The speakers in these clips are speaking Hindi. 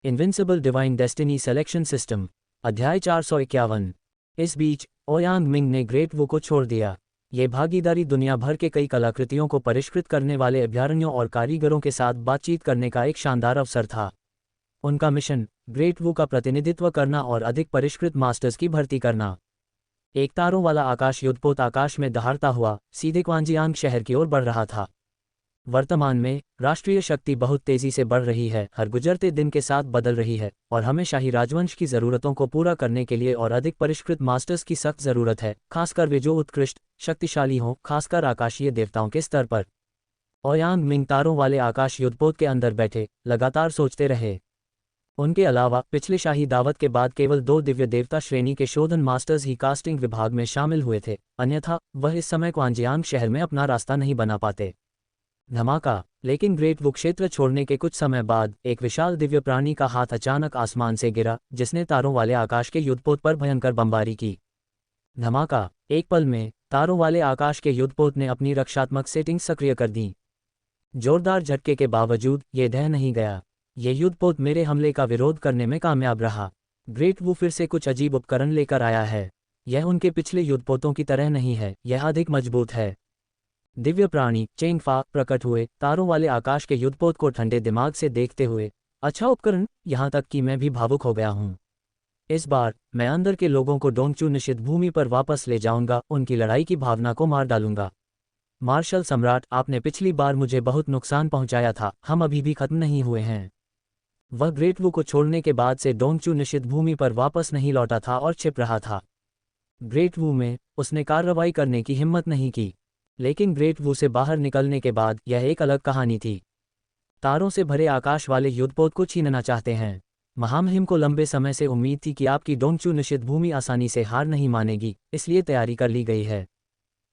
Invincible divine destiny selection system. अध्याय 451। इस बीच ओयांग मिंग ने ग्रेट वू को छोड़ दिया। ये भागीदारी दुनिया भर के कई कलाकृतियों को परिष्कृत करने वाले अभ्यारण्यों और कारीगरों के साथ बातचीत करने का एक शानदार अवसर था। उनका मिशन ग्रेट वू का प्रतिनिधित्व करना और अधिक परिष्कृत मास्टर्स की भर्ती करना। एक तारों वाला आकाश युद्धपोत आकाश में दहाड़ता हुआ सीधे क्वांजियांग शहर की ओर बढ़ रहा था। वर्तमान में राष्ट्रीय शक्ति बहुत तेजी से बढ़ रही है, हर गुजरते दिन के साथ बदल रही है, और हमें शाही राजवंश की ज़रूरतों को पूरा करने के लिए और अधिक परिष्कृत मास्टर्स की सख्त ज़रूरत है, खासकर वे जो उत्कृष्ट शक्तिशाली हों, खासकर आकाशीय देवताओं के स्तर पर। ओयांग मिंग तारों वाले आकाश युद्धपोत के अंदर बैठे लगातार सोचते रहे। उनके अलावा पिछले शाही दावत के बाद केवल 2 दिव्य देवता श्रेणी के शोधन मास्टर्स ही कास्टिंग विभाग में शामिल हुए थे, अन्यथा वह इस समय क्वांजियांग शहर में अपना रास्ता नहीं बना पाते। धमाका। लेकिन ग्रेट वू क्षेत्र छोड़ने के कुछ समय बाद एक विशाल दिव्य प्राणी का हाथ अचानक आसमान से गिरा, जिसने तारों वाले आकाश के युद्धपोत पर भयंकर बमबारी की। धमाका। एक पल में तारों वाले आकाश के युद्धपोत ने अपनी रक्षात्मक सेटिंग्स सक्रिय कर दी। जोरदार झटके के बावजूद ये ढह नहीं गया। ये युद्धपोत मेरे हमले का विरोध करने में कामयाब रहा। ग्रेट वू फिर से कुछ अजीब उपकरण लेकर आया है। यह उनके पिछले युद्धपोतों की तरह नहीं है, यह अधिक मजबूत है। दिव्य प्राणी चेंगफा प्रकट हुए, तारों वाले आकाश के युद्धपोत को ठंडे दिमाग से देखते हुए। अच्छा उपकरण, यहाँ तक कि मैं भी भावुक हो गया हूँ। इस बार मैं अंदर के लोगों को डोंगचू निषिद्ध भूमि पर वापस ले जाऊंगा, उनकी लड़ाई की भावना को मार डालूंगा। मार्शल सम्राट, आपने पिछली बार मुझे बहुत नुकसान पहुंचाया था, हम अभी भी खत्म नहीं हुए हैं। वह ग्रेट वू को छोड़ने के बाद से डोंगचू निषिद्ध भूमि पर वापस नहीं लौटा था और छिप रहा था। ग्रेट वू में उसने कार्रवाई करने की हिम्मत नहीं की, लेकिन ग्रेट वू से बाहर निकलने के बाद यह एक अलग कहानी थी। तारों से भरे आकाश वाले युद्धपोत को छीनना चाहते हैं। महामहिम को लंबे समय से उम्मीद थी कि आपकी डोंगचू निषिद्ध भूमि आसानी से हार नहीं मानेगी, इसलिए तैयारी कर ली गई है।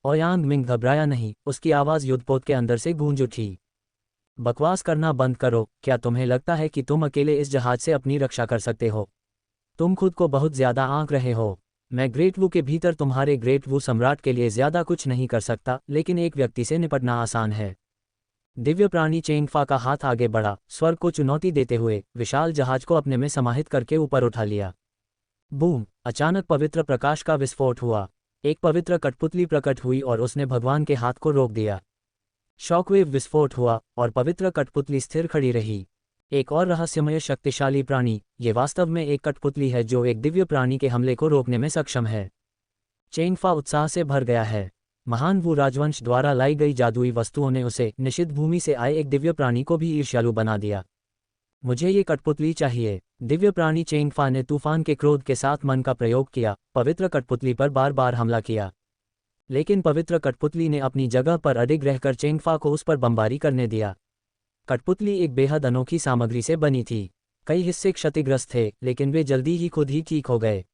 ओयांग मिंग घबराया नहीं, उसकी आवाज़ युद्धपोत के अंदर से गूंज उठी। बकवास करना बंद करो, क्या तुम्हें लगता है कि तुम अकेले इस जहाज से अपनी रक्षा कर सकते हो? तुम खुद को बहुत ज़्यादा आंक रहे हो। मैं ग्रेट वू के भीतर तुम्हारे ग्रेट वू सम्राट के लिए ज़्यादा कुछ नहीं कर सकता, लेकिन एक व्यक्ति से निपटना आसान है। दिव्य प्राणी चेंगफा का हाथ आगे बढ़ा, स्वर्ग को चुनौती देते हुए विशाल जहाज को अपने में समाहित करके ऊपर उठा लिया। बूम! अचानक पवित्र प्रकाश का विस्फोट हुआ। एक पवित्र कठपुतली प्रकट हुई और उसने भगवान के हाथ को रोक दिया। शॉकवेव विस्फोट हुआ और पवित्र कठपुतली स्थिर खड़ी रही। एक और रहस्यमय शक्तिशाली प्राणी, ये वास्तव में एक कठपुतली है जो एक दिव्य प्राणी के हमले को रोकने में सक्षम है। चेंगफा उत्साह से भर गया है। महान वू राजवंश द्वारा लाई गई जादुई वस्तुओं ने उसे निषिद्ध भूमि से आए एक दिव्य प्राणी को भी ईर्ष्यालु बना दिया। मुझे ये कठपुतली चाहिए। दिव्य प्राणी चेंगफा ने तूफान के क्रोध के साथ मन का प्रयोग किया, पवित्र कठपुतली पर बार बार हमला किया। लेकिन पवित्र कठपुतली ने अपनी जगह पर अडिग रहकर चेंगफा को उस पर बमबारी करने दिया। कठपुतली एक बेहद अनोखी सामग्री से बनी थी। कई हिस्से क्षतिग्रस्त थे, लेकिन वे जल्दी ही खुद ही ठीक हो गए।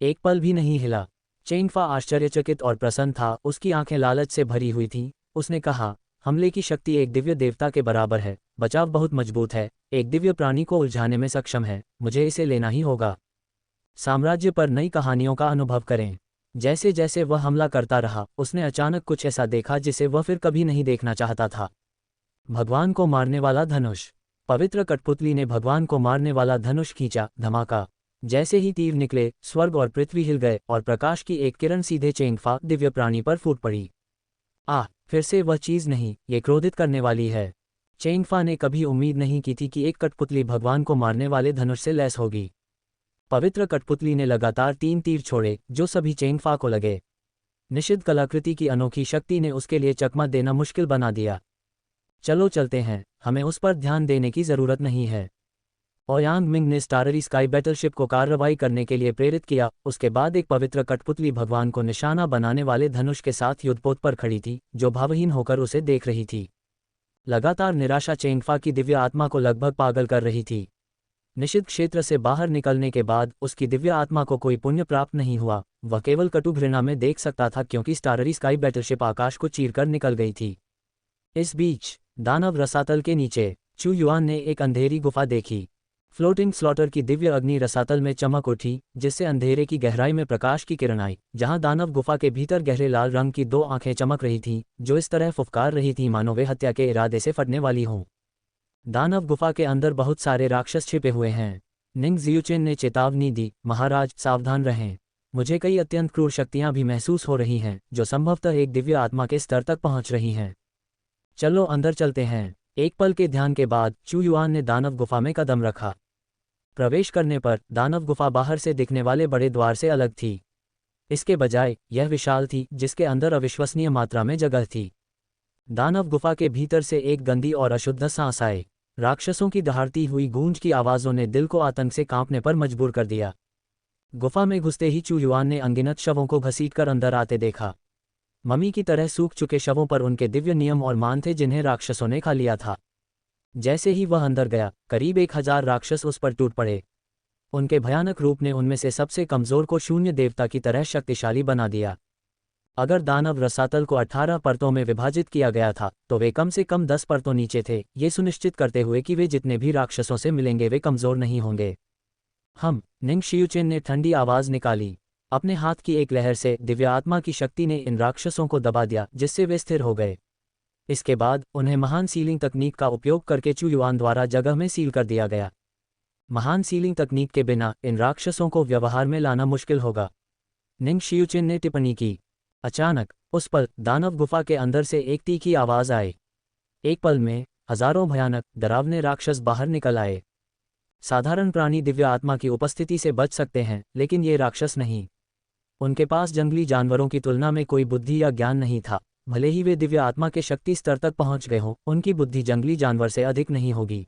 एक पल भी नहीं हिला। चेंगफा आश्चर्यचकित और प्रसन्न था, उसकी आंखें लालच से भरी हुई थीं। उसने कहा, हमले की शक्ति एक दिव्य देवता के बराबर है, बचाव बहुत मजबूत है, एक दिव्य प्राणी को उलझाने में सक्षम है, मुझे इसे लेना ही होगा। साम्राज्य पर नई कहानियों का अनुभव करें। जैसे जैसे वह हमला करता रहा, उसने अचानक कुछ ऐसा देखा जिसे वह फिर कभी नहीं देखना चाहता था। भगवान को मारने वाला धनुष। पवित्र कठपुतली ने भगवान को मारने वाला धनुष खींचा। धमाका। जैसे ही तीर निकले, स्वर्ग और पृथ्वी हिल गए और प्रकाश की एक किरण सीधे चेंगफा दिव्य प्राणी पर फूट पड़ी। फिर से वह चीज़ नहीं, ये क्रोधित करने वाली है। चेंगफा ने कभी उम्मीद नहीं की थी कि एक कठपुतली भगवान को मारने वाले धनुष से लैस होगी। पवित्र कठपुतली ने लगातार 3 तीर छोड़े, जो सभी चेंगफा को लगे। निषिद्ध कलाकृति की अनोखी शक्ति ने उसके लिए चकमा देना मुश्किल बना दिया। चलो चलते हैं, हमें उस पर ध्यान देने की ज़रूरत नहीं है। ओयांग मिंग ने स्टाररी स्काई बैटलशिप को कार्रवाई करने के लिए प्रेरित किया। उसके बाद एक पवित्र कठपुतली भगवान को निशाना बनाने वाले धनुष के साथ युद्धपोत पर खड़ी थी, जो भावहीन होकर उसे देख रही थी। लगातार निराशा चेंगफा की दिव्य आत्मा को लगभग पागल कर रही थी। निषिद्ध क्षेत्र से बाहर निकलने के बाद उसकी दिव्य आत्मा को कोई पुण्य प्राप्त नहीं हुआ। वह केवल कटु घृणा में देख सकता था, क्योंकि स्टाररी स्काई बैटलशिप आकाश को चीरकर निकल गई थी। इस बीच दानव रसातल के नीचे चू युआन ने एक अंधेरी गुफा देखी। फ्लोटिंग स्लॉटर की दिव्य अग्नि रसातल में चमक उठी, जिससे अंधेरे की गहराई में प्रकाश की किरण आई। जहां दानव गुफा के भीतर गहरे लाल रंग की 2 आंखें चमक रही थीं, जो इस तरह फुफकार रही थीं मानो वे हत्या के इरादे से फटने वाली हों। दानव गुफा के अंदर बहुत सारे राक्षस छिपे हुए हैं। निंग जियुचेन ने चेतावनी दी, महाराज सावधान रहें। मुझे कई अत्यंत क्रूर शक्तियां भी महसूस हो रही हैं, जो संभवतः एक दिव्य आत्मा के स्तर तक पहुंच रही हैं। चलो अंदर चलते हैं। एक पल के ध्यान के बाद चू युआन ने दानव गुफा में कदम रखा। प्रवेश करने पर दानव गुफा बाहर से दिखने वाले बड़े द्वार से अलग थी। इसके बजाय यह विशाल थी, जिसके अंदर अविश्वसनीय मात्रा में जगह थी। दानव गुफा के भीतर से एक गंदी और अशुद्ध सांस आए। राक्षसों की दहाड़ती हुई गूंज की आवाज़ों ने दिल को आतंक से कांपने पर मजबूर कर दिया। गुफा में घुसते ही चू युआन ने अनगिनत शवों को घसीटकर अंदर आते देखा। मम्मी की तरह सूख चुके शवों पर उनके दिव्य नियम और मान थे, जिन्हें राक्षसों ने खा लिया था। जैसे ही वह अंदर गया, करीब 1000 राक्षस उस पर टूट पड़े। उनके भयानक रूप ने उनमें से सबसे कमजोर को शून्य देवता की तरह शक्तिशाली बना दिया। अगर दानव रसातल को 18 परतों में विभाजित किया गया था, तो वे कम से कम 10 परतों नीचे थे, ये सुनिश्चित करते हुए कि वे जितने भी राक्षसों से मिलेंगे वे कमजोर नहीं होंगे। निंग शियुचेन ने ठंडी आवाज निकाली। अपने हाथ की एक लहर से दिव्य आत्मा की शक्ति ने इन राक्षसों को दबा दिया, जिससे वे स्थिर हो गए। इसके बाद उन्हें महान सीलिंग तकनीक का उपयोग करके चू युआन द्वारा जगह में सील कर दिया गया। महान सीलिंग तकनीक के बिना इन राक्षसों को व्यवहार में लाना मुश्किल होगा, निंग शियुचेन ने टिप्पणी की। अचानक उस पल दानव गुफा के अंदर से एक तीखी आवाज आई। एक पल में हजारों भयानक डरावने राक्षस बाहर निकल आए। साधारण प्राणी दिव्य आत्मा की उपस्थिति से बच सकते हैं, लेकिन ये राक्षस नहीं। उनके पास जंगली जानवरों की तुलना में कोई बुद्धि या ज्ञान नहीं था। भले ही वे दिव्य आत्मा के शक्ति स्तर तक पहुंच गए हों, उनकी बुद्धि जंगली जानवर से अधिक नहीं होगी।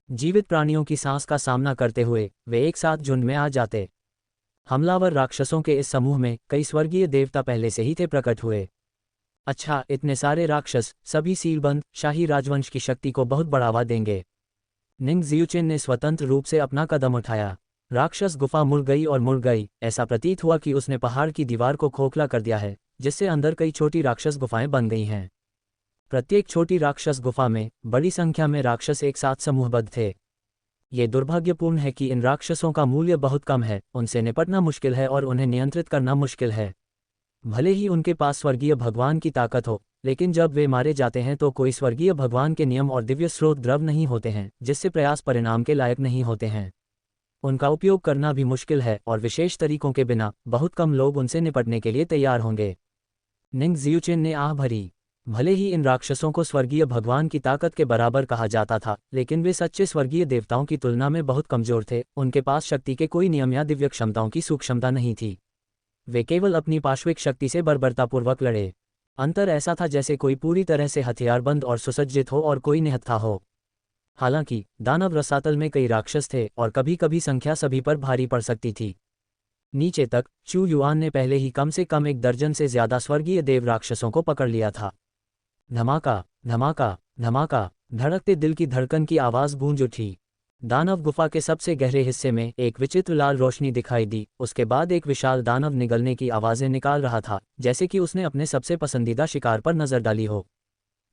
जीवित प्राणियों की सांस का सामना करते हुए वे एक साथ झुंड में आ जाते। हमलावर राक्षसों के इस समूह में कई स्वर्गीय देवता पहले से ही थे प्रकट हुए। अच्छा, इतने सारे राक्षस सभी सीलबंद शाही राजवंश की शक्ति को बहुत बढ़ावा देंगे। निंग जियुचेन ने स्वतंत्र रूप से अपना कदम उठाया। राक्षस गुफा मुड़ गई और मुड़ गई। ऐसा प्रतीत हुआ कि उसने पहाड़ की दीवार को खोखला कर दिया है, जिससे अंदर कई छोटी राक्षस गुफाएं बन गई हैं। प्रत्येक छोटी राक्षस गुफा में बड़ी संख्या में राक्षस एक साथ समूहबद्ध थे। ये दुर्भाग्यपूर्ण है कि इन राक्षसों का मूल्य बहुत कम है, उनसे निपटना मुश्किल है और उन्हें नियंत्रित करना मुश्किल है। भले ही उनके पास स्वर्गीय भगवान की ताकत हो, लेकिन जब वे मारे जाते हैं तो कोई स्वर्गीय भगवान के नियम और दिव्य स्रोत द्रव नहीं होते हैं, जिससे प्रयास परिणाम के लायक नहीं होते हैं। उनका उपयोग करना भी मुश्किल है और विशेष तरीकों के बिना बहुत कम लोग उनसे निपटने के लिए तैयार होंगे। निंग जियुचेन ने आह भरी। भले ही इन राक्षसों को स्वर्गीय भगवान की ताकत के बराबर कहा जाता था, लेकिन वे सच्चे स्वर्गीय देवताओं की तुलना में बहुत कमजोर थे। उनके पास शक्ति के कोई नियम या दिव्य क्षमताओं की सूक्ष्मता नहीं थी। वे केवल अपनी पाश्विक शक्ति से बर्बरतापूर्वक लड़े। अंतर ऐसा था जैसे कोई पूरी तरह से हथियारबंद और सुसज्जित हो और कोई निहत्था हो। हालांकि दानव रसातल में कई राक्षस थे और कभी कभी संख्या सभी पर भारी पड़ सकती थी। नीचे तक चू युआन ने पहले ही कम से कम 1 दर्जन से ज्यादा स्वर्गीय देव राक्षसों को पकड़ लिया था। धमाका धमाका धमाका, धड़कते दिल की धड़कन की आवाज गूंज उठी। दानव गुफा के सबसे गहरे हिस्से में एक विचित्र लाल रोशनी दिखाई दी। उसके बाद एक विशाल दानव निगलने की आवाजें निकाल रहा था, जैसे कि उसने अपने सबसे पसंदीदा शिकार पर नजर डाली हो।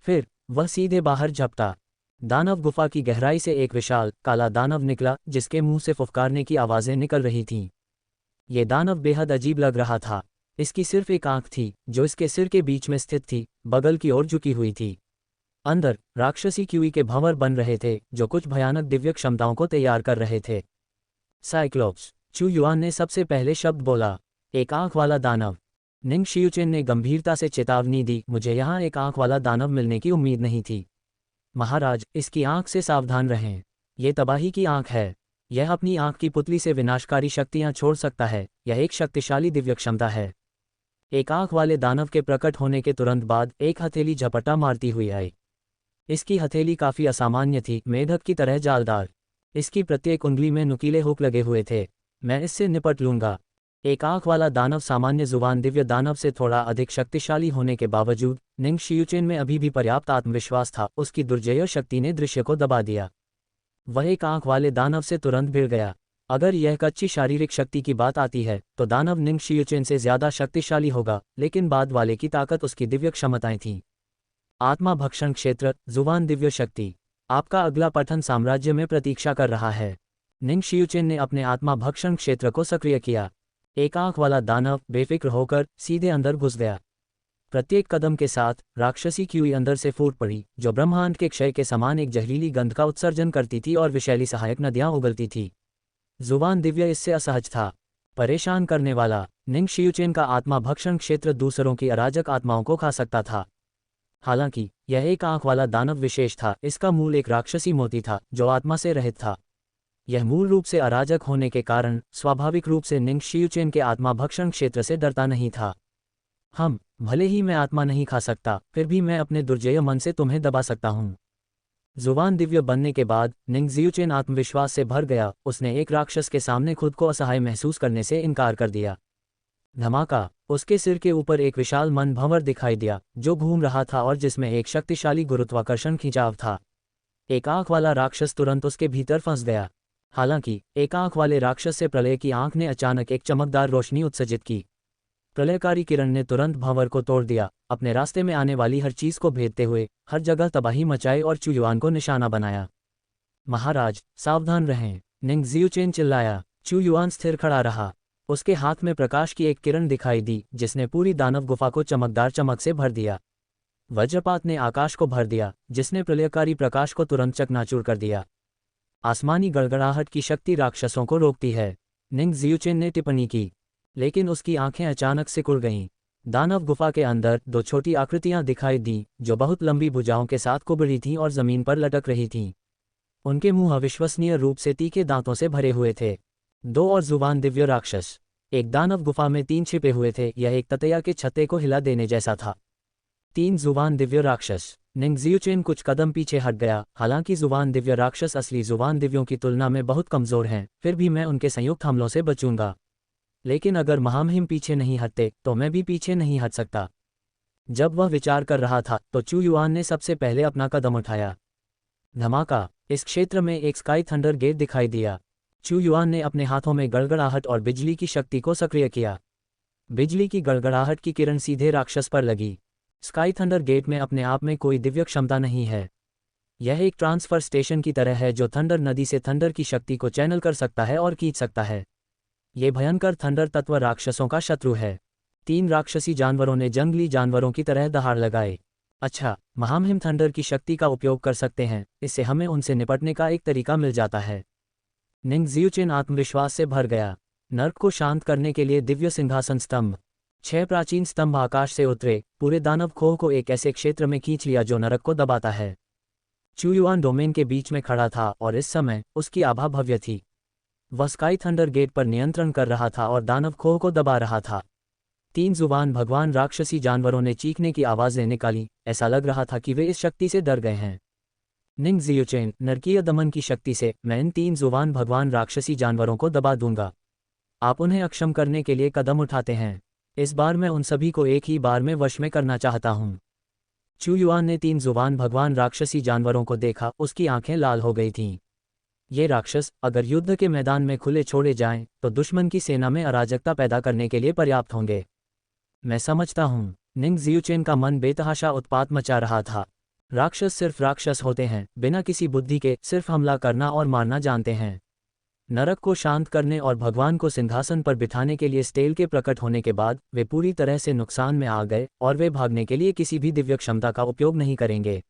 फिर वह सीधे बाहर झपटा। दानव गुफा की गहराई से एक विशाल काला दानव निकला, जिसके मुंह से फुफकारने की आवाजें निकल रही थीं। ये दानव बेहद अजीब लग रहा था। इसकी सिर्फ एक आंख थी, जो इसके सिर के बीच में स्थित थी, बगल की ओर झुकी हुई थी। अंदर राक्षसी कीवी के भंवर बन रहे थे, जो कुछ भयानक दिव्य क्षमताओं को तैयार कर रहे थे। साइक्लोप्स, चू युआन ने सबसे पहले शब्द बोला। एक आंख वाला दानव। निंग शियुचेन ने गंभीरता से चेतावनी दी, मुझे यहाँ एक आंख वाला दानव मिलने की उम्मीद नहीं थी। महाराज, इसकी आंख से सावधान रहें। ये तबाही की आंख है। यह अपनी आंख की पुतली से विनाशकारी शक्तियां छोड़ सकता है। यह एक शक्तिशाली दिव्य क्षमता है। एक आंख वाले दानव के प्रकट होने के तुरंत बाद एक हथेली झपटा मारती हुई आई। इसकी हथेली काफी असामान्य थी, मेढक की तरह जालदार। इसकी प्रत्येक उंगली में नुकीले हुक लगे हुए थे। मैं इससे निपट लूंगा। एक आंख वाला दानव सामान्य जुबान दिव्य दानव से थोड़ा अधिक शक्तिशाली होने के बावजूद निंग शियुचेन में अभी भी पर्याप्त आत्मविश्वास था। उसकी दुर्जय शक्ति ने दृश्य को दबा दिया। वह एक आंख वाले दानव से तुरंत भिड़ गया। अगर यह कच्ची शारीरिक शक्ति की बात आती है तो दानव निंग शियुचेन से ज्यादा शक्तिशाली होगा, लेकिन बाद वाले की ताकत उसकी दिव्य क्षमताएं थीं। आत्मा भक्षण क्षेत्र, जुबान दिव्य शक्ति। आपका अगला पठन साम्राज्य में प्रतीक्षा कर रहा है। निंग शियुचेन ने अपने आत्मा भक्षण क्षेत्र को सक्रिय किया। एक आंख वाला दानव बेफिक्र होकर सीधे अंदर घुस गया। प्रत्येक कदम के साथ राक्षसी कीवी अंदर से फूट पड़ी, जो ब्रह्मांड के क्षय के समान एक जहरीली गंध का उत्सर्जन करती थी और विषैली सहायक नदियां उगलती थी। जुबान दिव्य इससे असहज था। परेशान करने वाला निंग शियुचेन का आत्मा भक्षण क्षेत्र दूसरों की अराजक आत्माओं को खा सकता था। हालांकि यह एक आंख वाला दानव विशेष था, इसका मूल एक राक्षसी मोती था जो आत्मा से रहित था। यह मूल रूप से अराजक होने के कारण स्वाभाविक रूप से निंग शियुचेन के आत्मा भक्षण क्षेत्र से डरता नहीं था। भले ही मैं आत्मा नहीं खा सकता, फिर भी मैं अपने दुर्जय मन से तुम्हें दबा सकता हूँ। जुबान दिव्य बनने के बाद निंग जियुचेन आत्मविश्वास से भर गया। उसने एक राक्षस के सामने खुद को असहाय महसूस करने से इनकार कर दिया। धमाका! उसके सिर के ऊपर एक विशाल मन भंवर दिखाई दिया जो घूम रहा था और जिसमें एक शक्तिशाली गुरुत्वाकर्षण खिंचाव था। एक आंख वाला राक्षस तुरंत उसके भीतर फंस गया। हालांकि एक आंख वाले राक्षस से प्रलय की आंख ने अचानक एक चमकदार रोशनी उत्सर्जित की। प्रलयकारी किरण ने तुरंत भंवर को तोड़ दिया, अपने रास्ते में आने वाली हर चीज को भेदते हुए हर जगह तबाही मचाई और चुयुआन को निशाना बनाया। महाराज, सावधान रहें! निंग जियुचेन चिल्लाया। चुयुआन स्थिर खड़ा रहा। उसके हाथ में प्रकाश की एक किरण दिखाई दी जिसने पूरी दानव गुफा को चमकदार चमक से भर दिया। वज्रपात ने आकाश को भर दिया, जिसने प्रलयकारी प्रकाश को तुरंत चकनाचूर कर दिया। आसमानी गड़गड़ाहट की शक्ति राक्षसों को रोकती है, निंग जियुचेन ने टिप्पणी की। लेकिन उसकी आंखें अचानक सिकुड़ गईं। दानव गुफा के अंदर दो छोटी आकृतियां दिखाई दी जो बहुत लंबी भुजाओं के साथ कुबड़ी थीं और जमीन पर लटक रही थीं। उनके मुंह अविश्वसनीय रूप से तीखे दांतों से भरे हुए थे। दो और जुबान दिव्य राक्षस। एक दानव गुफा में तीन छिपे हुए थे। यह एक ततैया के छत्ते को हिला देने जैसा था। तीन जुबान दिव्य राक्षस। निंग जियुचेन कुछ कदम पीछे हट गया। हालांकि जुबान दिव्य राक्षस असली जुबान दिव्यों की तुलना में बहुत कमजोर हैं, फिर भी मैं उनके संयुक्त हमलों से बचूंगा। लेकिन अगर महामहिम पीछे नहीं हटते तो मैं भी पीछे नहीं हट सकता। जब वह विचार कर रहा था तो चुयुआन ने सबसे पहले अपना कदम उठाया। धमाका! इस क्षेत्र में एक स्काई थंडर गेट दिखाई दिया। चुयुआन ने अपने हाथों में गड़गड़ाहट और बिजली की शक्ति को सक्रिय किया। बिजली की गड़गड़ाहट की किरण सीधे राक्षस पर लगी। स्काई थंडर गेट में अपने आप में कोई दिव्य क्षमता नहीं है। यह एक ट्रांसफर स्टेशन की तरह है जो थंडर नदी से थंडर की शक्ति को चैनल कर सकता है और खींच सकता है। ये भयंकर थंडर तत्व राक्षसों का शत्रु है। तीन राक्षसी जानवरों ने जंगली जानवरों की तरह दहाड़ लगाए। अच्छा, महामहिम थंडर की शक्ति का उपयोग कर सकते हैं, इससे हमें उनसे निपटने का एक तरीका मिल जाता है। निंग जियुचेन आत्मविश्वास से भर गया। नर्क को शांत करने के लिए दिव्य सिंहासन स्तंभ। 6 प्राचीन स्तंभ आकाश से उतरे, पूरे दानव खोह को एक ऐसे क्षेत्र में खींच लिया जो नरक को दबाता है। चुयुआन डोमेन के बीच में खड़ा था और इस समय उसकी आभा भव्य थी। वह स्काई थंडर गेट पर नियंत्रण कर रहा था और दानव खोह को दबा रहा था। तीन जुबान भगवान राक्षसी जानवरों ने चीखने की आवाज़ें निकाली। ऐसा लग रहा था कि वे इस शक्ति से डर गए हैं। निंग जियुचेन, नरकीय दमन की शक्ति से मैं इन तीन जुबान भगवान राक्षसी जानवरों को दबा दूंगा। आप उन्हें अक्षम करने के लिए कदम उठाते हैं। इस बार मैं उन सभी को एक ही बार में वश में करना चाहता हूँ। चुयुआन ने तीन जुबान भगवान राक्षसी जानवरों को देखा। उसकी आंखें लाल हो गई थीं। ये राक्षस अगर युद्ध के मैदान में खुले छोड़े जाएं तो दुश्मन की सेना में अराजकता पैदा करने के लिए पर्याप्त होंगे। मैं समझता हूँ। निंग जियुचेन का मन बेतहाशा उत्पात मचा रहा था। राक्षस सिर्फ राक्षस होते हैं, बिना किसी बुद्धि के सिर्फ हमला करना और मारना जानते हैं। नरक को शांत करने और भगवान को सिंहासन पर बिठाने के लिए स्टेल के प्रकट होने के बाद वे पूरी तरह से नुकसान में आ गए और वे भागने के लिए किसी भी दिव्य क्षमता का उपयोग नहीं करेंगे।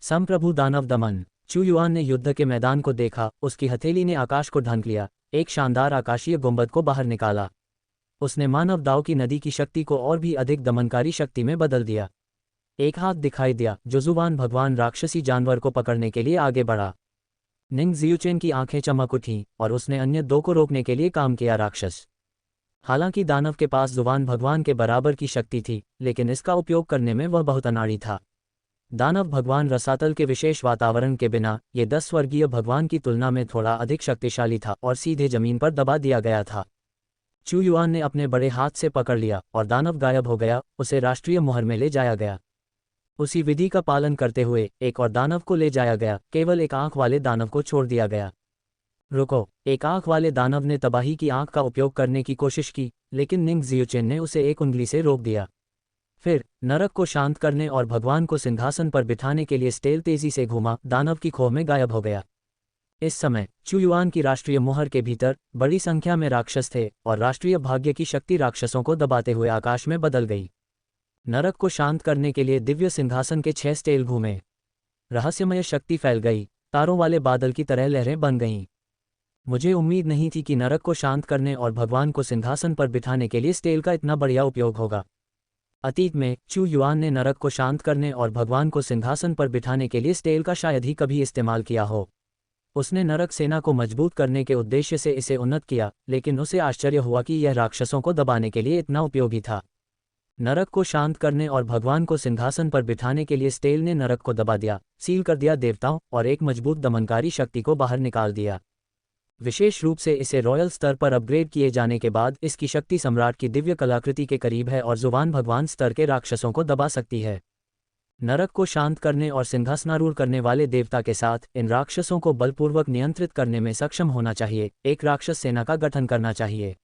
संप्रभु दानव दमन। चुयुआन ने युद्ध के मैदान को देखा। उसकी हथेली ने आकाश को ढंक लिया। एक शानदार आकाशीय गुंबद को बाहर निकाला। उसने मानव दाव की नदी की शक्ति को और भी अधिक दमनकारी शक्ति में बदल दिया। एक हाथ दिखाई दिया जो जुबान भगवान राक्षसी जानवर को पकड़ने के लिए आगे बढ़ा। निंग जियुचेन की आंखें चमक उठीं और उसने अन्य दो को रोकने के लिए काम किया। राक्षस हालांकि दानव के पास जुबान भगवान के बराबर की शक्ति थी, लेकिन इसका उपयोग करने में वह बहुत अनाड़ी था। दानव भगवान रसातल के विशेष वातावरण के बिना ये 10 स्वर्गीय भगवान की तुलना में थोड़ा अधिक शक्तिशाली था और सीधे जमीन पर दबा दिया गया था। चुयुआन ने अपने बड़े हाथ से पकड़ लिया और दानव गायब हो गया। उसे राष्ट्रीय मोहर में ले जाया गया। उसी विधि का पालन करते हुए एक और दानव को ले जाया गया। केवल एक आंख वाले दानव को छोड़ दिया गया। रुको! एक आंख वाले दानव ने तबाही की आंख का उपयोग करने की कोशिश की, लेकिन निंग जियुचेन ने उसे एक उंगली से रोक दिया। फिर नरक को शांत करने और भगवान को सिंहासन पर बिठाने के लिए स्टेल तेजी से घूमा, दानव की खोह में गायब हो गया। इस समय चुयुआन की राष्ट्रीय मोहर के भीतर बड़ी संख्या में राक्षस थे और राष्ट्रीय भाग्य की शक्ति राक्षसों को दबाते हुए आकाश में बदल गई। नरक को शांत करने के लिए दिव्य सिंहासन के 6 स्टेल घूमे। रहस्यमय शक्ति फैल गई, तारों वाले बादल की तरह लहरें बन गईं। मुझे उम्मीद नहीं थी कि नरक को शांत करने और भगवान को सिंहासन पर बिठाने के लिए स्टेल का इतना बढ़िया उपयोग होगा। अतीत में चू युआन ने नरक को शांत करने और भगवान को सिंहासन पर बिठाने के लिए स्टेल का शायद ही कभी इस्तेमाल किया हो। उसने नरक सेना को मजबूत करने के उद्देश्य से इसे उन्नत किया, लेकिन उसे आश्चर्य हुआ कि यह राक्षसों को दबाने के लिए इतना उपयोगी था। नरक को शांत करने और भगवान को सिंहासन पर बिठाने के लिए स्टेल ने नरक को दबा दिया, सील कर दिया देवताओं और एक मजबूत दमनकारी शक्ति को बाहर निकाल दिया। विशेष रूप से इसे रॉयल स्तर पर अपग्रेड किए जाने के बाद इसकी शक्ति सम्राट की दिव्य कलाकृति के करीब है और जुबान भगवान स्तर के राक्षसों को दबा सकती है। नरक को शांत करने और सिंहासनारूढ़ करने वाले देवता के साथ इन राक्षसों को बलपूर्वक नियंत्रित करने में सक्षम होना चाहिए। एक राक्षस सेना का गठन करना चाहिए।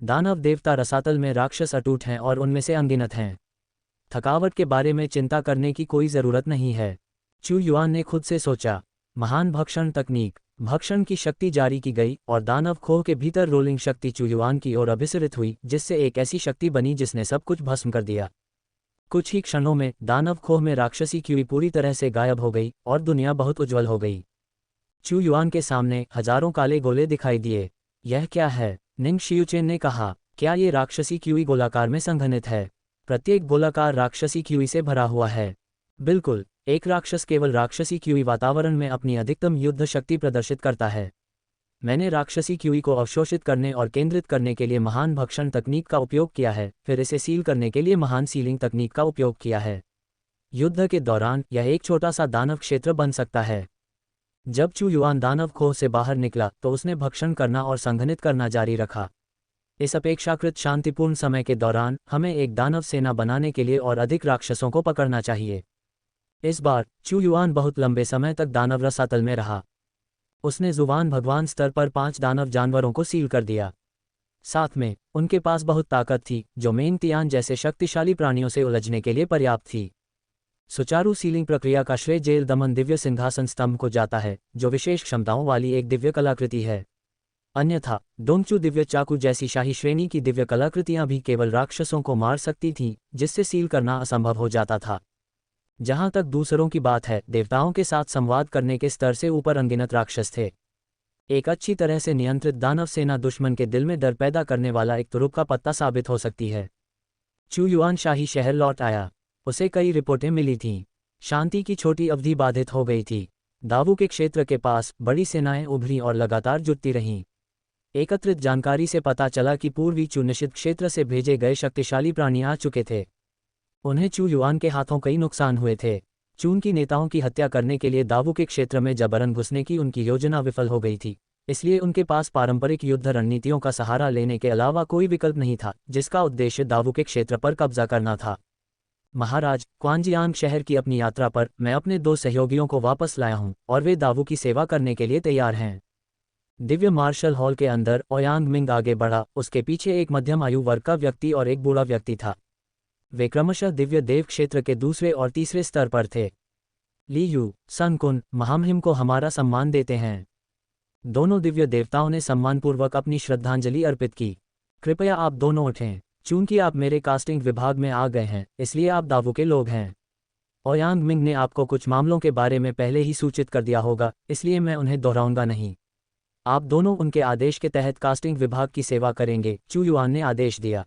दानव देवता रसातल में राक्षस अटूट हैं और उनमें से अनगिनत हैं। थकावट के बारे में चिंता करने की कोई ज़रूरत नहीं है, चू युआन ने खुद से सोचा। महान भक्षण तकनीक। भक्षण की शक्ति जारी की गई और दानव खोह के भीतर रोलिंग शक्ति चू युआन की ओर अभिसरित हुई, जिससे एक ऐसी शक्ति बनी जिसने सब कुछ भस्म कर दिया। कुछ ही क्षणों में दानव खोह में राक्षसी क्यूई पूरी तरह से गायब हो गई और दुनिया बहुत उज्जवल हो गई। चू युआन के सामने हजारों काले गोले दिखाई दिए। यह क्या है? निंग शियुचेन ने कहा। क्या ये राक्षसी क्यूई गोलाकार में संघनित है? प्रत्येक गोलाकार राक्षसी क्यूई से भरा हुआ है। बिल्कुल, एक राक्षस केवल राक्षसी क्यूई वातावरण में अपनी अधिकतम युद्ध शक्ति प्रदर्शित करता है। मैंने राक्षसी क्यूई को अवशोषित करने और केंद्रित करने के लिए महान भक्षण तकनीक का उपयोग किया है, फिर इसे सील करने के लिए महान सीलिंग तकनीक का उपयोग किया है। युद्ध के दौरान यह एक छोटा सा दानव क्षेत्र बन सकता है। जब चू युआन दानव खोह से बाहर निकला तो उसने भक्षण करना और संघनित करना जारी रखा। इस अपेक्षाकृत शांतिपूर्ण समय के दौरान हमें एक दानव सेना बनाने के लिए और अधिक राक्षसों को पकड़ना चाहिए। इस बार चू युआन बहुत लंबे समय तक दानव रसातल में रहा। उसने जुबान भगवान स्तर पर 5 दानव जानवरों को सील कर दिया। साथ में उनके पास बहुत ताकत थी जो मेंग तियान जैसे शक्तिशाली प्राणियों से उलझने के लिए पर्याप्त थी। सुचारू सीलिंग प्रक्रिया का श्रेय जेल दमन दिव्य सिंहासन स्तंभ को जाता है, जो विशेष क्षमताओं वाली एक दिव्य कलाकृति है। अन्यथा डोंगचू दिव्य चाकू जैसी शाही श्रेणी की दिव्य कलाकृतियां भी केवल राक्षसों को मार सकती थीं, जिससे सील करना असंभव हो जाता था। जहां तक दूसरों की बात है, देवताओं के साथ संवाद करने के स्तर से ऊपर अनगिनत राक्षस थे। एक अच्छी तरह से नियंत्रित दानव सेना दुश्मन के दिल में डर पैदा करने वाला एक तुरुप का पत्ता साबित हो सकती है। चू युआन शाही शहर लौट आया। उसे कई रिपोर्टें मिली थीं। शांति की छोटी अवधि बाधित हो गई थी। दावू के क्षेत्र के पास बड़ी सेनाएं उभरी और लगातार जुटती रहीं। एकत्रित जानकारी से पता चला कि पूर्वी चू निषिद्ध क्षेत्र से भेजे गए शक्तिशाली प्राणी आ चुके थे। उन्हें चू युआन के हाथों कई नुकसान हुए थे। चून की नेताओं की हत्या करने के लिए दावू के क्षेत्र में जबरन घुसने की उनकी योजना विफल हो गई थी, इसलिए उनके पास पारंपरिक युद्ध रणनीतियों का सहारा लेने के अलावा कोई विकल्प नहीं था, जिसका उद्देश्य दावू के क्षेत्र पर कब्जा करना था। महाराज, क्वांजियांग शहर की अपनी यात्रा पर मैं अपने 2 सहयोगियों को वापस लाया हूं और वे दावू की सेवा करने के लिए तैयार हैं। दिव्य मार्शल हॉल के अंदर ओयांग मिंग आगे बढ़ा। उसके पीछे एक मध्यम आयु वर्ग का व्यक्ति और एक बूढ़ा व्यक्ति था। वे क्रमशः दिव्य देव क्षेत्र के दूसरे और तीसरे स्तर पर थे। ली यू, सन कुन, महामहिम को हमारा सम्मान देते हैं। दोनों दिव्य देवताओं ने सम्मानपूर्वक अपनी श्रद्धांजलि अर्पित की। कृपया आप दोनों उठें। चूंकि आप मेरे कास्टिंग विभाग में आ गए हैं, इसलिए आप दावू के लोग हैं। ओयांग मिंग ने आपको कुछ मामलों के बारे में पहले ही सूचित कर दिया होगा, इसलिए मैं उन्हें दोहराऊंगा नहीं। आप दोनों उनके आदेश के तहत कास्टिंग विभाग की सेवा करेंगे, चू युआन ने आदेश दिया।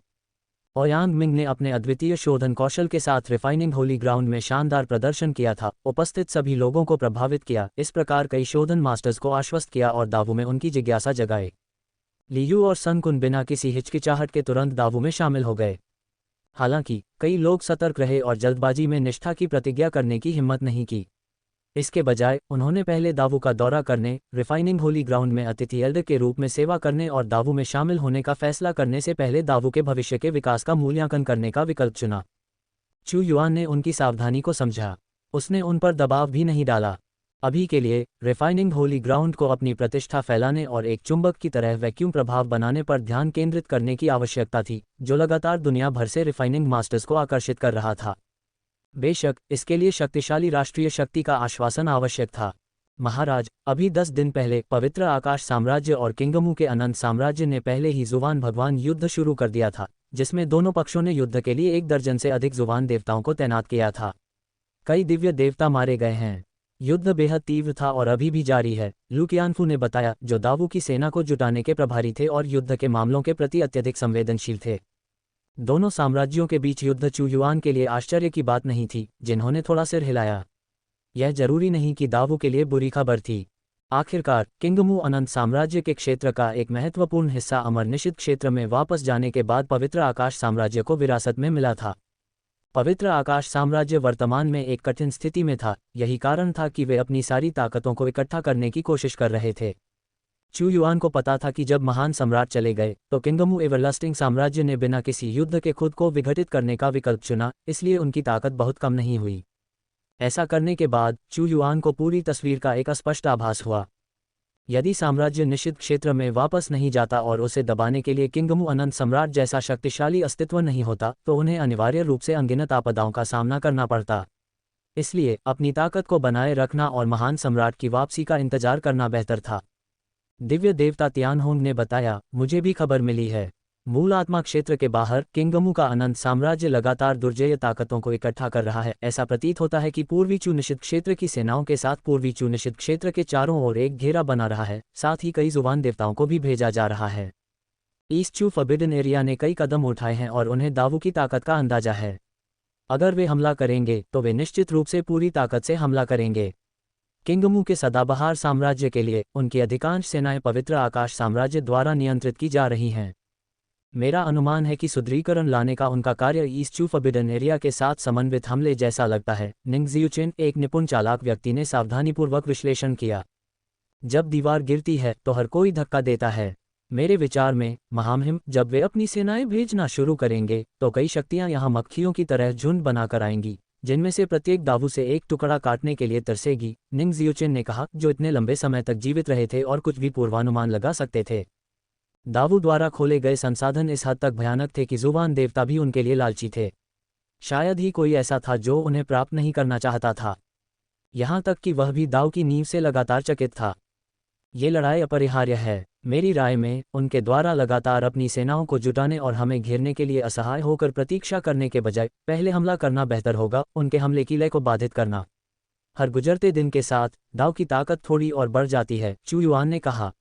ओयांग मिंग ने अपने अद्वितीय शोधन कौशल के साथ रिफाइनिंग होली ग्राउंड में शानदार प्रदर्शन किया था, उपस्थित सभी लोगों को प्रभावित किया, इस प्रकार कई शोधन मास्टर्स को आश्वस्त किया और दावू में उनकी जिज्ञासा जगाए। लीयू और सन कुन बिना किसी हिचकिचाहट के तुरंत दावू में शामिल हो गए। हालांकि कई लोग सतर्क रहे और जल्दबाजी में निष्ठा की प्रतिज्ञा करने की हिम्मत नहीं की। इसके बजाय उन्होंने पहले दावू का दौरा करने, रिफाइनिंग होली ग्राउंड में अतिथि एल्डर के रूप में सेवा करने और दावू में शामिल होने का फैसला करने से पहले दावू के भविष्य के विकास का मूल्यांकन करने का विकल्प चुना। चू युआन ने उनकी सावधानी को समझा। उसने उन पर दबाव भी नहीं डाला। अभी के लिए रिफाइनिंग होली ग्राउंड को अपनी प्रतिष्ठा फैलाने और एक चुंबक की तरह वैक्यूम प्रभाव बनाने पर ध्यान केंद्रित करने की आवश्यकता थी, जो लगातार दुनिया भर से रिफाइनिंग मास्टर्स को आकर्षित कर रहा था। बेशक इसके लिए शक्तिशाली राष्ट्रीय शक्ति का आश्वासन आवश्यक था। महाराज, अभी 10 दिन पहले पवित्र आकाश साम्राज्य और किंगमू के अनंत साम्राज्य ने पहले ही जुबान भगवान युद्ध शुरू कर दिया था, जिसमें दोनों पक्षों ने युद्ध के लिए 1 दर्जन से अधिक जुबान देवताओं को तैनात किया था। कई दिव्य देवता मारे गए हैं। युद्ध बेहद तीव्र था और अभी भी जारी है, लू कियानफू ने बताया, जो दावू की सेना को जुटाने के प्रभारी थे और युद्ध के मामलों के प्रति अत्यधिक संवेदनशील थे। दोनों साम्राज्यों के बीच युद्ध चू युआन के लिए आश्चर्य की बात नहीं थी, जिन्होंने थोड़ा सिर हिलाया। यह जरूरी नहीं कि दावू के लिए बुरी खबर थी। आखिरकार किंगमू अनंत साम्राज्य के क्षेत्र का एक महत्वपूर्ण हिस्सा अमर निषिद्ध क्षेत्र में वापस जाने के बाद पवित्र आकाश साम्राज्य को विरासत में मिला था। पवित्र आकाश साम्राज्य वर्तमान में एक कठिन स्थिति में था। यही कारण था कि वे अपनी सारी ताकतों को इकट्ठा करने की कोशिश कर रहे थे। चू युआन को पता था कि जब महान सम्राट चले गए तो किंगमू एवरलास्टिंग साम्राज्य ने बिना किसी युद्ध के खुद को विघटित करने का विकल्प चुना, इसलिए उनकी ताकत बहुत कम नहीं हुई। ऐसा करने के बाद चू युआन को पूरी तस्वीर का एक स्पष्ट आभास हुआ। यदि साम्राज्य निषिद्ध क्षेत्र में वापस नहीं जाता और उसे दबाने के लिए किंगमू अनंत सम्राट जैसा शक्तिशाली अस्तित्व नहीं होता, तो उन्हें अनिवार्य रूप से अनगिनत आपदाओं का सामना करना पड़ता। इसलिए अपनी ताकत को बनाए रखना और महान सम्राट की वापसी का इंतजार करना बेहतर था। दिव्य देवता तियानहोंग ने बताया, मुझे भी खबर मिली है। मूल आत्मा क्षेत्र के बाहर किंगमू का अनंत साम्राज्य लगातार दुर्जय ताकतों को इकट्ठा कर रहा है। ऐसा प्रतीत होता है कि पूर्वी चू निषिद्ध क्षेत्र की सेनाओं के साथ पूर्वी चू निषिद्ध क्षेत्र के चारों ओर एक घेरा बना रहा है, साथ ही कई जुबान देवताओं को भी भेजा जा रहा है। ईस्ट चू फॉरबिडन एरिया ने कई कदम उठाए हैं और उन्हें दावू की ताकत का अंदाजा है। अगर वे हमला करेंगे तो वे निश्चित रूप से पूरी ताकत से हमला करेंगे। किंगमू के सदाबहार साम्राज्य के लिए उनकी अधिकांश सेनाएं पवित्र आकाश साम्राज्य द्वारा नियंत्रित की जा रही हैं। मेरा अनुमान है कि सुदृढ़ीकरण लाने का उनका कार्य ईस्ट चू फॉरबिडन एरिया के साथ समन्वित हमले जैसा लगता है। निंग जियुचिन, एक निपुण चालाक व्यक्ति ने सावधानीपूर्वक विश्लेषण किया। जब दीवार गिरती है तो हर कोई धक्का देता है। मेरे विचार में महामहिम, जब वे अपनी सेनाएं भेजना शुरू करेंगे तो कई शक्तियां यहां मक्खियों की तरह झुंड बनाकर आएंगी, जिनमें से प्रत्येक दावू से एक टुकड़ा काटने के लिए तरसेगी, निंग जियुचिन ने कहा, जो इतने लंबे समय तक जीवित रहे थे और कुछ भी पूर्वानुमान लगा सकते थे। दावू द्वारा खोले गए संसाधन इस हद तक भयानक थे कि जुबान देवता भी उनके लिए लालची थे। शायद ही कोई ऐसा था जो उन्हें प्राप्त नहीं करना चाहता था। यहां तक कि वह भी दाव की नींव से लगातार चकित था। ये लड़ाई अपरिहार्य है। मेरी राय में उनके द्वारा लगातार अपनी सेनाओं को जुटाने और हमें घेरने के लिए असहाय होकर प्रतीक्षा करने के बजाय पहले हमला करना बेहतर होगा, उनके हमले की लय को बाधित करना। हर गुजरते दिन के साथ दाव की ताकत थोड़ी और बढ़ जाती है, चू युआन ने कहा।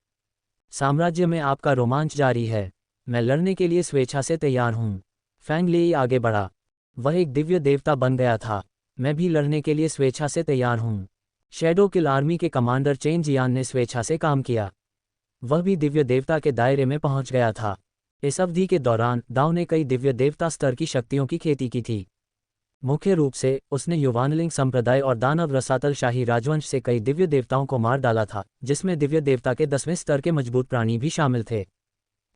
साम्राज्य में आपका रोमांच जारी है। मैं लड़ने के लिए स्वेच्छा से तैयार हूँ। फैंग लेई आगे बढ़ा। वह एक दिव्य देवता बन गया था। मैं भी लड़ने के लिए स्वेच्छा से तैयार हूँ। शैडो किल आर्मी के कमांडर चेन जियान ने स्वेच्छा से काम किया। वह भी दिव्य देवता के दायरे में पहुंच गया था। इस अवधि के दौरान दाव ने कई दिव्य देवता स्तर की शक्तियों की खेती की थी। मुख्य रूप से उसने युवानलिंग संप्रदाय और दानव रसातल शाही राजवंश से कई दिव्य देवताओं को मार डाला था, जिसमें दिव्य देवता के 10वें स्तर के मजबूत प्राणी भी शामिल थे।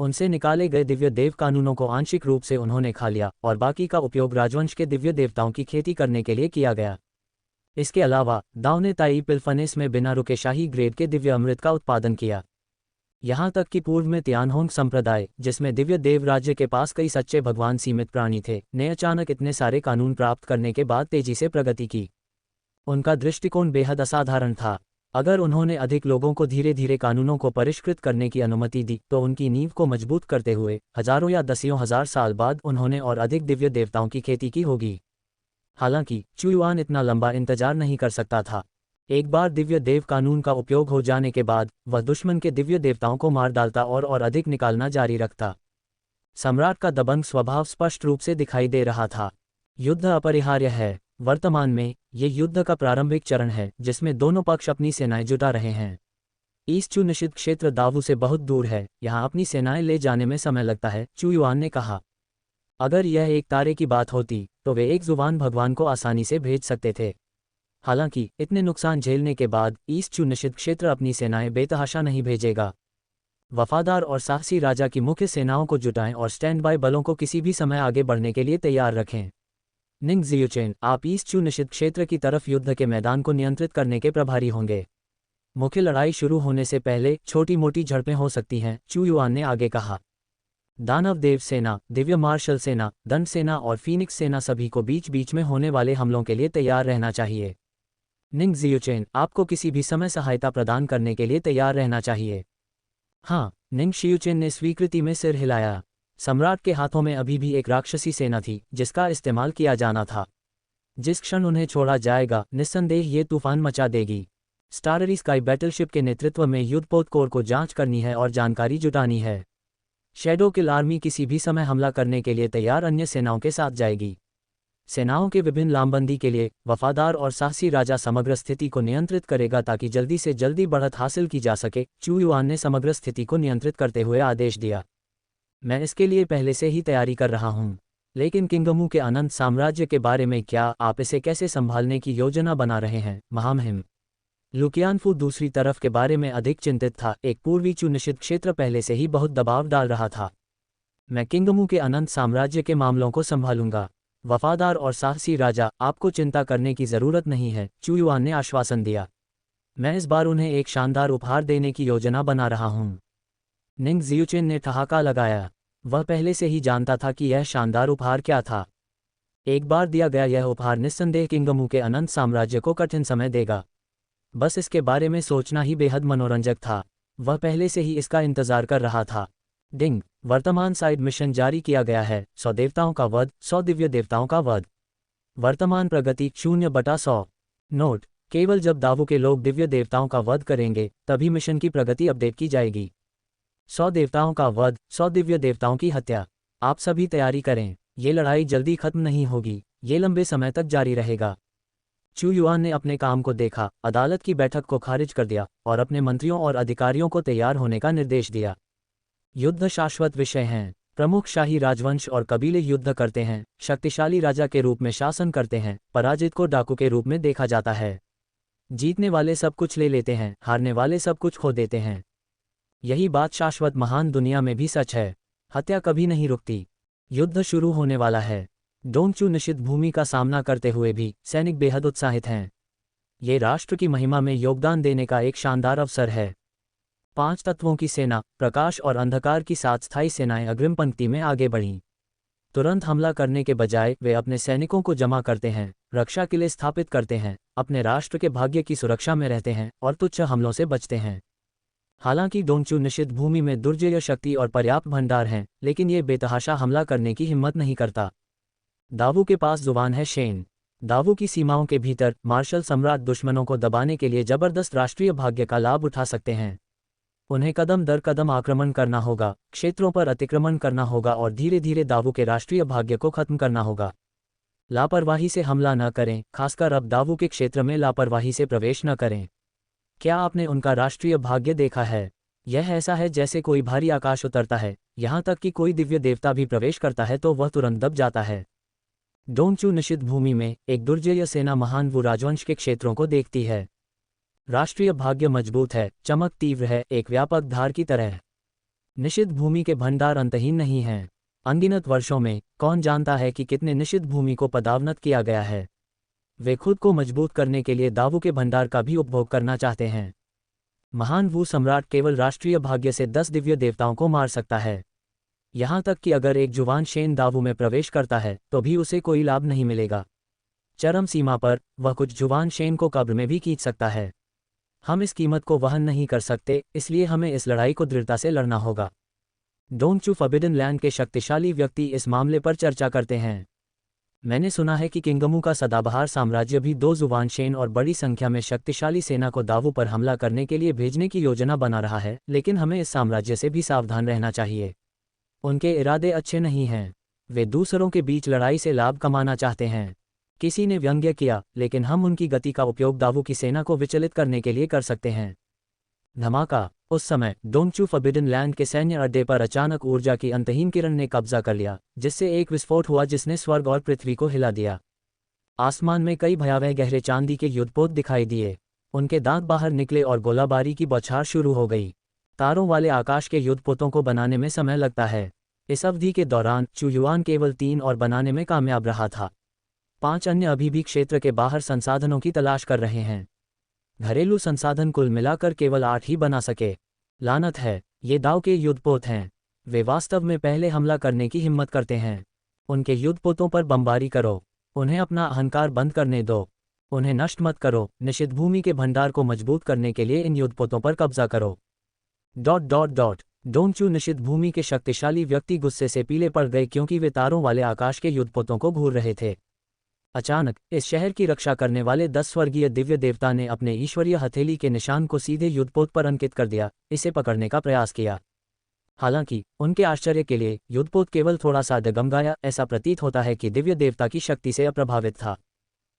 उनसे निकाले गए दिव्य देव कानूनों को आंशिक रूप से उन्होंने खा लिया और बाकी का उपयोग राजवंश के दिव्य देवताओं की खेती करने के लिए किया गया। इसके अलावा दाव ने ताई पिल्फनेस में बिना रुके शाही ग्रेड के दिव्य अमृत का उत्पादन किया। यहाँ तक कि पूर्व में तियानहोंग संप्रदाय, जिसमें दिव्य देव राज्य के पास कई सच्चे भगवान सीमित प्राणी थे, ने अचानक इतने सारे कानून प्राप्त करने के बाद तेजी से प्रगति की। उनका दृष्टिकोण बेहद असाधारण था। अगर उन्होंने अधिक लोगों को धीरे धीरे कानूनों को परिष्कृत करने की अनुमति दी तो उनकी नींव को मजबूत करते हुए हजारों या दसियों हजार साल बाद उन्होंने और अधिक दिव्य देवताओं की खेती की होगी। हालांकि चू युआन इतना लंबा इंतजार नहीं कर सकता था। एक बार दिव्य देव कानून का उपयोग हो जाने के बाद वह दुश्मन के दिव्य देवताओं को मार डालता और अधिक निकालना जारी रखता। सम्राट का दबंग स्वभाव स्पष्ट रूप से दिखाई दे रहा था। युद्ध अपरिहार्य है। वर्तमान में ये युद्ध का प्रारंभिक चरण है, जिसमें दोनों पक्ष अपनी सेनाएं जुटा रहे हैं। ईस्ट चू निषिद्ध क्षेत्र दावू से बहुत दूर है, यहाँ अपनी सेनाएं ले जाने में समय लगता है, चू युआन ने कहा। अगर यह एक तारे की बात होती तो वे एक जुबान भगवान को आसानी से भेज सकते थे। हालांकि इतने नुकसान झेलने के बाद ईस्ट चू निषिद्ध क्षेत्र अपनी सेनाएं बेतहाशा नहीं भेजेगा। वफादार और साहसी राजा की मुख्य सेनाओं को जुटाएं और स्टैंड बाय बलों को किसी भी समय आगे बढ़ने के लिए तैयार रखें। निंग जियुचिन, आप ईस्ट चू निषिद्ध क्षेत्र की तरफ युद्ध के मैदान को नियंत्रित करने के प्रभारी होंगे। मुख्य लड़ाई शुरू होने से पहले छोटी मोटी झड़पें हो सकती हैं, चू युआन ने आगे कहा। दानव देव सेना, दिव्य मार्शल सेना, दंड सेना और फीनिक्स सेना सभी को बीच बीच में होने वाले हमलों के लिए तैयार रहना चाहिए। निंग जियुचिन, आपको किसी भी समय सहायता प्रदान करने के लिए तैयार रहना चाहिए। हाँ, निंग शियुचिन ने स्वीकृति में सिर हिलाया। सम्राट के हाथों में अभी भी एक राक्षसी सेना थी जिसका इस्तेमाल किया जाना था। जिस क्षण उन्हें छोड़ा जाएगा, निस्संदेह ये तूफान मचा देगी। स्टाररी स्काई बैटलशिप के नेतृत्व में युद्धपोत कोर को जांच करनी है और जानकारी जुटानी है। शैडो किल आर्मी किसी भी समय हमला करने के लिए तैयार अन्य सेनाओं के साथ जाएगी। सेनाओं के विभिन्न लामबंदी के लिए वफादार और साहसी राजा समग्र स्थिति को नियंत्रित करेगा ताकि जल्दी से जल्दी बढ़त हासिल की जा सके। चू युआन ने समग्र स्थिति को नियंत्रित करते हुए आदेश दिया। मैं इसके लिए पहले से ही तैयारी कर रहा हूँ, लेकिन किंगमू के अनंत साम्राज्य के बारे में क्या? आप इसे कैसे संभालने की योजना बना रहे हैं, महामहिम? लुकियानफू दूसरी तरफ के बारे में अधिक चिंतित था। एक पूर्वी चू निषिद्ध क्षेत्र पहले से ही बहुत दबाव डाल रहा था। मैं किंगमू के अनंत साम्राज्य के मामलों को संभालूंगा। वफादार और साहसी राजा, आपको चिंता करने की जरूरत नहीं है, चू युआन ने आश्वासन दिया। मैं इस बार उन्हें एक शानदार उपहार देने की योजना बना रहा हूँ। निंग जियुचिन ने ठहाका लगाया। वह पहले से ही जानता था कि यह शानदार उपहार क्या था। एक बार दिया गया यह उपहार निस्संदेह किंगमू के अनंत साम्राज्य को कठिन समय देगा। बस इसके बारे में सोचना ही बेहद मनोरंजक था। वह पहले से ही इसका इंतजार कर रहा था। डिंग, वर्तमान साइड मिशन जारी किया गया है। 100 देवताओं का वध, 100 दिव्य देवताओं का वध। वर्तमान प्रगति 0/100। नोट, केवल जब दावू के लोग दिव्य देवताओं का वध करेंगे तभी मिशन की प्रगति अपडेट की जाएगी। 100 देवताओं का वध, 100 दिव्य देवताओं की हत्या। आप सभी तैयारी करें, ये लड़ाई जल्दी खत्म नहीं होगी, ये लंबे समय तक जारी रहेगा। चू युआन ने अपने काम को देखा, अदालत की बैठक को खारिज कर दिया और अपने मंत्रियों और अधिकारियों को तैयार होने का निर्देश दिया। युद्ध शाश्वत विषय हैं। प्रमुख शाही राजवंश और कबीले युद्ध करते हैं, शक्तिशाली राजा के रूप में शासन करते हैं, पराजित को डाकू के रूप में देखा जाता है। जीतने वाले सब कुछ ले लेते हैं, हारने वाले सब कुछ खो देते हैं। यही बात शाश्वत महान दुनिया में भी सच है। हत्या कभी नहीं रुकती। युद्ध शुरू होने वाला है। डोंगचू निषिद्ध भूमि का सामना करते हुए भी सैनिक बेहद उत्साहित हैं। ये राष्ट्र की महिमा में योगदान देने का एक शानदार अवसर है। 5 तत्वों की सेना, प्रकाश और अंधकार की 7 स्थायी सेनाएं अग्रिम पंक्ति में आगे बढ़ीं। तुरंत हमला करने के बजाय वे अपने सैनिकों को जमा करते हैं, रक्षा के लिए स्थापित करते हैं, अपने राष्ट्र के भाग्य की सुरक्षा में रहते हैं और तुच्छ हमलों से बचते हैं। हालांकि डोंगचू निषिद्ध भूमि में दुर्जय शक्ति और पर्याप्त भंडार हैं, लेकिन ये बेतहाशा हमला करने की हिम्मत नहीं करता। दावू के पास जुबान है शेन। दावू की सीमाओं के भीतर मार्शल सम्राट दुश्मनों को दबाने के लिए जबरदस्त राष्ट्रीय भाग्य का लाभ उठा सकते हैं। उन्हें कदम दर कदम आक्रमण करना होगा, क्षेत्रों पर अतिक्रमण करना होगा और धीरे धीरे दावू के राष्ट्रीय भाग्य को खत्म करना होगा। लापरवाही से हमला न करें, खासकर अब दावू के क्षेत्र में लापरवाही से प्रवेश न करें। क्या आपने उनका राष्ट्रीय भाग्य देखा है? यह ऐसा है जैसे कोई भारी आकाश उतरता है, यहाँ तक कि कोई दिव्य देवता भी प्रवेश करता है तो वह तुरंत दब जाता है। डोंगचू निषिद्ध भूमि में एक दुर्जय सेना महान वू राजवंश के क्षेत्रों को देखती है। राष्ट्रीय भाग्य मजबूत है, चमक तीव्र है, एक व्यापक धार की तरह। निषिद्ध भूमि के भंडार अंतहीन नहीं हैं। अनगिनत वर्षों में कौन जानता है कि कितने निषिद्ध भूमि को पदावनत किया गया है। वे खुद को मजबूत करने के लिए दावू के भंडार का भी उपभोग करना चाहते हैं। महान वू सम्राट केवल राष्ट्रीय भाग्य से 10 दिव्य देवताओं को मार सकता है। यहाँ तक कि अगर एक जुवान शेन दावू में प्रवेश करता है तो भी उसे कोई लाभ नहीं मिलेगा। चरम सीमा पर वह कुछ जुवान शेन को कब्र में भी खींच सकता है। हम इस कीमत को वहन नहीं कर सकते, इसलिए हमें इस लड़ाई को दृढ़ता से लड़ना होगा। डोंगचू फॉरबिडन लैंड के शक्तिशाली व्यक्ति इस मामले पर चर्चा करते हैं। मैंने सुना है कि किंगमू का सदाबहार साम्राज्य भी 2 जुवान शेन और बड़ी संख्या में शक्तिशाली सेना को दावू पर हमला करने के लिए भेजने की योजना बना रहा है, लेकिन हमें इस साम्राज्य से भी सावधान रहना चाहिए। उनके इरादे अच्छे नहीं हैं। वे दूसरों के बीच लड़ाई से लाभ कमाना चाहते हैं। किसी ने व्यंग्य किया, लेकिन हम उनकी गति का उपयोग दावू की सेना को विचलित करने के लिए कर सकते हैं। धमाका। उस समय डोंगचू फॉरबिडन लैंड के सैन्य अड्डे पर अचानक ऊर्जा की अंतहीन किरण ने कब्जा कर लिया, जिससे एक विस्फोट हुआ जिसने स्वर्ग और पृथ्वी को हिला दिया। आसमान में कई भयावह गहरे चांदी के युद्धपोत दिखाई दिए। उनके दांत बाहर निकले और गोलाबारी की बौछार शुरू हो गई। तारों वाले आकाश के युद्धपोतों को बनाने में समय लगता है। इस अवधि के दौरान चू युआन केवल 3 और बनाने में कामयाब रहा था। 5 अन्य अभी भी क्षेत्र के बाहर संसाधनों की तलाश कर रहे हैं। घरेलू संसाधन कुल मिलाकर केवल 8 ही बना सके। लानत है, ये दाव के युद्धपोत हैं। वे वास्तव में पहले हमला करने की हिम्मत करते हैं। उनके युद्धपोतों पर बमबारी करो। उन्हें अपना अहंकार बंद करने दो। उन्हें नष्ट मत करो। निषिद्ध भूमि के भंडार को मजबूत करने के लिए इन युद्धपोतों पर कब्जा करो। डोंगचू निषिद्ध भूमि के शक्तिशाली व्यक्ति गुस्से से पीले पड़ गए क्योंकि वे तारों वाले आकाश के युद्धपोतों को घूर रहे थे। अचानक इस शहर की रक्षा करने वाले 10 स्वर्गीय दिव्य देवता ने अपने ईश्वरीय हथेली के निशान को सीधे युद्धपोत पर अंकित कर दिया, इसे पकड़ने का प्रयास किया। हालांकि उनके आश्चर्य के लिए युद्धपोत केवल थोड़ा सा डगमगाया। ऐसा प्रतीत होता है कि दिव्य देवता की शक्ति से अप्रभावित था।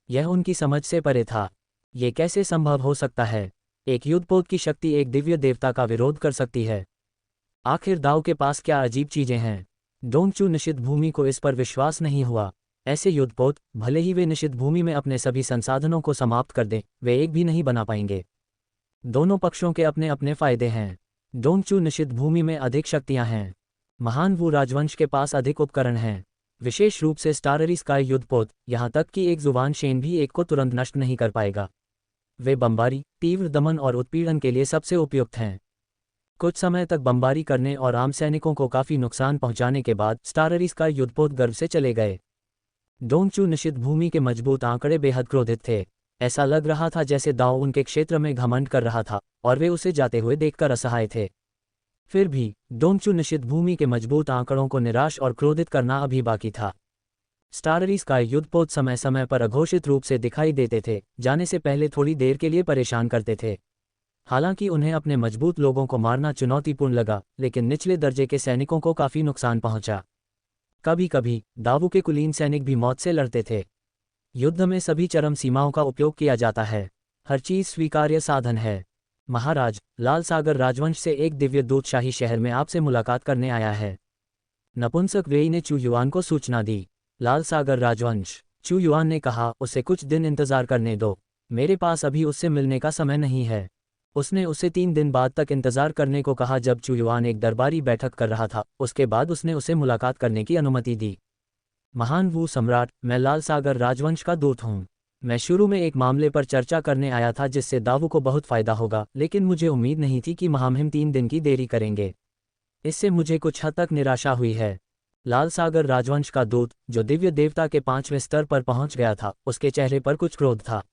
यह उनकी समझ से परे था। ये कैसे संभव हो सकता है? एक युद्धपोत की शक्ति एक दिव्य देवता का विरोध कर सकती है। आखिर दाव के पास क्या अजीब चीजें हैं? डोंगचू निषिद्ध भूमि को इस पर विश्वास नहीं हुआ। ऐसे युद्धपोत, भले ही वे निषिद्ध भूमि में अपने सभी संसाधनों को समाप्त कर दें, वे एक भी नहीं बना पाएंगे। दोनों पक्षों के अपने अपने फायदे हैं। डोंगचू निषिद्ध भूमि में अधिक शक्तियां हैं। महान वू राजवंश के पास अधिक उपकरण हैं, विशेष रूप से स्टाररी स्काई युद्धपोत। यहाँ तक कि एक जुबान शेन भी एक को तुरंत नष्ट नहीं कर पाएगा। वे बमबारी, तीव्र दमन और उत्पीड़न के लिए सबसे उपयुक्त हैं। कुछ समय तक बमबारी करने और आम सैनिकों को काफी नुकसान पहुंचाने के बाद स्टाररी स्काई युद्धपोत गर्व से चले गए। डोंगचू निषिद्ध भूमि के मजबूत आंकड़े बेहद क्रोधित थे। ऐसा लग रहा था जैसे दाव उनके क्षेत्र में घमंड कर रहा था और वे उसे जाते हुए देखकर असहाय थे। फिर भी डोंगचू निषिद्ध भूमि के मजबूत आंकड़ों को निराश और क्रोधित करना अभी बाकी था। स्टाररी स्काई युद्धपोत समय समय पर अघोषित रूप से दिखाई देते थे, जाने से पहले थोड़ी देर के लिए परेशान करते थे। हालांकि उन्हें अपने मजबूत लोगों को मारना चुनौतीपूर्ण लगा, लेकिन निचले दर्जे के सैनिकों को काफी नुकसान पहुंचा। कभी कभी दावू के कुलीन सैनिक भी मौत से लड़ते थे। युद्ध में सभी चरम सीमाओं का उपयोग किया जाता है। हर चीज स्वीकार्य साधन है। महाराज, लाल सागर राजवंश से एक दिव्य दूत शाही शहर में आपसे मुलाकात करने आया है। नपुंसक वेई ने चू युआन को सूचना दी। लाल सागर राजवंश? चू युआन ने कहा, उसे कुछ दिन इंतजार करने दो। मेरे पास अभी उससे मिलने का समय नहीं है। उसने उसे 3 दिन बाद तक इंतजार करने को कहा जब चू युआन एक दरबारी बैठक कर रहा था। उसके बाद उसने उसे मुलाकात करने की अनुमति दी। महान वू सम्राट, मैं लाल सागर राजवंश का दूत हूँ। मैं शुरू में एक मामले पर चर्चा करने आया था जिससे दावू को बहुत फायदा होगा, लेकिन मुझे उम्मीद नहीं थी कि महामहिम 3 दिन की देरी करेंगे। इससे मुझे कुछ हद तक निराशा हुई है। लाल सागर राजवंश का दूत, जो दिव्य देवता के 5वें स्तर पर पहुंच गया था, उसके चेहरे पर कुछ क्रोध था।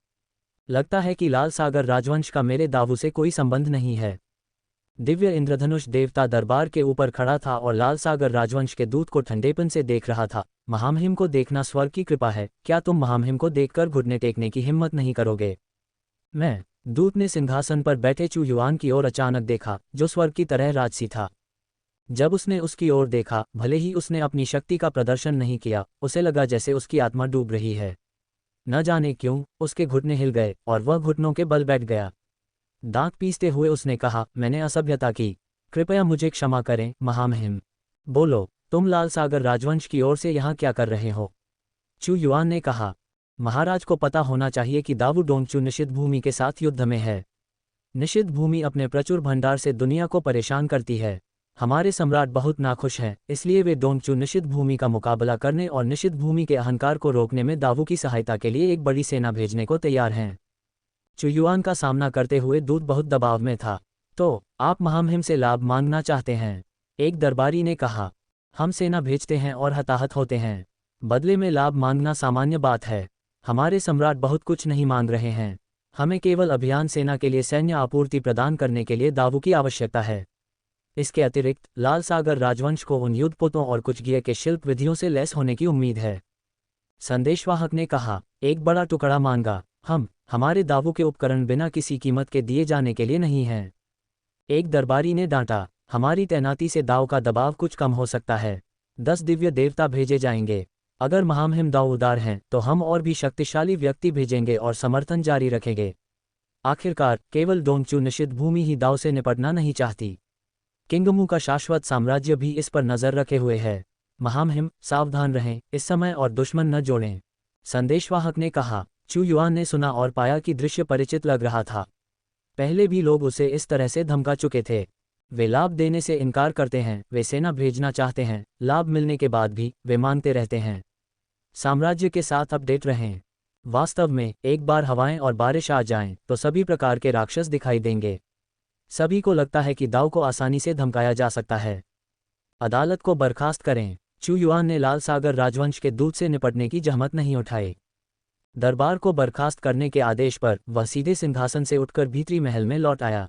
लगता है कि लाल सागर राजवंश का मेरे दावू से कोई संबंध नहीं है। दिव्य इंद्रधनुष देवता दरबार के ऊपर खड़ा था और लाल सागर राजवंश के दूत को ठंडेपन से देख रहा था। महामहिम को देखना स्वर्ग की कृपा है। क्या तुम महामहिम को देखकर घुटने टेकने की हिम्मत नहीं करोगे? मैं। दूत ने सिंहासन पर बैठे चू युआन की ओर अचानक देखा, जो स्वर्ग की तरह राजसी था। जब उसने उसकी ओर देखा, भले ही उसने अपनी शक्ति का प्रदर्शन नहीं किया, उसे लगा जैसे उसकी आत्मा डूब रही है। न जाने क्यों उसके घुटने हिल गए और वह घुटनों के बल बैठ गया। दांत पीसते हुए उसने कहा, मैंने असभ्यता की। कृपया मुझे क्षमा करें महामहिम। बोलो, तुम लाल सागर राजवंश की ओर से यहाँ क्या कर रहे हो? चू युआन ने कहा, महाराज को पता होना चाहिए कि दावू डोंगचू निषिद्ध भूमि के साथ युद्ध में है। निषिद्ध भूमि अपने प्रचुर भंडार से दुनिया को परेशान करती है। हमारे सम्राट बहुत नाखुश हैं, इसलिए वे डोंगचू निषिद्ध भूमि का मुकाबला करने और निषिद्ध भूमि के अहंकार को रोकने में दावू की सहायता के लिए एक बड़ी सेना भेजने को तैयार हैं। चू युआन का सामना करते हुए दूत बहुत दबाव में था। तो आप महामहिम से लाभ मांगना चाहते हैं? एक दरबारी ने कहा, हम सेना भेजते हैं और हताहत होते हैं। बदले में लाभ मांगना सामान्य बात है। हमारे सम्राट बहुत कुछ नहीं मांग रहे हैं। हमें केवल अभियान सेना के लिए सैन्य आपूर्ति प्रदान करने के लिए दावू की आवश्यकता है। इसके अतिरिक्त लाल सागर राजवंश को उन युद्धपोतों और कुछ गियर के शिल्प विधियों से लैस होने की उम्मीद है। संदेशवाहक ने कहा, एक बड़ा टुकड़ा मांगा। हमारे दावू के उपकरण बिना किसी कीमत के दिए जाने के लिए नहीं हैं। एक दरबारी ने डांटा, हमारी तैनाती से दाव का दबाव कुछ कम हो सकता है। 10 दिव्य देवता भेजे जाएंगे। अगर महामहिम दाव उदार हैं तो हम और भी शक्तिशाली व्यक्ति भेजेंगे और समर्थन जारी रखेंगे। आखिरकार केवल डोंगचू निषिद्ध भूमि ही दाव से निपटना नहीं चाहती। किंगमू का शाश्वत साम्राज्य भी इस पर नजर रखे हुए है। महामहिम, सावधान रहें, इस समय और दुश्मन न जोड़ें। संदेशवाहक ने कहा। चू युआन ने सुना और पाया कि दृश्य परिचित लग रहा था। पहले भी लोग उसे इस तरह से धमका चुके थे। वे लाभ देने से इनकार करते हैं, वे सेना भेजना चाहते हैं, लाभ मिलने के बाद भी वे मांगते रहते हैं। साम्राज्य के साथ अपडेट रहें। वास्तव में एक बार हवाएं और बारिश आ जाएं तो सभी प्रकार के राक्षस दिखाई देंगे। सभी को लगता है कि दाव को आसानी से धमकाया जा सकता है। अदालत को बर्खास्त करें। चू युआन ने लाल सागर राजवंश के दूत से निपटने की जहमत नहीं उठाई। दरबार को बर्खास्त करने के आदेश पर वह सीधे सिंहासन से उठकर भीतरी महल में लौट आया।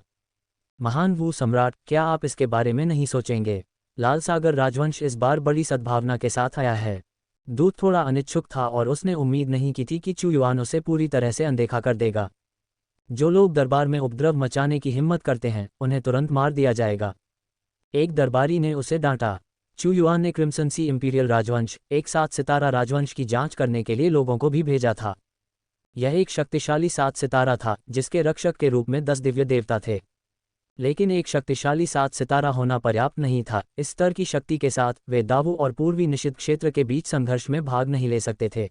महान वू सम्राट, क्या आप इसके बारे में नहीं सोचेंगे? लाल सागर राजवंश इस बार बड़ी सद्भावना के साथ आया है। दूत थोड़ा अनिच्छुक था और उसने उम्मीद नहीं की थी कि चू युआन उसे पूरी तरह से अनदेखा कर देगा। जो लोग दरबार में उपद्रव मचाने की हिम्मत करते हैं, उन्हें तुरंत मार दिया जाएगा। एक दरबारी ने उसे डांटा। चू युआन ने क्रिम्सन सी इंपीरियल राजवंश, एक 7 सितारा राजवंश की जांच करने के लिए लोगों को भी भेजा था। यह एक शक्तिशाली 7 सितारा था, जिसके रक्षक के रूप में 10 दिव्य देवता थे। लेकिन एक शक्तिशाली 7 सितारा होना पर्याप्त नहीं था। इस स्तर की शक्ति के साथ वे दावू और पूर्वी निषिद्ध क्षेत्र के बीच संघर्ष में भाग नहीं ले सकते थे।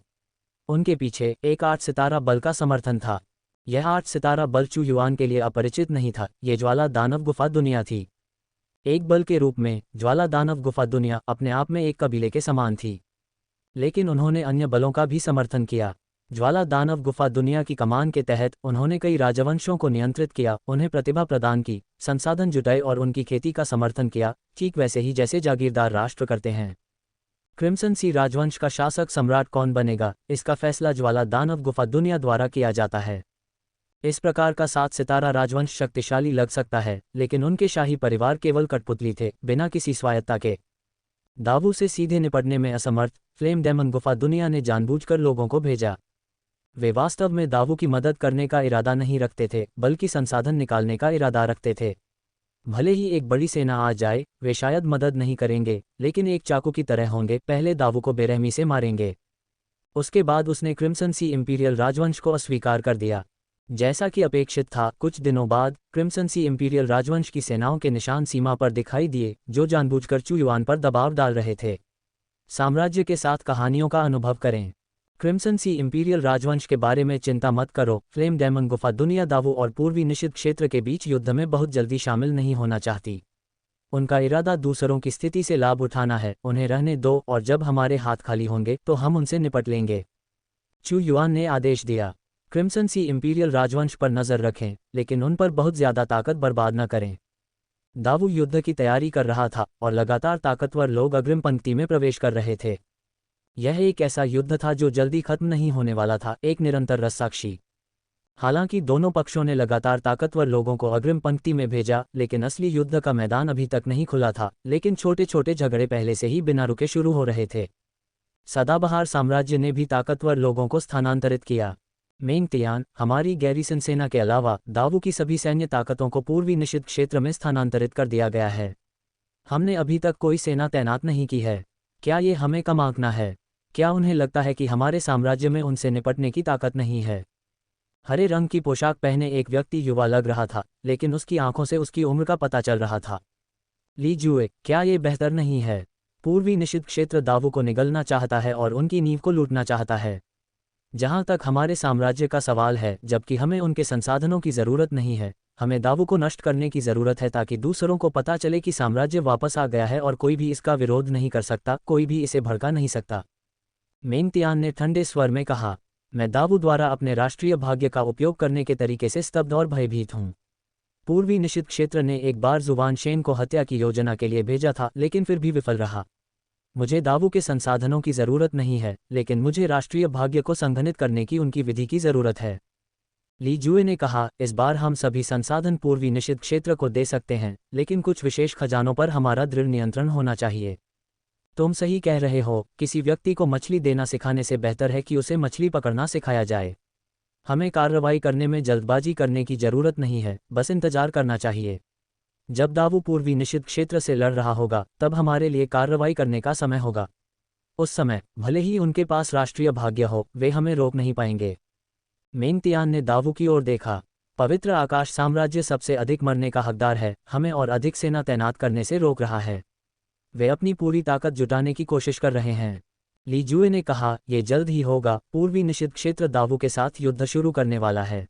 उनके पीछे एक 8 सितारा बल का समर्थन था। यह 8 सितारा बल चू युआन के लिए अपरिचित नहीं था। ये ज्वाला दानव गुफा दुनिया थी। एक बल के रूप में ज्वाला दानव गुफा दुनिया अपने आप में एक कबीले के समान थी। लेकिन उन्होंने अन्य बलों का भी समर्थन किया। ज्वाला दानव गुफा दुनिया की कमान के तहत उन्होंने कई राजवंशों को नियंत्रित किया, उन्हें प्रतिभा प्रदान की, संसाधन जुटाए और उनकी खेती का समर्थन किया, ठीक वैसे ही जैसे जागीरदार राष्ट्र करते हैं। क्रिम्सन सी राजवंश का शासक सम्राट कौन बनेगा, इसका फैसला ज्वाला दानव गुफा दुनिया द्वारा किया जाता है। इस प्रकार का 7 सितारा राजवंश शक्तिशाली लग सकता है, लेकिन उनके शाही परिवार केवल कठपुतली थे, बिना किसी स्वायत्ता के। दावू से सीधे निपटने में असमर्थ फ्लेम डेमन गुफा दुनिया ने जानबूझकर लोगों को भेजा। वे वास्तव में दावू की मदद करने का इरादा नहीं रखते थे, बल्कि संसाधन निकालने का इरादा रखते थे। भले ही एक बड़ी सेना आ जाए, वे शायद मदद नहीं करेंगे, लेकिन एक चाकू की तरह होंगे, पहले दावू को बेरहमी से मारेंगे। उसके बाद उसने क्रिम्सन सी इंपीरियल राजवंश को अस्वीकार कर दिया। जैसा कि अपेक्षित था, कुछ दिनों बाद क्रिम्सन सी इंपीरियल राजवंश की सेनाओं के निशान सीमा पर दिखाई दिए, जो जानबूझकर चू युआन पर दबाव डाल रहे थे। साम्राज्य के साथ कहानियों का अनुभव करें। क्रिम्सन सी इंपीरियल राजवंश के बारे में चिंता मत करो। फ्लेम डेमन गुफा दुनिया दावू और पूर्वी निषिद्ध क्षेत्र के बीच युद्ध में बहुत जल्दी शामिल नहीं होना चाहती। उनका इरादा दूसरों की स्थिति से लाभ उठाना है। उन्हें रहने दो, और जब हमारे हाथ खाली होंगे तो हम उनसे निपट लेंगे। चू युआन ने आदेश दिया। क्रिम्सन सी इंपीरियल राजवंश पर नजर रखें, लेकिन उन पर बहुत ज्यादा ताकत बर्बाद न करें। दावू युद्ध की तैयारी कर रहा था, और लगातार ताकतवर लोग अग्रिम पंक्ति में प्रवेश कर रहे थे। यह एक ऐसा युद्ध था जो जल्दी खत्म नहीं होने वाला था, एक निरंतर रस्साकशी। हालांकि दोनों पक्षों ने लगातार ताकतवर लोगों को अग्रिम पंक्ति में भेजा, लेकिन असली युद्ध का मैदान अभी तक नहीं खुला था। लेकिन छोटे छोटे झगड़े पहले से ही बिना रुके शुरू हो रहे थे। सदाबहार साम्राज्य ने भी ताकतवर लोगों को स्थानांतरित किया। मेंग तियान, हमारी गैरीसन सेना के अलावा दावू की सभी सैन्य ताकतों को पूर्वी निषिद्ध क्षेत्र में स्थानांतरित कर दिया गया है। हमने अभी तक कोई सेना तैनात नहीं की है। क्या ये हमें कम आंकना है? क्या उन्हें लगता है कि हमारे साम्राज्य में उनसे निपटने की ताकत नहीं है? हरे रंग की पोशाक पहने एक व्यक्ति युवा लग रहा था, लेकिन उसकी आंखों से उसकी उम्र का पता चल रहा था। ली जुए, क्या ये बेहतर नहीं है? पूर्वी निषिद्ध क्षेत्र दावू को निगलना चाहता है और उनकी नींव को लूटना चाहता है। जहां तक हमारे साम्राज्य का सवाल है, जबकि हमें उनके संसाधनों की जरूरत नहीं है, हमें दावू को नष्ट करने की जरूरत है, ताकि दूसरों को पता चले कि साम्राज्य वापस आ गया है और कोई भी इसका विरोध नहीं कर सकता, कोई भी इसे भड़का नहीं सकता। मेंग तियान ने ठंडे स्वर में कहा, मैं दावू द्वारा अपने राष्ट्रीय भाग्य का उपयोग करने के तरीके से स्तब्ध और भयभीत हूँ। पूर्वी निषिद्ध क्षेत्र ने एक बार जुवान शेन को हत्या की योजना के लिए भेजा था, लेकिन फिर भी विफल रहा। मुझे दावू के संसाधनों की जरूरत नहीं है, लेकिन मुझे राष्ट्रीय भाग्य को संघनित करने की उनकी विधि की जरूरत है। ली जुए ने कहा, इस बार हम सभी संसाधन पूर्वी निषिद्ध क्षेत्र को दे सकते हैं, लेकिन कुछ विशेष खजानों पर हमारा दृढ़ नियंत्रण होना चाहिए। तुम सही कह रहे हो, किसी व्यक्ति को मछली देना सिखाने से बेहतर है कि उसे मछली पकड़ना सिखाया जाए। हमें कार्रवाई करने में जल्दबाजी करने की जरूरत नहीं है, बस इंतजार करना चाहिए। जब दावू पूर्वी निषिद्ध क्षेत्र से लड़ रहा होगा, तब हमारे लिए कार्रवाई करने का समय होगा। उस समय भले ही उनके पास राष्ट्रीय भाग्य हो, वे हमें रोक नहीं पाएंगे। मेंग तियान ने दावू की ओर देखा। पवित्र आकाश साम्राज्य सबसे अधिक मरने का हकदार है, हमें और अधिक सेना तैनात करने से रोक रहा है। वे अपनी पूरी ताकत जुटाने की कोशिश कर रहे हैं। ली जुए ने कहा, यह जल्द ही होगा। पूर्वी निषिद्ध क्षेत्र दावू के साथ युद्ध शुरू करने वाला है।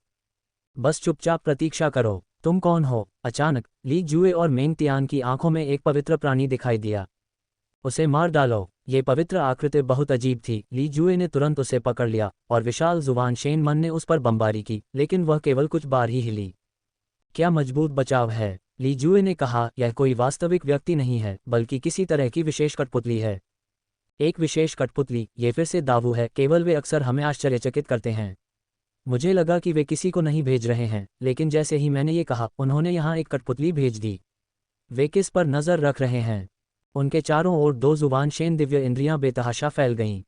बस चुपचाप प्रतीक्षा करो। तुम कौन हो? अचानक ली जुए और मेंग तियान की आंखों में एक पवित्र प्राणी दिखाई दिया। उसे मार डालो। ये पवित्र आकृति बहुत अजीब थी। ली जुए ने तुरंत उसे पकड़ लिया, और विशाल जुबान शेन मन ने उस पर बमबारी की, लेकिन वह केवल कुछ बार ही हिली। क्या मजबूत बचाव है, ली जुए ने कहा। यह कोई वास्तविक व्यक्ति नहीं है, बल्कि किसी तरह की विशेष कठपुतली है। एक विशेष कठपुतली, ये फिर से दावू है। केवल वे अक्सर हमें आश्चर्यचकित करते हैं। मुझे लगा कि वे किसी को नहीं भेज रहे हैं, लेकिन जैसे ही मैंने ये कहा उन्होंने यहाँ एक कठपुतली भेज दी। वे किस पर नज़र रख रहे हैं? उनके चारों ओर दो जुबानशेन दिव्य इंद्रियां बेतहाशा फैल गईं।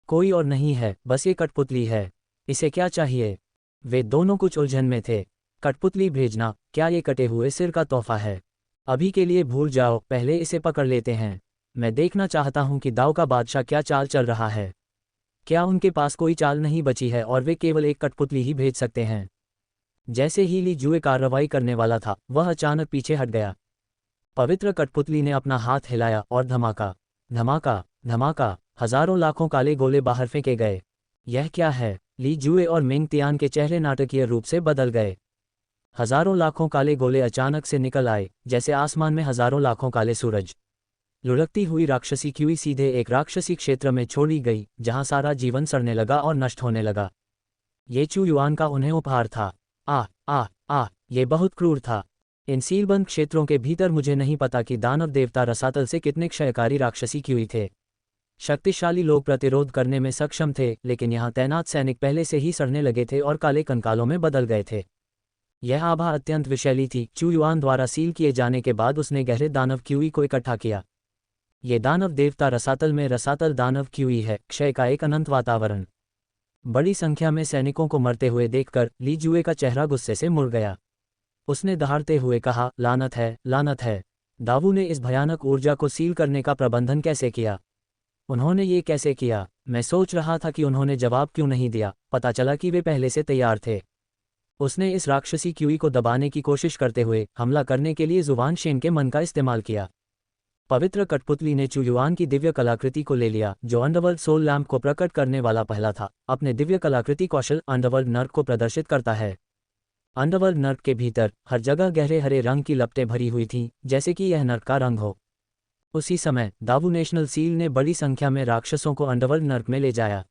कोई और नहीं है, बस ये कठपुतली है। इसे क्या चाहिए? वे दोनों कुछ उलझन में थे। कठपुतली भेजना, क्या ये कटे हुए सिर का तोहफा है? अभी के लिए भूल जाओ, पहले इसे पकड़ लेते हैं। मैं देखना चाहता हूं कि दाव का बादशाह क्या चाल चल रहा है। क्या उनके पास कोई चाल नहीं बची है और वे केवल एक कठपुतली ही भेज सकते हैं? जैसे ही ली जुए कार्रवाई करने वाला था, वह अचानक पीछे हट गया। पवित्र कठपुतली ने अपना हाथ हिलाया और धमाका धमाका धमाका, हजारों लाखों काले गोले बाहर फेंके गए। यह क्या है? ली जुए और मेंग तियान के चेहरे नाटकीय रूप से बदल गए। हजारों लाखों काले गोले अचानक से निकल आए, जैसे आसमान में हजारों लाखों काले सूरज। लुढ़कती हुई राक्षसी क्यूई सीधे एक राक्षसी क्षेत्र में छोड़ी गई, जहां सारा जीवन सड़ने लगा और नष्ट होने लगा। ये चू युआन का उन्हें उपहार था। ये बहुत क्रूर था। इन सीलबंद क्षेत्रों के भीतर मुझे नहीं पता कि दानव देवता रसातल से कितने क्षयकारी राक्षसी क्यूई थे। शक्तिशाली लोग प्रतिरोध करने में सक्षम थे, लेकिन यहाँ तैनात सैनिक पहले से ही सड़ने लगे थे और काले कंकालों में बदल गए थे। यह आभा अत्यंत विषैली थी। चू युआन द्वारा सील किए जाने के बाद उसने गहरे दानव क्यूई को इकट्ठा किया। ये दानव देवता रसातल में रसातल दानव क्यूई है, क्षय का एक अनंत वातावरण। बड़ी संख्या में सैनिकों को मरते हुए देखकर ली जुए का चेहरा गुस्से से मुड़ गया। उसने दहाड़ते हुए कहा, लानत है, लानत है। दावू ने इस भयानक ऊर्जा को सील करने का प्रबंधन कैसे किया? उन्होंने ये कैसे किया? मैं सोच रहा था कि उन्होंने जवाब क्यों नहीं दिया। पता चला कि वे पहले से तैयार थे। उसने इस राक्षसी क्यूई को दबाने की कोशिश करते हुए हमला करने के लिए जुबानशेन के मन का इस्तेमाल किया। पवित्र कठपुतली ने चू युआन की दिव्य कलाकृति को ले लिया, जो अंडरवर्ल्ड सोल लैम्प को प्रकट करने वाला पहला था। अपने दिव्य कलाकृति कौशल अंडरवर्ल्ड नर्क को प्रदर्शित करता है। अंडरवर्ल्ड नर्क के भीतर हर जगह गहरे हरे रंग की लपटें भरी हुई थीं, जैसे कि यह नर्क का रंग हो। उसी समय दावू नेशनल सील ने बड़ी संख्या में राक्षसों को अंडरवर्ल्ड नर्क में ले जाया।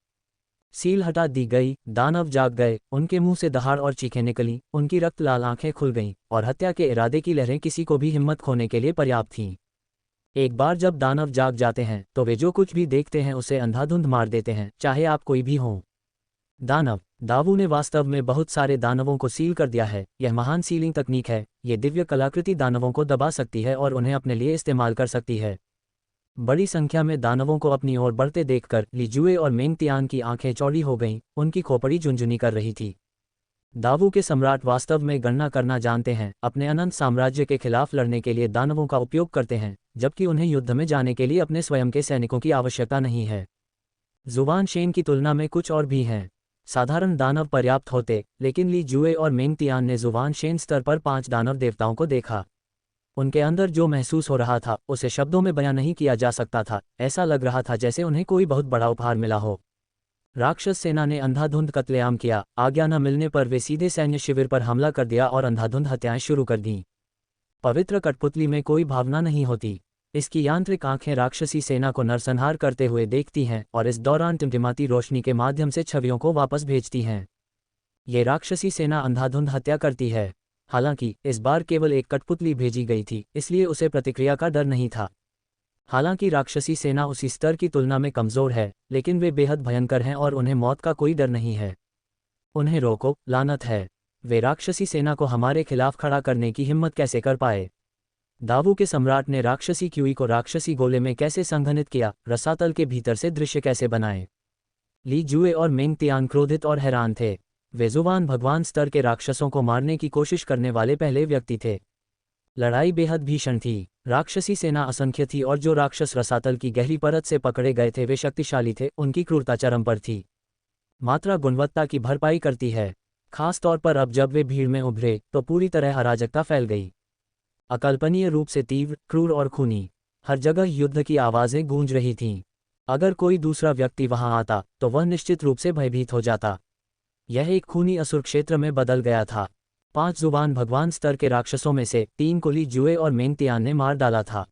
सील हटा दी गई, दानव जाग गए, उनके मुंह से दहाड़ और चीखें निकली, उनकी रक्त लाल आंखें खुल गईं, और हत्या के इरादे की लहरें किसी को भी हिम्मत खोने के लिए पर्याप्त थीं। एक बार जब दानव जाग जाते हैं तो वे जो कुछ भी देखते हैं उसे अंधाधुंध मार देते हैं, चाहे आप कोई भी हों। दानव दावू ने वास्तव में बहुत सारे दानवों को सील कर दिया है। यह महान सीलिंग तकनीक है। ये दिव्य कलाकृति दानवों को दबा सकती है और उन्हें अपने लिए इस्तेमाल कर सकती है। बड़ी संख्या में दानवों को अपनी ओर बढ़ते देखकर ली जुए और मेंग तियान की आंखें चौड़ी हो गईं, उनकी खोपड़ी झुनझुनी कर रही थी। दावू के सम्राट वास्तव में गणना करना जानते हैं, अपने अनंत साम्राज्य के खिलाफ लड़ने के लिए दानवों का उपयोग करते हैं, जबकि उन्हें युद्ध में जाने के लिए अपने स्वयं के सैनिकों की आवश्यकता नहीं है। जुबानशेन की तुलना में कुछ और भी हैं। साधारण दानव पर्याप्त होते, लेकिन ली जुए और मेंग तियान ने जुबानशेन स्तर पर 5 दानव देवताओं को देखा। उनके अंदर जो महसूस हो रहा था उसे शब्दों में बयां नहीं किया जा सकता था। ऐसा लग रहा था जैसे उन्हें कोई बहुत बड़ा उपहार मिला हो। राक्षस सेना ने अंधाधुंध कत्लेआम किया। आज्ञा न मिलने पर वे सीधे सैन्य शिविर पर हमला कर दिया और अंधाधुंध हत्याएं शुरू कर दीं। पवित्र कठपुतली में कोई भावना नहीं होती। इसकी यांत्रिक आंखें राक्षसी सेना को नरसंहार करते हुए देखती हैं और इस दौरान टिमटिमाती रोशनी के माध्यम से छवियों को वापस भेजती हैं। ये राक्षसी सेना अंधाधुंध हत्या करती है। हालांकि इस बार केवल एक कठपुतली भेजी गई थी, इसलिए उसे प्रतिक्रिया का डर नहीं था। हालांकि राक्षसी सेना उसी स्तर की तुलना में कमजोर है, लेकिन वे बेहद भयंकर हैं और उन्हें मौत का कोई डर नहीं है। उन्हें रोको, लानत है। वे राक्षसी सेना को हमारे खिलाफ खड़ा करने की हिम्मत कैसे कर पाए? दावू के सम्राट ने राक्षसी क्यूई को राक्षसी गोले में कैसे संघनित किया? रसातल के भीतर से दृश्य कैसे बनाए? ली जुए और मेंग तियान क्रोधित और हैरान थे। वे जुबान भगवान स्तर के राक्षसों को मारने की कोशिश करने वाले पहले व्यक्ति थे। लड़ाई बेहद भीषण थी। राक्षसी सेना असंख्य थी और जो राक्षस रसातल की गहरी परत से पकड़े गए थे वे शक्तिशाली थे। उनकी क्रूरता चरम पर थी। मात्रा गुणवत्ता की भरपाई करती है। खास तौर पर अब जब वे भीड़ में उभरे तो पूरी तरह अराजकता फैल गई। अकल्पनीय रूप से तीव्र, क्रूर और खूनी। हर जगह युद्ध की आवाज़ें गूंज रही थीं। अगर कोई दूसरा व्यक्ति वहां आता तो वह निश्चित रूप से भयभीत हो जाता। यह एक खूनी असुर क्षेत्र में बदल गया था। 5 जुबान भगवान स्तर के राक्षसों में से 3 को ली जुए और मेंग तियान ने मार डाला था।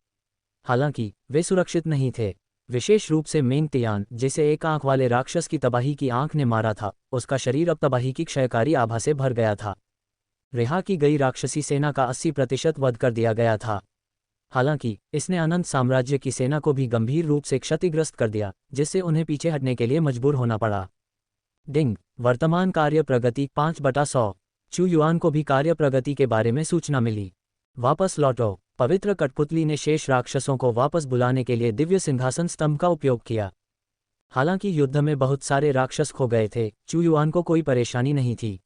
हालांकि वे सुरक्षित नहीं थे। विशेष रूप से मेंग तियान, जिसे एक आंख वाले राक्षस की तबाही की आंख ने मारा था, उसका शरीर अब तबाही की क्षयकारी आभा से भर गया था। रिहा की गई राक्षसी सेना का 80% वध कर दिया गया था। हालांकि इसने अनंत साम्राज्य की सेना को भी गंभीर रूप से क्षतिग्रस्त कर दिया, जिससे उन्हें पीछे हटने के लिए मजबूर होना पड़ा। डिंग, वर्तमान कार्य प्रगति 5/100। चू युआन को भी कार्य प्रगति के बारे में सूचना मिली। वापस लौटो। पवित्र कठपुतली ने शेष राक्षसों को वापस बुलाने के लिए दिव्य सिंहासन स्तंभ का उपयोग किया। हालांकि युद्ध में बहुत सारे राक्षस खो गए थे, चू युआन को कोई परेशानी नहीं थी।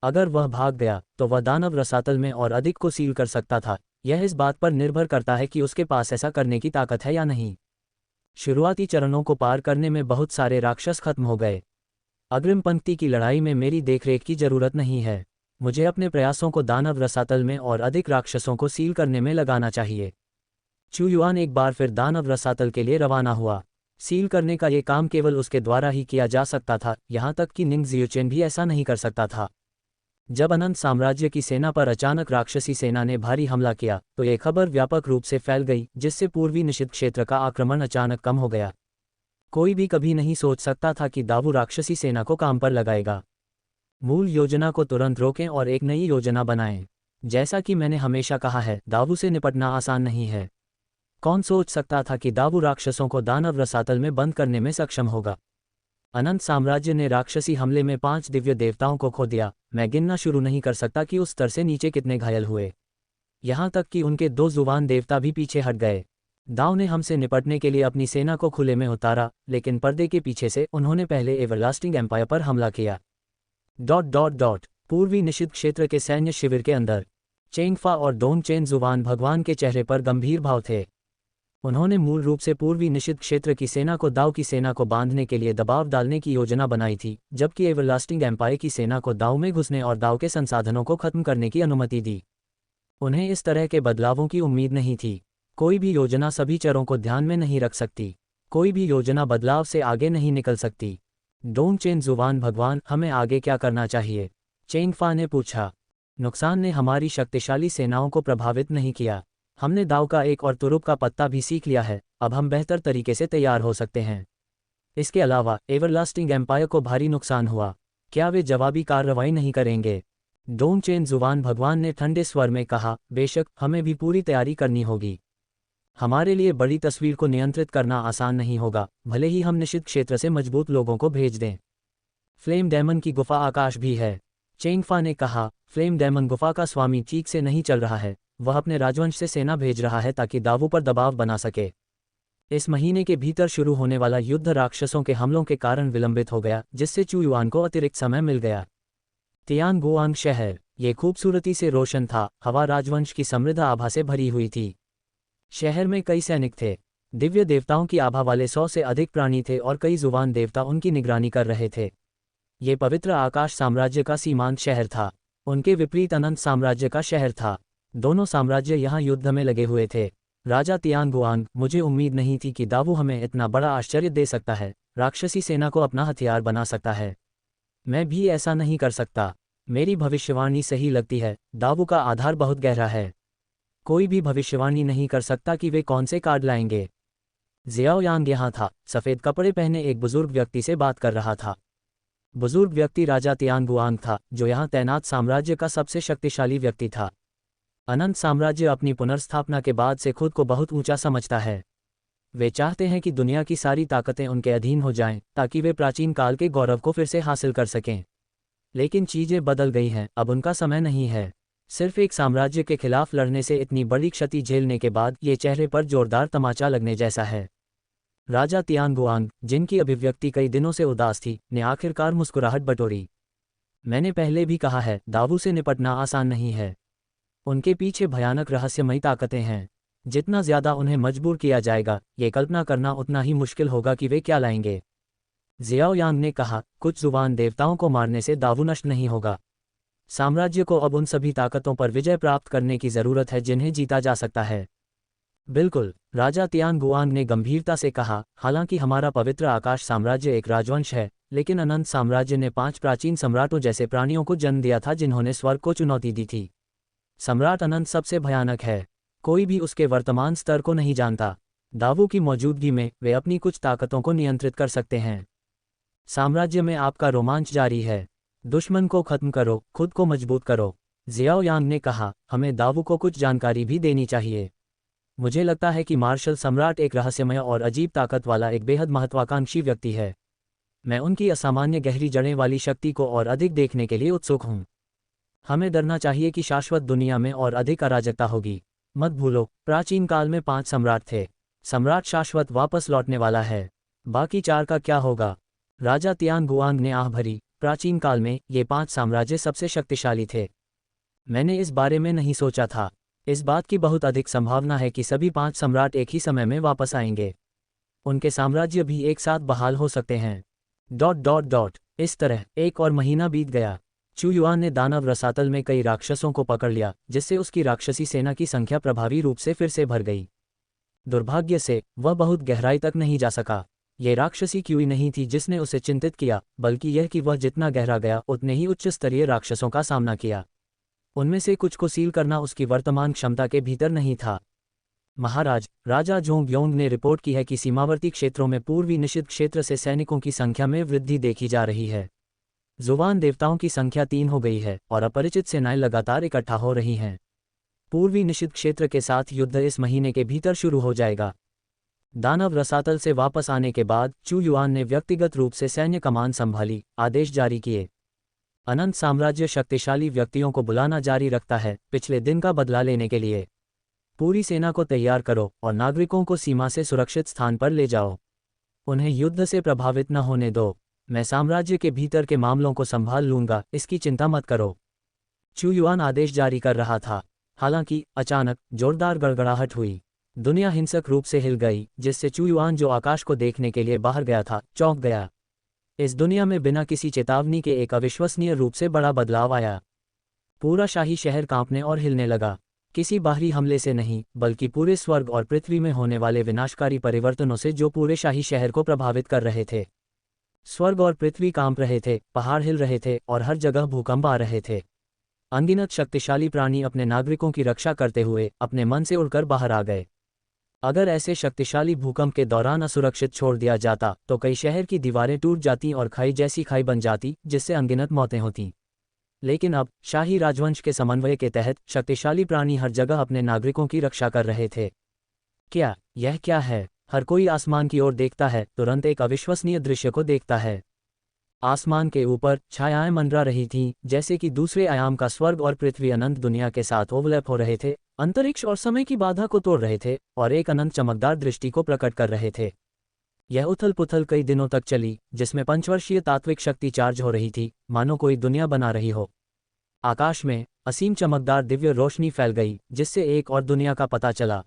अगर वह भाग गया तो वह दानव रसातल में और अधिक को सील कर सकता था। यह इस बात पर निर्भर करता है कि उसके पास ऐसा करने की ताकत है या नहीं। शुरुआती चरणों को पार करने में बहुत सारे राक्षस खत्म हो गए। अग्रिम पंक्ति की लड़ाई में मेरी देखरेख की जरूरत नहीं है। मुझे अपने प्रयासों को दानव रसातल में और अधिक राक्षसों को सील करने में लगाना चाहिए। चू युआन एक बार फिर दानव रसातल के लिए रवाना हुआ। सील करने का ये काम केवल उसके द्वारा ही किया जा सकता था, यहाँ तक कि निंग जियोचेन भी ऐसा नहीं कर सकता था। जब अनंत साम्राज्य की सेना पर अचानक राक्षसी सेना ने भारी हमला किया तो ये खबर व्यापक रूप से फैल गई, जिससे पूर्वी निषिद्ध क्षेत्र का आक्रमण अचानक कम हो गया। कोई भी कभी नहीं सोच सकता था कि दावू राक्षसी सेना को काम पर लगाएगा। मूल योजना को तुरंत रोकें और एक नई योजना बनाएं। जैसा कि मैंने हमेशा कहा है, दावू से निपटना आसान नहीं है। कौन सोच सकता था कि दावू राक्षसों को दानव रसातल में बंद करने में सक्षम होगा। अनंत साम्राज्य ने राक्षसी हमले में 5 दिव्य देवताओं को खो दिया। मैं गिनना शुरू नहीं कर सकता कि उस स्तर से नीचे कितने घायल हुए। यहाँ तक कि उनके 2 जुबान देवता भी पीछे हट गए। दाव ने हमसे निपटने के लिए अपनी सेना को खुले में उतारा, लेकिन पर्दे के पीछे से उन्होंने पहले एवरलास्टिंग एम्पायर पर हमला किया। पूर्वी निषिद्ध क्षेत्र के सैन्य शिविर के अंदर चेंगफा और डोंगचेन जुबान भगवान के चेहरे पर गंभीर भाव थे। उन्होंने मूल रूप से पूर्वी निषिद्ध क्षेत्र की सेना को दाव की सेना को बांधने के लिए दबाव डालने की योजना बनाई थी, जबकि एवरलास्टिंग एम्पायर की सेना को दाव में घुसने और दाव के संसाधनों को खत्म करने की अनुमति दी। उन्हें इस तरह के बदलावों की उम्मीद नहीं थी। कोई भी योजना सभी चरों को ध्यान में नहीं रख सकती। कोई भी योजना बदलाव से आगे नहीं निकल सकती। डोंगचेन जुबान भगवान, हमें आगे क्या करना चाहिए? चेंगफा ने पूछा। नुकसान ने हमारी शक्तिशाली सेनाओं को प्रभावित नहीं किया। हमने दाव का एक और तुरुप का पत्ता भी सीख लिया है। अब हम बेहतर तरीके से तैयार हो सकते हैं। इसके अलावा एवरलास्टिंग एम्पायर को भारी नुकसान हुआ। क्या वे जवाबी कार्रवाई नहीं करेंगे? डोंगचेन जुबान भगवान ने ठंडे स्वर में कहा, बेशक, हमें भी पूरी तैयारी करनी होगी। हमारे लिए बड़ी तस्वीर को नियंत्रित करना आसान नहीं होगा, भले ही हम निषिद्ध क्षेत्र से मजबूत लोगों को भेज दें। फ्लेम डेमन की गुफा आकाश भी है, चेंगफा ने कहा। फ्लेम डेमन गुफा का स्वामी ठीक से नहीं चल रहा है। वह अपने राजवंश से सेना भेज रहा है ताकि दावू पर दबाव बना सके। इस महीने के भीतर शुरू होने वाला युद्ध राक्षसों के हमलों के कारण विलंबित हो गया, जिससे चू युआन को अतिरिक्त समय मिल गया। तियानगुआंग शहर, ये खूबसूरती से रोशन था। हवा राजवंश की समृद्ध आभा से भरी हुई थी। शहर में कई सैनिक थे। दिव्य देवताओं की आभा वाले 100 से अधिक प्राणी थे और कई जुबान देवता उनकी निगरानी कर रहे थे। ये पवित्र आकाश साम्राज्य का सीमांत शहर था। उनके विपरीत अनंत साम्राज्य का शहर था। दोनों साम्राज्य यहाँ युद्ध में लगे हुए थे। राजा तियानगुआंग, मुझे उम्मीद नहीं थी कि दावू हमें इतना बड़ा आश्चर्य दे सकता है, राक्षसी सेना को अपना हथियार बना सकता है। मैं भी ऐसा नहीं कर सकता। मेरी भविष्यवाणी सही लगती है। दावू का आधार बहुत गहरा है। कोई भी भविष्यवाणी नहीं कर सकता कि वे कौन से कार्ड लाएंगे। जियाओ यांग यहाँ था, सफ़ेद कपड़े पहने एक बुजुर्ग व्यक्ति से बात कर रहा था। बुजुर्ग व्यक्ति राजा तियानगुआंग था, जो यहाँ तैनात साम्राज्य का सबसे शक्तिशाली व्यक्ति था। अनंत साम्राज्य अपनी पुनर्स्थापना के बाद से खुद को बहुत ऊंचा समझता है। वे चाहते हैं कि दुनिया की सारी ताकतें उनके अधीन हो जाएं, ताकि वे प्राचीन काल के गौरव को फिर से हासिल कर सकें। लेकिन चीजें बदल गई हैं, अब उनका समय नहीं है। सिर्फ एक साम्राज्य के खिलाफ लड़ने से इतनी बड़ी क्षति झेलने के बाद ये चेहरे पर जोरदार तमाचा लगने जैसा है। राजा तियानगुआंग, जिनकी अभिव्यक्ति कई दिनों से उदास थी, ने आखिरकार मुस्कुराहट बटोरी। मैंने पहले भी कहा है, दावू से निपटना आसान नहीं है। उनके पीछे भयानक रहस्यमयी ताकतें हैं। जितना ज्यादा उन्हें मजबूर किया जाएगा, ये कल्पना करना उतना ही मुश्किल होगा कि वे क्या लाएंगे। जियाओ यांग ने कहा, कुछ जुबान देवताओं को मारने से दावू नष्ट नहीं होगा। साम्राज्य को अब उन सभी ताकतों पर विजय प्राप्त करने की जरूरत है जिन्हें जीता जा सकता है। बिल्कुल, राजा तियानगुआंग ने गंभीरता से कहा। हालांकि हमारा पवित्र आकाश साम्राज्य एक राजवंश है, लेकिन अनंत साम्राज्य ने 5 प्राचीन सम्राटों जैसे प्राणियों को जन्म दिया था जिन्होंने स्वर्ग को चुनौती दी थी। सम्राट अनंत सबसे भयानक है। कोई भी उसके वर्तमान स्तर को नहीं जानता। दावू की मौजूदगी में वे अपनी कुछ ताकतों को नियंत्रित कर सकते हैं। साम्राज्य में आपका रोमांच जारी है। दुश्मन को खत्म करो, खुद को मजबूत करो। जियाओ यांग ने कहा, हमें दावू को कुछ जानकारी भी देनी चाहिए। मुझे लगता है कि मार्शल सम्राट एक रहस्यमय और अजीब ताकत वाला एक बेहद महत्वाकांक्षी व्यक्ति है। मैं उनकी असामान्य गहरी जड़ें वाली शक्ति को और अधिक देखने के लिए उत्सुक हूँ। हमें डरना चाहिए कि शाश्वत दुनिया में और अधिक अराजकता होगी। मत भूलो, प्राचीन काल में 5 सम्राट थे। सम्राट शाश्वत वापस लौटने वाला है। बाकी 4 का क्या होगा? राजा तियान गुआंग ने आह भरी। प्राचीन काल में ये 5 साम्राज्य सबसे शक्तिशाली थे। मैंने इस बारे में नहीं सोचा था। इस बात की बहुत अधिक संभावना है कि सभी 5 सम्राट एक ही समय में वापस आएंगे। उनके साम्राज्य भी एक साथ बहाल हो सकते हैं। ... इस तरह 1 और महीना बीत गया। चू युआन ने दानव रसातल में कई राक्षसों को पकड़ लिया, जिससे उसकी राक्षसी सेना की संख्या प्रभावी रूप से फिर से भर गई। दुर्भाग्य से वह बहुत गहराई तक नहीं जा सका। ये राक्षसी क्यूई नहीं थी जिसने उसे चिंतित किया, बल्कि यह कि वह जितना गहरा गया उतने ही उच्च स्तरीय राक्षसों का सामना किया। उनमें से कुछ को सील करना उसकी वर्तमान क्षमता के भीतर नहीं था। महाराज, राजा जोंग ने रिपोर्ट की है कि सीमावर्ती क्षेत्रों में पूर्वी निषिद्ध क्षेत्र से सैनिकों की संख्या में वृद्धि देखी जा रही है। जुबान देवताओं की संख्या 3 हो गई है और अपरिचित सेनाएं लगातार इकट्ठा हो रही हैं। पूर्वी निषिद्ध क्षेत्र के साथ युद्ध इस महीने के भीतर शुरू हो जाएगा। दानव रसातल से वापस आने के बाद चू युआन ने व्यक्तिगत रूप से सैन्य कमान संभाली, आदेश जारी किए। अनंत साम्राज्य शक्तिशाली व्यक्तियों को बुलाना जारी रखता है पिछले दिन का बदला लेने के लिए। पूरी सेना को तैयार करो और नागरिकों को सीमा से सुरक्षित स्थान पर ले जाओ। उन्हें युद्ध से प्रभावित न होने दो। मैं साम्राज्य के भीतर के मामलों को संभाल लूंगा, इसकी चिंता मत करो। चू युआन आदेश जारी कर रहा था। हालांकि अचानक जोरदार गड़गड़ाहट हुई। दुनिया हिंसक रूप से हिल गई, जिससे चू युआन, जो आकाश को देखने के लिए बाहर गया था, चौंक गया। इस दुनिया में बिना किसी चेतावनी के एक अविश्वसनीय रूप से बड़ा बदलाव आया। पूरा शाही शहर कांपने और हिलने लगा। किसी बाहरी हमले से नहीं, बल्कि पूरे स्वर्ग और पृथ्वी में होने वाले विनाशकारी परिवर्तनों से जो पूरे शाही शहर को प्रभावित कर रहे थे। स्वर्ग और पृथ्वी कांप रहे थे, पहाड़ हिल रहे थे और हर जगह भूकंप आ रहे थे। अनगिनत शक्तिशाली प्राणी अपने नागरिकों की रक्षा करते हुए अपने मन से उड़कर बाहर आ गए। अगर ऐसे शक्तिशाली भूकंप के दौरान असुरक्षित छोड़ दिया जाता तो कई शहर की दीवारें टूट जाती और खाई जैसी खाई बन जाती, जिससे अनगिनत मौतें होती। लेकिन अब शाही राजवंश के समन्वय के तहत शक्तिशाली प्राणी हर जगह अपने नागरिकों की रक्षा कर रहे थे। यह क्या है? हर कोई आसमान की ओर देखता है, तुरंत एक अविश्वसनीय दृश्य को देखता है। आसमान के ऊपर छायाएं मंडरा रही थीं, जैसे कि दूसरे आयाम का स्वर्ग और पृथ्वी अनंत दुनिया के साथ ओवरलैप हो रहे थे, अंतरिक्ष और समय की बाधा को तोड़ रहे थे और एक अनंत चमकदार दृष्टि को प्रकट कर रहे थे। यह उथल पुथल कई दिनों तक चली, जिसमें पंचवर्षीय तात्विक शक्ति चार्ज हो रही थी, मानो कोई दुनिया बना रही हो। आकाश में असीम चमकदार दिव्य रोशनी फैल गई, जिससे एक और दुनिया का पता चला।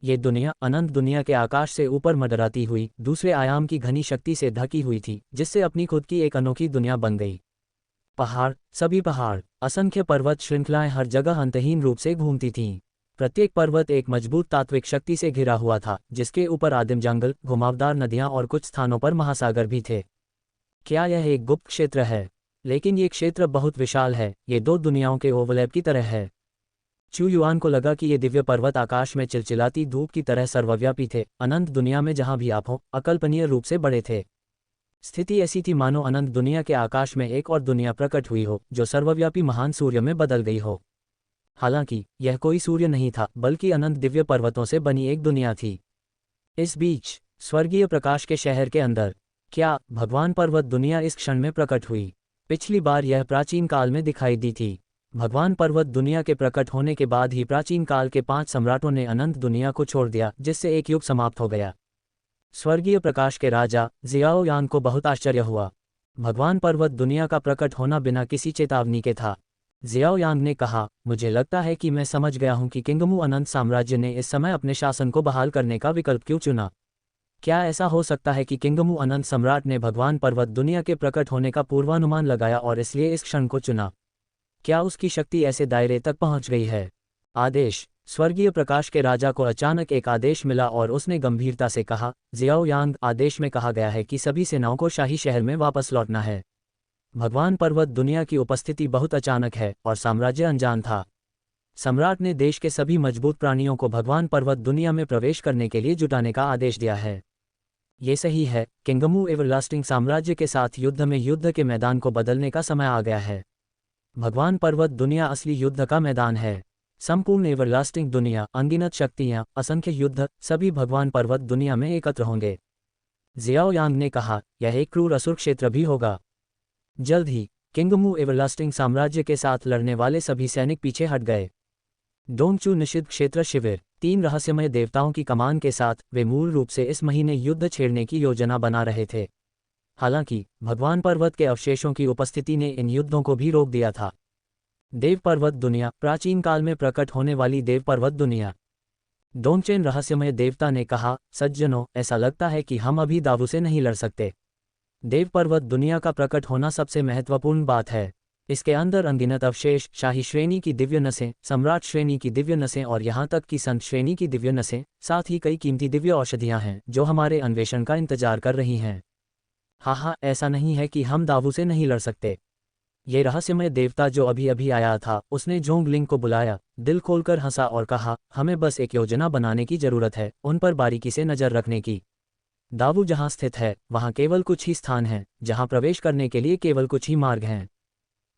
ये दुनिया अनंत दुनिया के आकाश से ऊपर मंडराती हुई दूसरे आयाम की घनी शक्ति से ढकी हुई थी, जिससे अपनी खुद की एक अनोखी दुनिया बन गई। पहाड़, सभी पहाड़, असंख्य पर्वत श्रृंखलाएं हर जगह अंतहीन रूप से घूमती थीं। प्रत्येक पर्वत एक मजबूत तात्विक शक्ति से घिरा हुआ था, जिसके ऊपर आदिम जंगल, घुमावदार नदियां और कुछ स्थानों पर महासागर भी थे। क्या यह एक गुप्त क्षेत्र है? लेकिन ये क्षेत्र बहुत विशाल है, ये 2 दुनियाओं के ओवरलैप की तरह है। चू युआन को लगा कि ये दिव्य पर्वत आकाश में चिलचिलाती धूप की तरह सर्वव्यापी थे, अनंत दुनिया में जहां भी आप हो, अकल्पनीय रूप से बड़े थे। स्थिति ऐसी थी मानो अनंत दुनिया के आकाश में एक और दुनिया प्रकट हुई हो, जो सर्वव्यापी महान सूर्य में बदल गई हो। हालांकि यह कोई सूर्य नहीं था, बल्कि अनंत दिव्य पर्वतों से बनी एक दुनिया थी। इस बीच स्वर्गीय प्रकाश के शहर के अंदर क्या भगवान पर्वत दुनिया इस क्षण में प्रकट हुई? पिछली बार यह प्राचीन काल में दिखाई दी थी। भगवान पर्वत दुनिया के प्रकट होने के बाद ही प्राचीन काल के 5 सम्राटों ने अनंत दुनिया को छोड़ दिया, जिससे एक युग समाप्त हो गया। स्वर्गीय प्रकाश के राजा जियाओ यांग को बहुत आश्चर्य हुआ। भगवान पर्वत दुनिया का प्रकट होना बिना किसी चेतावनी के था। जियाओ यांग ने कहा, मुझे लगता है कि मैं समझ गया हूं कि किंगमू अनंत साम्राज्य ने इस समय अपने शासन को बहाल करने का विकल्प क्यों चुना। क्या ऐसा हो सकता है कि किंगमू अनंत सम्राट ने भगवान पर्वत दुनिया के प्रकट होने का पूर्वानुमान लगाया और इसलिए इस क्षण को चुना? क्या उसकी शक्ति ऐसे दायरे तक पहुंच गई है? आदेश। स्वर्गीय प्रकाश के राजा को अचानक एक आदेश मिला और उसने गंभीरता से कहा, जियाओ यांग, आदेश में कहा गया है कि सभी सेनाओं को शाही शहर में वापस लौटना है। भगवान पर्वत दुनिया की उपस्थिति बहुत अचानक है और साम्राज्य अनजान था। सम्राट ने देश के सभी मजबूत प्राणियों को भगवान पर्वत दुनिया में प्रवेश करने के लिए जुटाने का आदेश दिया है। ये सही है, किंगमू एवरलास्टिंग साम्राज्य के साथ युद्ध में युद्ध के मैदान को बदलने का समय आ गया है। भगवान पर्वत दुनिया असली युद्ध का मैदान है। संपूर्ण एवरलास्टिंग दुनिया, अनगिनत शक्तियां, असंख्य युद्ध, सभी भगवान पर्वत दुनिया में एकत्र होंगे। जियाओ यांग ने कहा, यह एक क्रूर असुर क्षेत्र भी होगा। जल्द ही किंगमू एवरलास्टिंग साम्राज्य के साथ लड़ने वाले सभी सैनिक पीछे हट गए। डोंगचू निषिद्ध क्षेत्र शिविर 3 रहस्यमय देवताओं की कमान के साथ वे मूल रूप से इस महीने युद्ध छेड़ने की योजना बना रहे थे। हालांकि भगवान पर्वत के अवशेषों की उपस्थिति ने इन युद्धों को भी रोक दिया था। देव पर्वत दुनिया, प्राचीन काल में प्रकट होने वाली देव पर्वत दुनिया। डोंगचेन रहस्यमय देवता ने कहा, सज्जनों, ऐसा लगता है कि हम अभी दावू से नहीं लड़ सकते। देव पर्वत दुनिया का प्रकट होना सबसे महत्वपूर्ण बात है। इसके अंदर अनगिनत अवशेष, शाही श्रेणी की दिव्य नसें, सम्राट श्रेणी की दिव्य नसें और यहाँ तक कि संत श्रेणी की दिव्य नसें, साथ ही कई कीमती दिव्य औषधियाँ हैं जो हमारे अन्वेषण का इंतजार कर रही हैं। हाँ, ऐसा नहीं है कि हम दावू से नहीं लड़ सकते। ये रहस्यमय देवता जो अभी अभी आया था, उसने जोंगलिंग को बुलाया, दिल खोलकर हंसा और कहा, हमें बस एक योजना बनाने की जरूरत है, उन पर बारीकी से नजर रखने की। दावू जहाँ स्थित है वहाँ केवल कुछ ही स्थान हैं जहाँ प्रवेश करने के लिए केवल कुछ ही मार्ग हैं।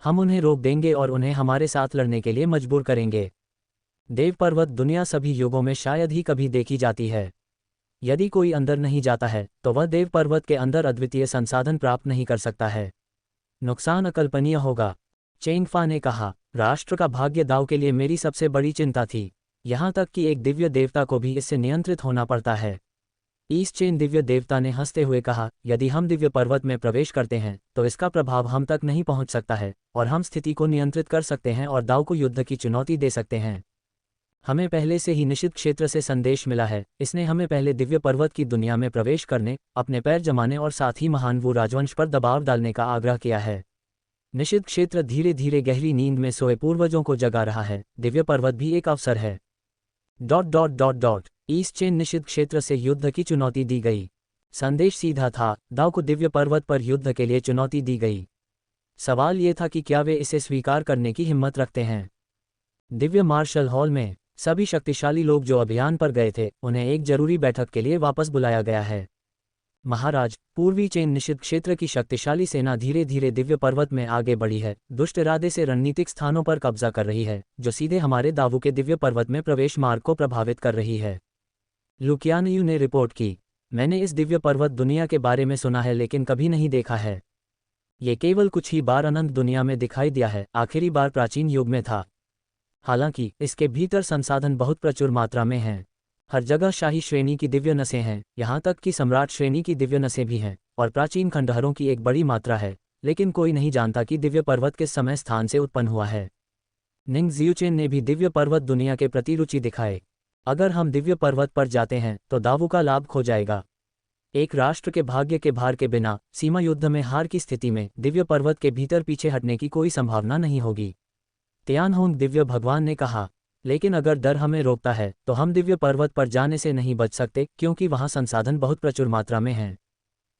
हम उन्हें रोक देंगे और उन्हें हमारे साथ लड़ने के लिए मजबूर करेंगे। देव पर्वत दुनिया सभी युगों में शायद ही कभी देखी जाती है। यदि कोई अंदर नहीं जाता है तो वह देव पर्वत के अंदर अद्वितीय संसाधन प्राप्त नहीं कर सकता है। नुकसान अकल्पनीय होगा। चेंगफा ने कहा, राष्ट्र का भाग्य दाव के लिए मेरी सबसे बड़ी चिंता थी, यहाँ तक कि एक दिव्य देवता को भी इससे नियंत्रित होना पड़ता है। ईस्ट चेन दिव्य देवता ने हंसते हुए कहा, यदि हम दिव्य पर्वत में प्रवेश करते हैं तो इसका प्रभाव हम तक नहीं पहुंच सकता है और हम स्थिति को नियंत्रित कर सकते हैं और दाव को युद्ध की चुनौती दे सकते हैं। हमें पहले से ही निषिद्ध क्षेत्र से संदेश मिला है, इसने हमें पहले दिव्य पर्वत की दुनिया में प्रवेश करने, अपने पैर जमाने और साथ ही महान वू राजवंश पर दबाव डालने का आग्रह किया है। निषिद्ध क्षेत्र धीरे धीरे गहरी नींद में सोए पूर्वजों को जगा रहा है, दिव्य पर्वत भी एक अवसर है। ... ईस्ट चेन निषिद्ध क्षेत्र से युद्ध की चुनौती दी गई। संदेश सीधा था, दाव को दिव्य पर्वत पर युद्ध के लिए चुनौती दी गई। सवाल ये था कि क्या वे इसे स्वीकार करने की हिम्मत रखते हैं। दिव्य मार्शल हॉल में सभी शक्तिशाली लोग जो अभियान पर गए थे, उन्हें एक जरूरी बैठक के लिए वापस बुलाया गया है। महाराज, पूर्वी चेन निषिद्ध क्षेत्र की शक्तिशाली सेना धीरे धीरे दिव्य पर्वत में आगे बढ़ी है, दुष्ट इरादे से रणनीतिक स्थानों पर कब्जा कर रही है, जो सीधे हमारे दावू के दिव्य पर्वत में प्रवेश मार्ग को प्रभावित कर रही है। लुकियानयू ने रिपोर्ट की, मैंने इस दिव्य पर्वत दुनिया के बारे में सुना है लेकिन कभी नहीं देखा है। ये केवल कुछ ही बार अनंत दुनिया में दिखाई दिया है, आखिरी बार प्राचीन युग में था। हालांकि इसके भीतर संसाधन बहुत प्रचुर मात्रा में हैं। हर जगह शाही श्रेणी की दिव्य नसें हैं, यहाँ तक कि सम्राट श्रेणी की दिव्य नसें भी हैं, और प्राचीन खंडहरों की एक बड़ी मात्रा है, लेकिन कोई नहीं जानता कि दिव्य पर्वत किस समय स्थान से उत्पन्न हुआ है। निंग जियुचेन ने भी दिव्य पर्वत दुनिया के प्रति रुचि दिखाए। अगर हम दिव्य पर्वत पर जाते हैं तो दावू का लाभ खो जाएगा। एक राष्ट्र के भाग्य के भार के बिना सीमा युद्ध में हार की स्थिति में दिव्य पर्वत के भीतर पीछे हटने की कोई संभावना नहीं होगी। तियानहोंग दिव्य भगवान ने कहा, लेकिन अगर डर हमें रोकता है तो हम दिव्य पर्वत पर जाने से नहीं बच सकते, क्योंकि वहां संसाधन बहुत प्रचुर मात्रा में हैं।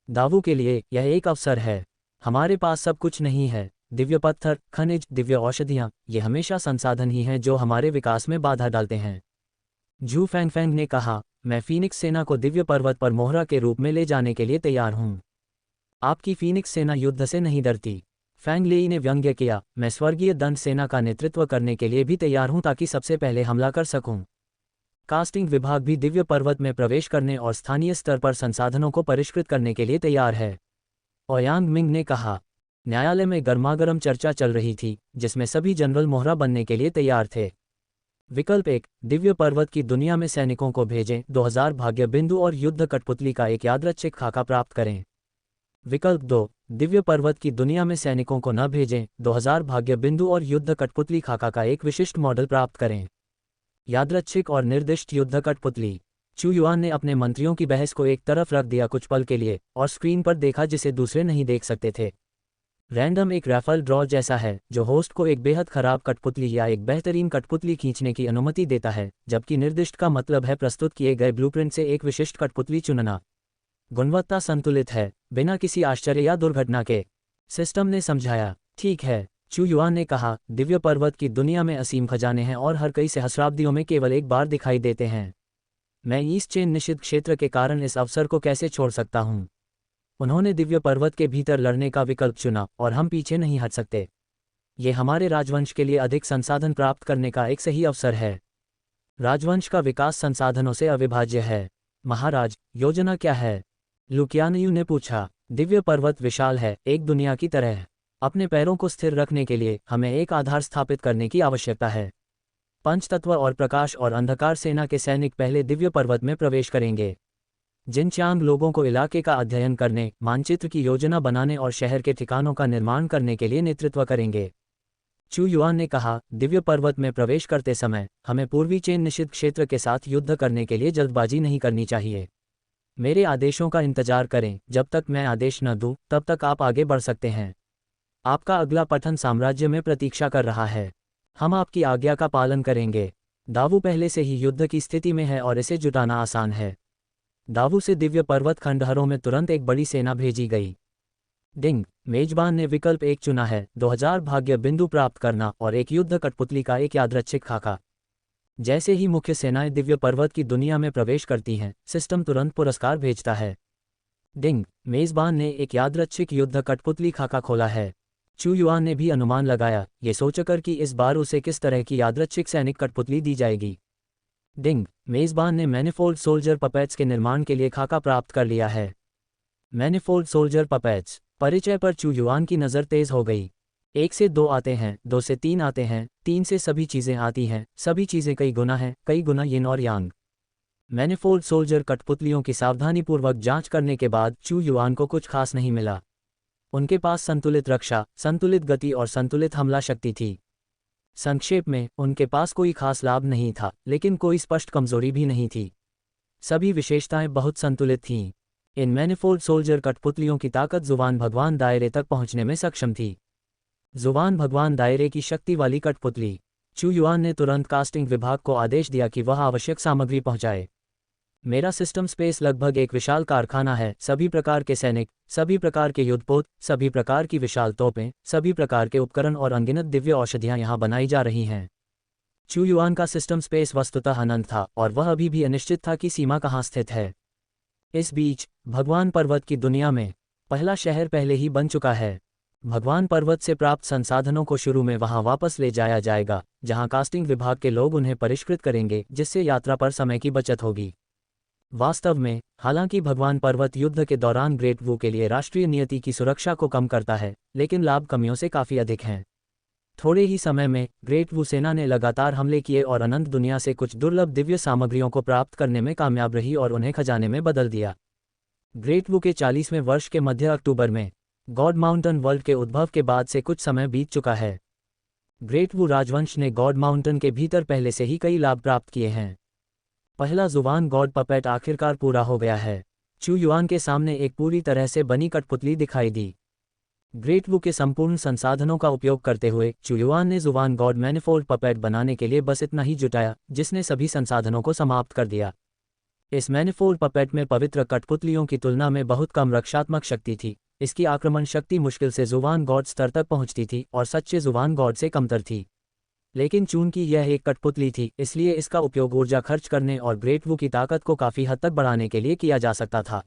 दावू के लिए यह एक अवसर है। हमारे पास सब कुछ नहीं है, दिव्य पत्थर, खनिज, दिव्य औषधियां, ये हमेशा संसाधन ही हैं जो हमारे विकास में बाधा डालते हैं। जू फैंगफैंग ने कहा, मैं फीनिक्स सेना को दिव्य पर्वत पर मोहरा के रूप में ले जाने के लिए तैयार हूं। आपकी फीनिक्स सेना युद्ध से नहीं डरती। फैंग लेई ने व्यंग्य किया, मैं स्वर्गीय दंड सेना का नेतृत्व करने के लिए भी तैयार हूं ताकि सबसे पहले हमला कर सकूं। कास्टिंग विभाग भी दिव्य पर्वत में प्रवेश करने और स्थानीय स्तर पर संसाधनों को परिष्कृत करने के लिए तैयार है। ओयांग मिंग ने कहा, न्यायालय में गर्मागर्म चर्चा चल रही थी जिसमें सभी जनरल मोहरा बनने के लिए तैयार थे। विकल्प 1, दिव्य पर्वत की दुनिया में सैनिकों को भेजें, 2000 भाग्य बिंदु और युद्ध कठपुतली का एक यादृच्छिक खाका प्राप्त करें। विकल्प 2, दिव्य पर्वत की दुनिया में सैनिकों को न भेजें, 2000 भाग्य बिंदु और युद्ध कठपुतली खाका का एक विशिष्ट मॉडल प्राप्त करें। यादृच्छिक और निर्दिष्ट युद्ध कठपुतली। चू युआन ने अपने मंत्रियों की बहस को एक तरफ रख दिया कुछ पल के लिए और स्क्रीन पर देखा जिसे दूसरे नहीं देख सकते थे। रैंडम एक रैफल ड्रॉ जैसा है जो होस्ट को एक बेहद खराब कठपुतली या एक बेहतरीन कठपुतली खींचने की अनुमति देता है, जबकि निर्दिष्ट का मतलब है प्रस्तुत किए गए ब्लूप्रिंट से एक विशिष्ट कठपुतली चुनना। गुणवत्ता संतुलित है, बिना किसी आश्चर्य या दुर्घटना के, सिस्टम ने समझाया। ठीक है, चू युआन ने कहा, दिव्य पर्वत की दुनिया में असीम खजाने हैं और हर कई सहस्राब्दियों में केवल एक बार दिखाई देते हैं। मैं ईस्ट चेन निषिद्ध क्षेत्र के कारण इस अवसर को कैसे छोड़ सकता हूँ। उन्होंने दिव्य पर्वत के भीतर लड़ने का विकल्प चुना और हम पीछे नहीं हट सकते। ये हमारे राजवंश के लिए अधिक संसाधन प्राप्त करने का एक सही अवसर है। राजवंश का विकास संसाधनों से अविभाज्य है। महाराज, योजना क्या है? लुकियानयू ने पूछा। दिव्य पर्वत विशाल है, एक दुनिया की तरह है। अपने पैरों को स्थिर रखने के लिए हमें एक आधार स्थापित करने की आवश्यकता है। पंचतत्व और प्रकाश और अंधकार सेना के सैनिक पहले दिव्य पर्वत में प्रवेश करेंगे। जिनचांग लोगों को इलाके का अध्ययन करने, मानचित्र की योजना बनाने और शहर के ठिकानों का निर्माण करने के लिए नेतृत्व करेंगे। चू युआन ने कहा, दिव्य पर्वत में प्रवेश करते समय हमें पूर्वी चेन निषिद्ध क्षेत्र के साथ युद्ध करने के लिए जल्दबाजी नहीं करनी चाहिए। मेरे आदेशों का इंतजार करें, जब तक मैं आदेश न दूं तब तक आप आगे बढ़ सकते हैं। आपका अगला पठन साम्राज्य में प्रतीक्षा कर रहा है। हम आपकी आज्ञा का पालन करेंगे। दावू पहले से ही युद्ध की स्थिति में है और इसे जुटाना आसान है। दावू से दिव्य पर्वत खंडहरों में तुरंत एक बड़ी सेना भेजी गई। डिंग, मेजबान ने विकल्प 1 चुना है, 2000 भाग्य बिंदु प्राप्त करना और एक युद्ध कठपुतली का एक यादृच्छिक खाका। जैसे ही मुख्य सेनाएं दिव्य पर्वत की दुनिया में प्रवेश करती हैं, सिस्टम तुरंत पुरस्कार भेजता है। डिंग, मेजबान ने एक यादृच्छिक युद्ध कठपुतली खाका खोला है। चू युआन ने भी अनुमान लगाया, ये सोचकर कि इस बार उसे किस तरह की यादृच्छिक सैनिक कठपुतली दी जाएगी। डिंग, मेजबान ने मैनिफोल्ड सोल्जर पपेट्स के निर्माण के लिए खाका प्राप्त कर लिया है। मैनिफोल्ड सोल्जर पपेट्स परिचय पर चू युआन की नज़र तेज हो गई। 1 से 2 आते हैं, 2 से 3 आते हैं, 3 से सभी चीज़ें आती हैं, सभी चीज़ें कई गुना हैं, कई गुना यिन और यांग। मैनिफोल्ड सोल्जर कठपुतलियों की सावधानीपूर्वक जांच करने के बाद चू युआन को कुछ खास नहीं मिला। उनके पास संतुलित रक्षा, संतुलित गति और संतुलित हमला शक्ति थी। संक्षेप में, उनके पास कोई खास लाभ नहीं था, लेकिन कोई स्पष्ट कमजोरी भी नहीं थी। सभी विशेषताएं बहुत संतुलित थीं। इन मैनिफोल्ड सोल्जर कठपुतलियों की ताकत जुबान भगवान दायरे तक पहुंचने में सक्षम थी। जुबान भगवान दायरे की शक्ति वाली कठपुतली। चू युआन ने तुरंत कास्टिंग विभाग को आदेश दिया कि वह आवश्यक सामग्री पहुंचाए। मेरा सिस्टम स्पेस लगभग एक विशाल कारखाना है। सभी प्रकार के सैनिक, सभी प्रकार के युद्धपोत, सभी प्रकार की विशाल तोपें, सभी प्रकार के उपकरण और अनगिनत दिव्य औषधियां यहां बनाई जा रही हैं। चू युआन का सिस्टम स्पेस वस्तुतः अनंत था और वह अभी भी अनिश्चित था कि सीमा कहां स्थित है। इस बीच भगवान पर्वत की दुनिया में पहला शहर पहले ही बन चुका है। भगवान पर्वत से प्राप्त संसाधनों को शुरू में वहां वापस ले जाया जाएगा, जहां कास्टिंग विभाग के लोग उन्हें परिष्कृत करेंगे, जिससे यात्रा पर समय की बचत होगी। वास्तव में, हालांकि भगवान पर्वत युद्ध के दौरान ग्रेट वू के लिए राष्ट्रीय नियति की सुरक्षा को कम करता है, लेकिन लाभ कमियों से काफ़ी अधिक हैं। थोड़े ही समय में ग्रेट वू सेना ने लगातार हमले किए और अनंत दुनिया से कुछ दुर्लभ दिव्य सामग्रियों को प्राप्त करने में कामयाब रही और उन्हें खजाने में बदल दिया। ग्रेट वू के 40वें वर्ष के मध्य अक्टूबर में गॉड माउंटेन वर्ल्ड के उद्भव के बाद से कुछ समय बीत चुका है। ग्रेट वू राजवंश ने गॉड माउंटेन के भीतर पहले से ही कई लाभ प्राप्त किए हैं। पहला जुबान गॉड पपेट आखिरकार पूरा हो गया है। चू युआन के सामने एक पूरी तरह से बनी कठपुतली दिखाई दी। ग्रेट वू के संपूर्ण संसाधनों का उपयोग करते हुए चू युआन ने जुबान गॉड मैनिफोल्ड पपेट बनाने के लिए बस इतना ही जुटाया, जिसने सभी संसाधनों को समाप्त कर दिया। इस मैनिफोल्ड पपेट में पवित्र कठपुतलियों की तुलना में बहुत कम रक्षात्मक शक्ति थी। इसकी आक्रमण शक्ति मुश्किल से जुबान गॉड स्तर तक पहुंचती थी और सच्चे जुबान गॉड से कमतर थी। लेकिन चूंकि यह एक कठपुतली थी, इसलिए इसका उपयोग ऊर्जा खर्च करने और ग्रेट वू की ताकत को काफ़ी हद तक बढ़ाने के लिए किया जा सकता था।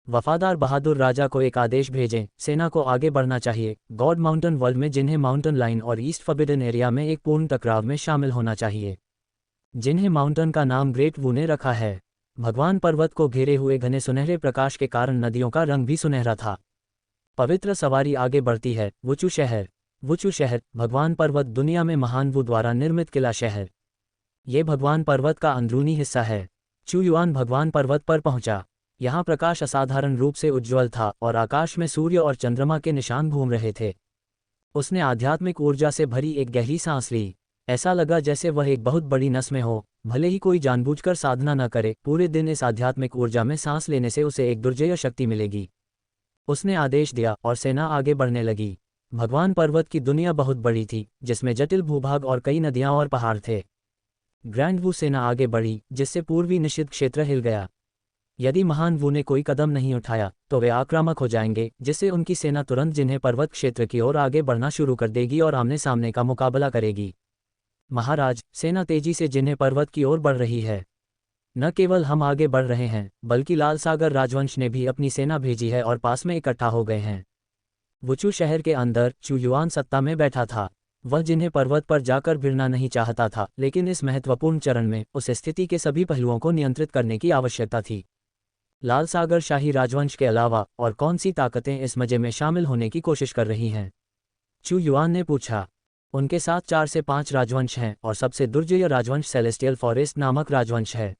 वफादार बहादुर राजा को एक आदेश भेजें, सेना को आगे बढ़ना चाहिए। गॉड माउंटेन वर्ल्ड में जिन्हें माउंटेन लाइन और ईस्ट फॉरबिडन एरिया में एक पूर्ण टकराव में शामिल होना चाहिए, जिन्हें माउंटेन का नाम ग्रेट वू ने रखा है। भगवान पर्वत को घेरे हुए घने सुनहरे प्रकाश के कारण नदियों का रंग भी सुनहरा था। पवित्र सवारी आगे बढ़ती है। वुचू शहर। वुचू शहर, भगवान पर्वत दुनिया में महान वू द्वारा निर्मित किला शहर। ये भगवान पर्वत का अंदरूनी हिस्सा है। चू युआन भगवान पर्वत पर पहुंचा। यहाँ प्रकाश असाधारण रूप से उज्ज्वल था और आकाश में सूर्य और चंद्रमा के निशान घूम रहे थे। उसने आध्यात्मिक ऊर्जा से भरी एक गहरी सांस ली। ऐसा लगा जैसे वह एक बहुत बड़ी नस में हो। भले ही कोई जानबूझकर साधना न करे, पूरे दिन इस आध्यात्मिक ऊर्जा में सांस लेने से उसे एक दुर्जेय शक्ति मिलेगी। उसने आदेश दिया और सेना आगे बढ़ने लगी। भगवान पर्वत की दुनिया बहुत बड़ी थी, जिसमें जटिल भूभाग और कई नदियां और पहाड़ थे। ग्रैंड वू सेना आगे बढ़ी, जिससे पूर्वी निषिद्ध क्षेत्र हिल गया। यदि महान वू ने कोई कदम नहीं उठाया तो वे आक्रामक हो जाएंगे, जिससे उनकी सेना तुरंत जिन्हें पर्वत क्षेत्र की ओर आगे बढ़ना शुरू कर देगी और आमने सामने का मुकाबला करेगी। महाराज, सेना तेजी से जिन्हें पर्वत की ओर बढ़ रही है। न केवल हम आगे बढ़ रहे हैं, बल्कि लाल सागर राजवंश ने भी अपनी सेना भेजी है और पास में इकट्ठा हो गए हैं। वुचू शहर के अंदर चू युआन सत्ता में बैठा था। वह जिन्हें पर्वत पर जाकर भिड़ना नहीं चाहता था, लेकिन इस महत्वपूर्ण चरण में उस स्थिति के सभी पहलुओं को नियंत्रित करने की आवश्यकता थी। लाल सागर शाही राजवंश के अलावा और कौन सी ताकतें इस मजे में शामिल होने की कोशिश कर रही हैं? चू युआन ने पूछा। उनके साथ 4 से 5 राजवंश हैं और सबसे दुर्जय राजवंश सेलेस्टियल फॉरेस्ट नामक राजवंश है।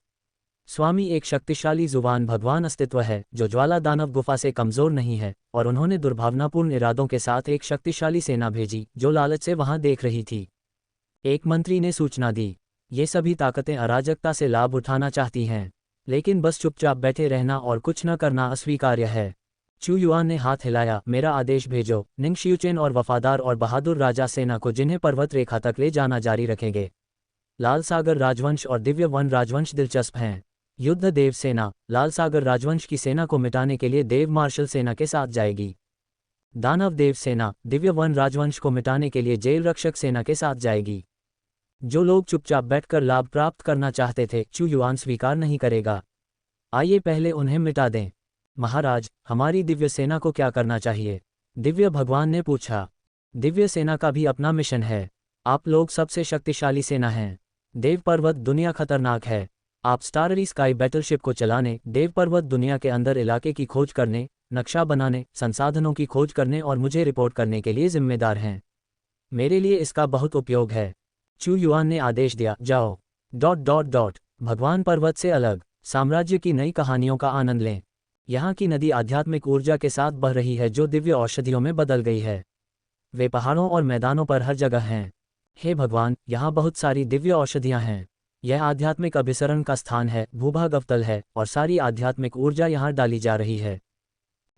स्वामी एक शक्तिशाली जुबान भगवान अस्तित्व है जो ज्वाला दानव गुफा से कमजोर नहीं है, और उन्होंने दुर्भावनापूर्ण इरादों के साथ एक शक्तिशाली सेना भेजी जो लालच से वहां देख रही थी। एक मंत्री ने सूचना दी। ये सभी ताकतें अराजकता से लाभ उठाना चाहती हैं, लेकिन बस चुपचाप बैठे रहना और कुछ न करना अस्वीकार्य है। चू युआन ने हाथ हिलाया। मेरा आदेश भेजो। निंग शियुचेन और वफादार और बहादुर राजा सेना को जिन्हें पर्वत रेखा तक ले जाना जारी रखेंगे। लाल सागर राजवंश और दिव्य वन राजवंश दिलचस्प हैं। युद्ध देव सेना लाल सागर राजवंश की सेना को मिटाने के लिए देव मार्शल सेना के साथ जाएगी। दानव देव सेना दिव्य वन राजवंश को मिटाने के लिए जेल रक्षक सेना के साथ जाएगी। जो लोग चुपचाप बैठकर लाभ प्राप्त करना चाहते थे, चू युआन स्वीकार नहीं करेगा। आइए पहले उन्हें मिटा दें। महाराज, हमारी दिव्य सेना को क्या करना चाहिए? दिव्य भगवान ने पूछा। दिव्य सेना का भी अपना मिशन है। आप लोग सबसे शक्तिशाली सेना हैं। देव पर्वत दुनिया खतरनाक है। आप स्टाररी स्काई बैटलशिप को चलाने, देव पर्वत दुनिया के अंदर इलाके की खोज करने, नक्शा बनाने, संसाधनों की खोज करने और मुझे रिपोर्ट करने के लिए जिम्मेदार हैं। मेरे लिए इसका बहुत उपयोग है। चू युआन ने आदेश दिया, जाओ। भगवान पर्वत से अलग साम्राज्य की नई कहानियों का आनंद लें। यहाँ की नदी आध्यात्मिक ऊर्जा के साथ बह रही है जो दिव्य औषधियों में बदल गई है। वे पहाड़ों और मैदानों पर हर जगह हैं। हे भगवान, यहाँ बहुत सारी दिव्य औषधियाँ हैं। यह आध्यात्मिक अभिसरण का स्थान है, भूभाग अवतल है और सारी आध्यात्मिक ऊर्जा यहाँ डाली जा रही है।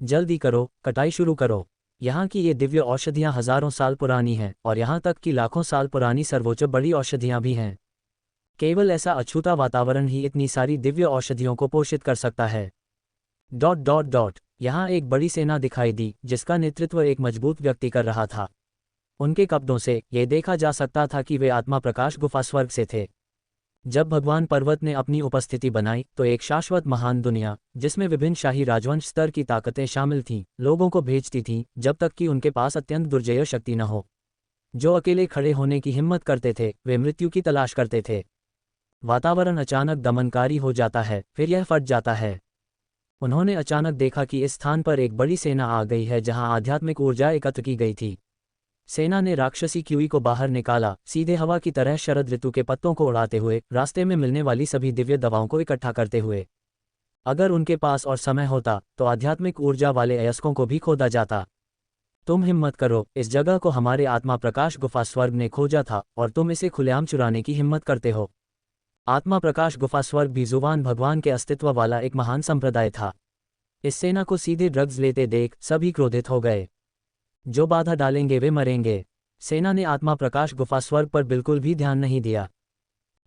जल्दी करो, कटाई शुरू करो। यहाँ की ये दिव्य औषधियाँ हजारों साल पुरानी हैं और यहाँ तक कि लाखों साल पुरानी सर्वोच्च बड़ी औषधियाँ भी हैं। केवल ऐसा अछूता वातावरण ही इतनी सारी दिव्य औषधियों को पोषित कर सकता है। यहाँ एक बड़ी सेना दिखाई दी जिसका नेतृत्व एक मजबूत व्यक्ति कर रहा था। उनके कपड़ों से यह देखा जा सकता था कि वे आत्मा प्रकाश गुफा स्वर्ग से थे। जब भगवान पर्वत ने अपनी उपस्थिति बनाई तो एक शाश्वत महान दुनिया, जिसमें विभिन्न शाही राजवंश स्तर की ताकतें शामिल थीं, लोगों को भेजती थी जब तक कि उनके पास अत्यंत दुर्जय शक्ति न हो। जो अकेले खड़े होने की हिम्मत करते थे वे मृत्यु की तलाश करते थे। वातावरण अचानक दमनकारी हो जाता है, फिर यह फट जाता है। उन्होंने अचानक देखा कि इस स्थान पर एक बड़ी सेना आ गई है जहां आध्यात्मिक ऊर्जा एकत्र की गई थी। सेना ने राक्षसी क्यूई को बाहर निकाला, सीधे हवा की तरह शरद ऋतु के पत्तों को उड़ाते हुए, रास्ते में मिलने वाली सभी दिव्य दवाओं को इकट्ठा करते हुए। अगर उनके पास और समय होता तो आध्यात्मिक ऊर्जा वाले अयस्कों को भी खोदा जाता। तुम हिम्मत करो, इस जगह को हमारे आत्मा प्रकाश गुफा स्वर्ग ने खोजा था और तुम इसे खुलेआम चुराने की हिम्मत करते हो। आत्मा प्रकाश गुफा स्वर्ग भी जुबान भगवान के अस्तित्व वाला एक महान संप्रदाय था। इस सेना को सीधे ड्रग्स लेते देख सभी क्रोधित हो गए। जो बाधा डालेंगे वे मरेंगे। सेना ने आत्मा प्रकाश गुफा स्वर्ग पर बिल्कुल भी ध्यान नहीं दिया।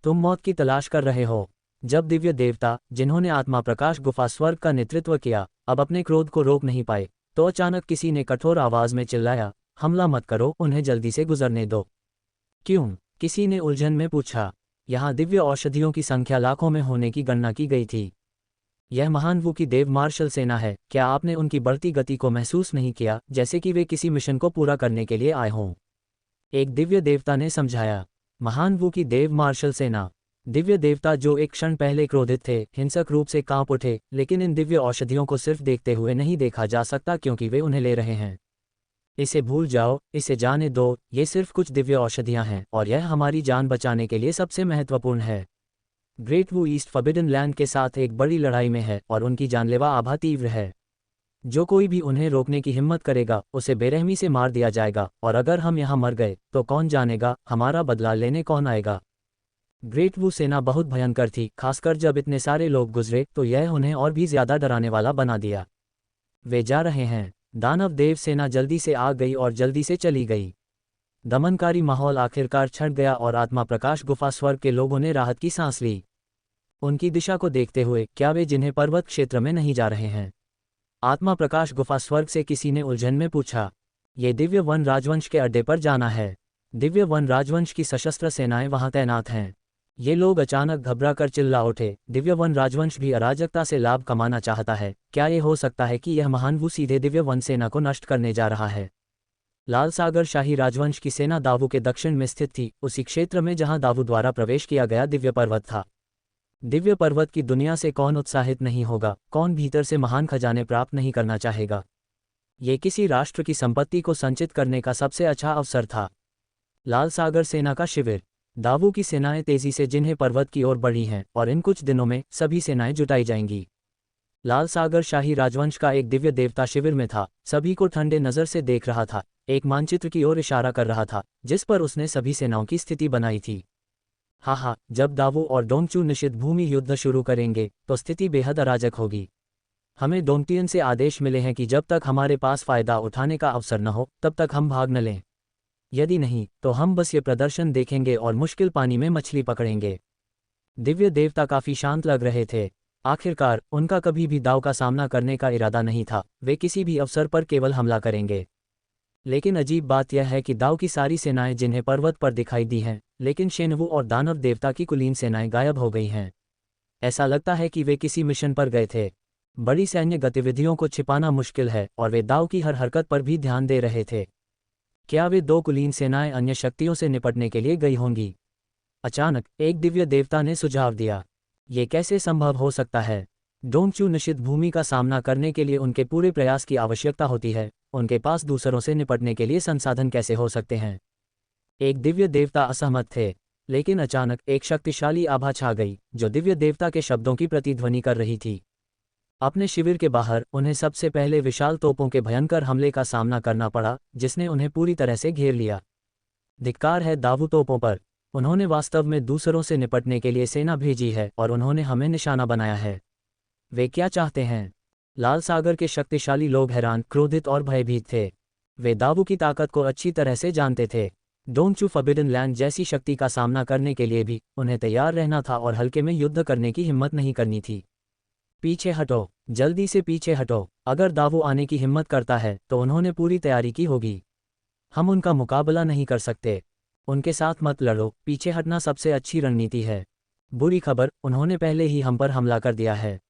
तुम मौत की तलाश कर रहे हो। जब दिव्य देवता, जिन्होंने आत्मा प्रकाश गुफा स्वर्ग का नेतृत्व किया, अब अपने क्रोध को रोक नहीं पाए, तो अचानक किसी ने कठोर आवाज में चिल्लाया, हमला मत करो, उन्हें जल्दी से गुजरने दो। क्यों? किसी ने उलझन में पूछा। यहाँ दिव्य औषधियों की संख्या लाखों में होने की गणना की गई थी। यह महान वू की देव मार्शल सेना है। क्या आपने उनकी बढ़ती गति को महसूस नहीं किया, जैसे कि वे किसी मिशन को पूरा करने के लिए आए हों? एक दिव्य देवता ने समझाया। महान वू की देव मार्शल सेना। दिव्य देवता जो एक क्षण पहले क्रोधित थे, हिंसक रूप से कांप उठे, लेकिन इन दिव्य औषधियों को सिर्फ देखते हुए नहीं देखा जा सकता क्योंकि वे उन्हें ले रहे हैं। इसे भूल जाओ, इसे जाने दो, ये सिर्फ कुछ दिव्य औषधियां हैं और यह हमारी जान बचाने के लिए सबसे महत्वपूर्ण है। ग्रेट वू ईस्ट फॉरबिडन लैंड के साथ एक बड़ी लड़ाई में है और उनकी जानलेवा आभा तीव्र है। जो कोई भी उन्हें रोकने की हिम्मत करेगा उसे बेरहमी से मार दिया जाएगा, और अगर हम यहाँ मर गए तो कौन जानेगा हमारा बदला लेने कौन आएगा। ग्रेट वू सेना बहुत भयंकर थी, खासकर जब इतने सारे लोग गुजरे तो यह उन्हें और भी ज्यादा डराने वाला बना दिया। वे जा रहे हैं। दानव देव सेना जल्दी से आ गई और जल्दी से चली गई। दमनकारी माहौल आखिरकार छट गया और आत्मा प्रकाश गुफा स्वर्ग के लोगों ने राहत की सांस ली। उनकी दिशा को देखते हुए, क्या वे जिन्हें पर्वत क्षेत्र में नहीं जा रहे हैं? आत्मा प्रकाश गुफा स्वर्ग से किसी ने उलझन में पूछा। ये दिव्य वन राजवंश के अड्डे पर जाना है। दिव्य वन राजवंश की सशस्त्र सेनाएं वहां तैनात हैं। ये लोग अचानक घबरा कर चिल्ला उठे, दिव्य वन राजवंश भी अराजकता से लाभ कमाना चाहता है। क्या ये हो सकता है कि यह महान वू सीधे दिव्य वन सेना को नष्ट करने जा रहा है? लाल सागर शाही राजवंश की सेना दावू के दक्षिण में स्थित थी, उसी क्षेत्र में जहां दावू द्वारा प्रवेश किया गया दिव्य पर्वत था। दिव्य पर्वत की दुनिया से कौन उत्साहित नहीं होगा, कौन भीतर से महान खजाने प्राप्त नहीं करना चाहेगा। ये किसी राष्ट्र की संपत्ति को संचित करने का सबसे अच्छा अवसर था। लाल सागर सेना का शिविर। दावू की सेनाएं तेजी से जिन्हें पर्वत की ओर बढ़ी हैं और इन कुछ दिनों में सभी सेनाएं जुटाई जाएंगी। लाल सागर शाही राजवंश का एक दिव्य देवता शिविर में था, सभी को ठंडे नज़र से देख रहा था, एक मानचित्र की ओर इशारा कर रहा था जिस पर उसने सभी सेनाओं की स्थिति बनाई थी। हाँ, जब दावू और डोंगचू निषिद्ध भूमि युद्ध शुरू करेंगे तो स्थिति बेहद अराजक होगी। हमें डोंगटियन से आदेश मिले हैं कि जब तक हमारे पास फायदा उठाने का अवसर न हो तब तक हम भाग न लें। यदि नहीं तो हम बस ये प्रदर्शन देखेंगे और मुश्किल पानी में मछली पकड़ेंगे। दिव्य देवता काफी शांत लग रहे थे। आखिरकार उनका कभी भी दाव का सामना करने का इरादा नहीं था, वे किसी भी अवसर पर केवल हमला करेंगे। लेकिन अजीब बात यह है कि दाव की सारी सेनाएं जिन्हें पर्वत पर दिखाई दी हैं, लेकिन शेनवू और दानव देवता की कुलीन सेनाएं गायब हो गई हैं। ऐसा लगता है कि वे किसी मिशन पर गए थे। बड़ी सैन्य गतिविधियों को छिपाना मुश्किल है और वे दाव की हर हरकत पर भी ध्यान दे रहे थे। क्या वे दो कुलीन सेनाएं अन्य शक्तियों से निपटने के लिए गई होंगी? अचानक एक दिव्य देवता ने सुझाव दिया। ये कैसे संभव हो सकता है? डोंगचू निषिद्ध भूमि का सामना करने के लिए उनके पूरे प्रयास की आवश्यकता होती है, उनके पास दूसरों से निपटने के लिए संसाधन कैसे हो सकते हैं? एक दिव्य देवता असहमत थे, लेकिन अचानक एक शक्तिशाली आभा छा गई जो दिव्य देवता के शब्दों की प्रतिध्वनि कर रही थी। अपने शिविर के बाहर उन्हें सबसे पहले विशाल तोपों के भयंकर हमले का सामना करना पड़ा जिसने उन्हें पूरी तरह से घेर लिया। धिक्कार है दावू तोपों पर, उन्होंने वास्तव में दूसरों से निपटने के लिए सेना भेजी है और उन्होंने हमें निशाना बनाया है। वे क्या चाहते हैं? लाल सागर के शक्तिशाली लोग हैरान, क्रोधित और भयभीत थे। वे दावू की ताकत को अच्छी तरह से जानते थे। डोंगचू फॉरबिडन लैंड जैसी शक्ति का सामना करने के लिए भी उन्हें तैयार रहना था और हल्के में युद्ध करने की हिम्मत नहीं करनी थी। पीछे हटो, जल्दी से पीछे हटो। अगर दावू आने की हिम्मत करता है तो उन्होंने पूरी तैयारी की होगी। हम उनका मुकाबला नहीं कर सकते। उनके साथ मत लड़ो, पीछे हटना सबसे अच्छी रणनीति है। बुरी खबर, उन्होंने पहले ही हम पर हमला कर दिया है। ...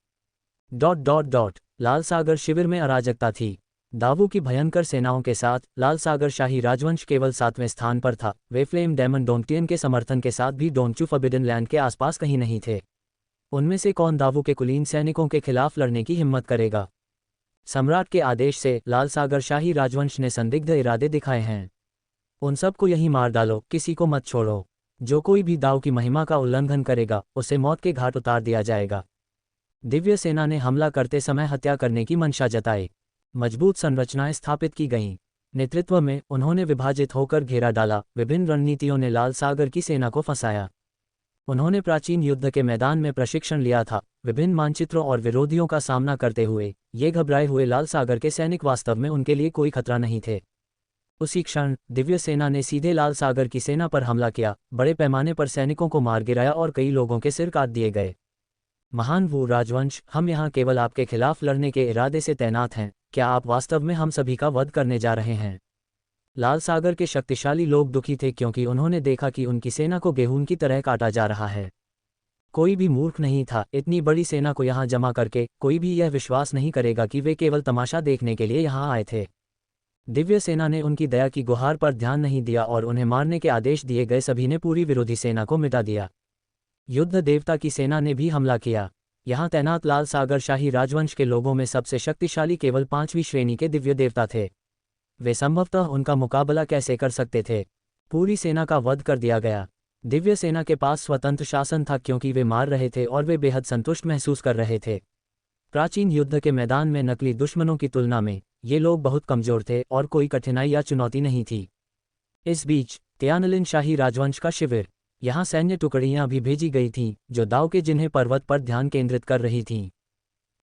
लाल सागर शिविर में अराजकता थी। दावू की भयंकर सेनाओं के साथ लाल सागर शाही राजवंश केवल 7वें स्थान पर था। वे फ्लेम डेमन डोंगटियन के समर्थन के साथ भी डोंगचू फॉरबिडन लैंड के आसपास कहीं नहीं थे। उनमें से कौन दावू के कुलीन सैनिकों के खिलाफ लड़ने की हिम्मत करेगा? सम्राट के आदेश से लाल सागर शाही राजवंश ने संदिग्ध इरादे दिखाए हैं। उन सबको यहीं मार डालो, किसी को मत छोड़ो। जो कोई भी दाव की महिमा का उल्लंघन करेगा उसे मौत के घाट उतार दिया जाएगा। दिव्य सेना ने हमला करते समय हत्या करने की मंशा जताई। मजबूत संरचनाएं स्थापित की गईं। नेतृत्व में उन्होंने विभाजित होकर घेरा डाला। विभिन्न रणनीतियों ने लाल सागर की सेना को फंसाया। उन्होंने प्राचीन युद्ध के मैदान में प्रशिक्षण लिया था। विभिन्न मानचित्रों और विरोधियों का सामना करते हुए ये घबराए हुए लाल सागर के सैनिक वास्तव में उनके लिए कोई खतरा नहीं थे। उसी क्षण दिव्य सेना ने सीधे लाल सागर की सेना पर हमला किया। बड़े पैमाने पर सैनिकों को मार गिराया और कई लोगों के सिर काट दिए गए। महान वू राजवंश, हम यहाँ केवल आपके खिलाफ लड़ने के इरादे से तैनात हैं। क्या आप वास्तव में हम सभी का वध करने जा रहे हैं? लाल सागर के शक्तिशाली लोग दुखी थे क्योंकि उन्होंने देखा कि उनकी सेना को गेहूं की तरह काटा जा रहा है। कोई भी मूर्ख नहीं था, इतनी बड़ी सेना को यहाँ जमा करके कोई भी यह विश्वास नहीं करेगा कि वे केवल तमाशा देखने के लिए यहाँ आए थे। दिव्य सेना ने उनकी दया की गुहार पर ध्यान नहीं दिया और उन्हें मारने के आदेश दिए गए सभी ने पूरी विरोधी सेना को मिटा दिया। युद्ध देवता की सेना ने भी हमला किया। यहाँ तैनात लाल सागर शाही राजवंश के लोगों में सबसे शक्तिशाली केवल 5वीं श्रेणी के दिव्य देवता थे। वे संभवतः उनका मुकाबला कैसे कर सकते थे? पूरी सेना का वध कर दिया गया। दिव्य सेना के पास स्वतंत्र शासन था क्योंकि वे मार रहे थे और वे बेहद संतुष्ट महसूस कर रहे थे। प्राचीन युद्ध के मैदान में नकली दुश्मनों की तुलना में ये लोग बहुत कमजोर थे और कोई कठिनाई या चुनौती नहीं थी। इस बीच तियानलिन शाही राजवंश का शिविर। यहाँ सैन्य टुकड़ियाँ भी भेजी गई थीं जो दाव के जिन्हें पर्वत पर ध्यान केंद्रित कर रही थीं।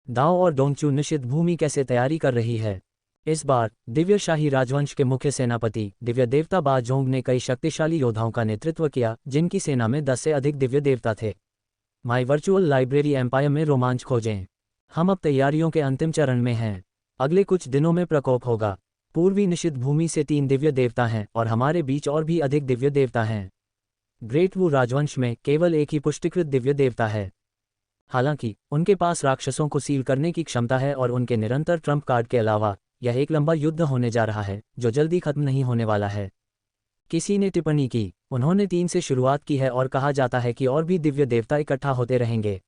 दाव और डोंगचू निषिद्ध भूमि कैसे तैयारी कर रही है? इस बार दिव्य शाही राजवंश के मुख्य सेनापति दिव्य देवता बाजोंग ने कई शक्तिशाली योद्धाओं का नेतृत्व किया जिनकी सेना में 10 से अधिक दिव्य देवता थे। माई वर्चुअल लाइब्रेरी एम्पायर में रोमांच खोजें। हम अब तैयारियों के अंतिम चरण में हैं। अगले कुछ दिनों में प्रकोप होगा। पूर्वी निषिद्ध भूमि से 3 दिव्य देवता हैं और हमारे बीच और भी अधिक दिव्य देवता हैं। ग्रेट वू राजवंश में केवल एक ही पुष्टिकृत दिव्य देवता है। हालांकि उनके पास राक्षसों को सील करने की क्षमता है और उनके निरंतर ट्रम्प कार्ड के अलावा यह एक लंबा युद्ध होने जा रहा है जो जल्दी खत्म नहीं होने वाला है। किसी ने टिप्पणी की, उन्होंने 3 से शुरुआत की है और कहा जाता है कि और भी दिव्य देवता इकट्ठा होते रहेंगे।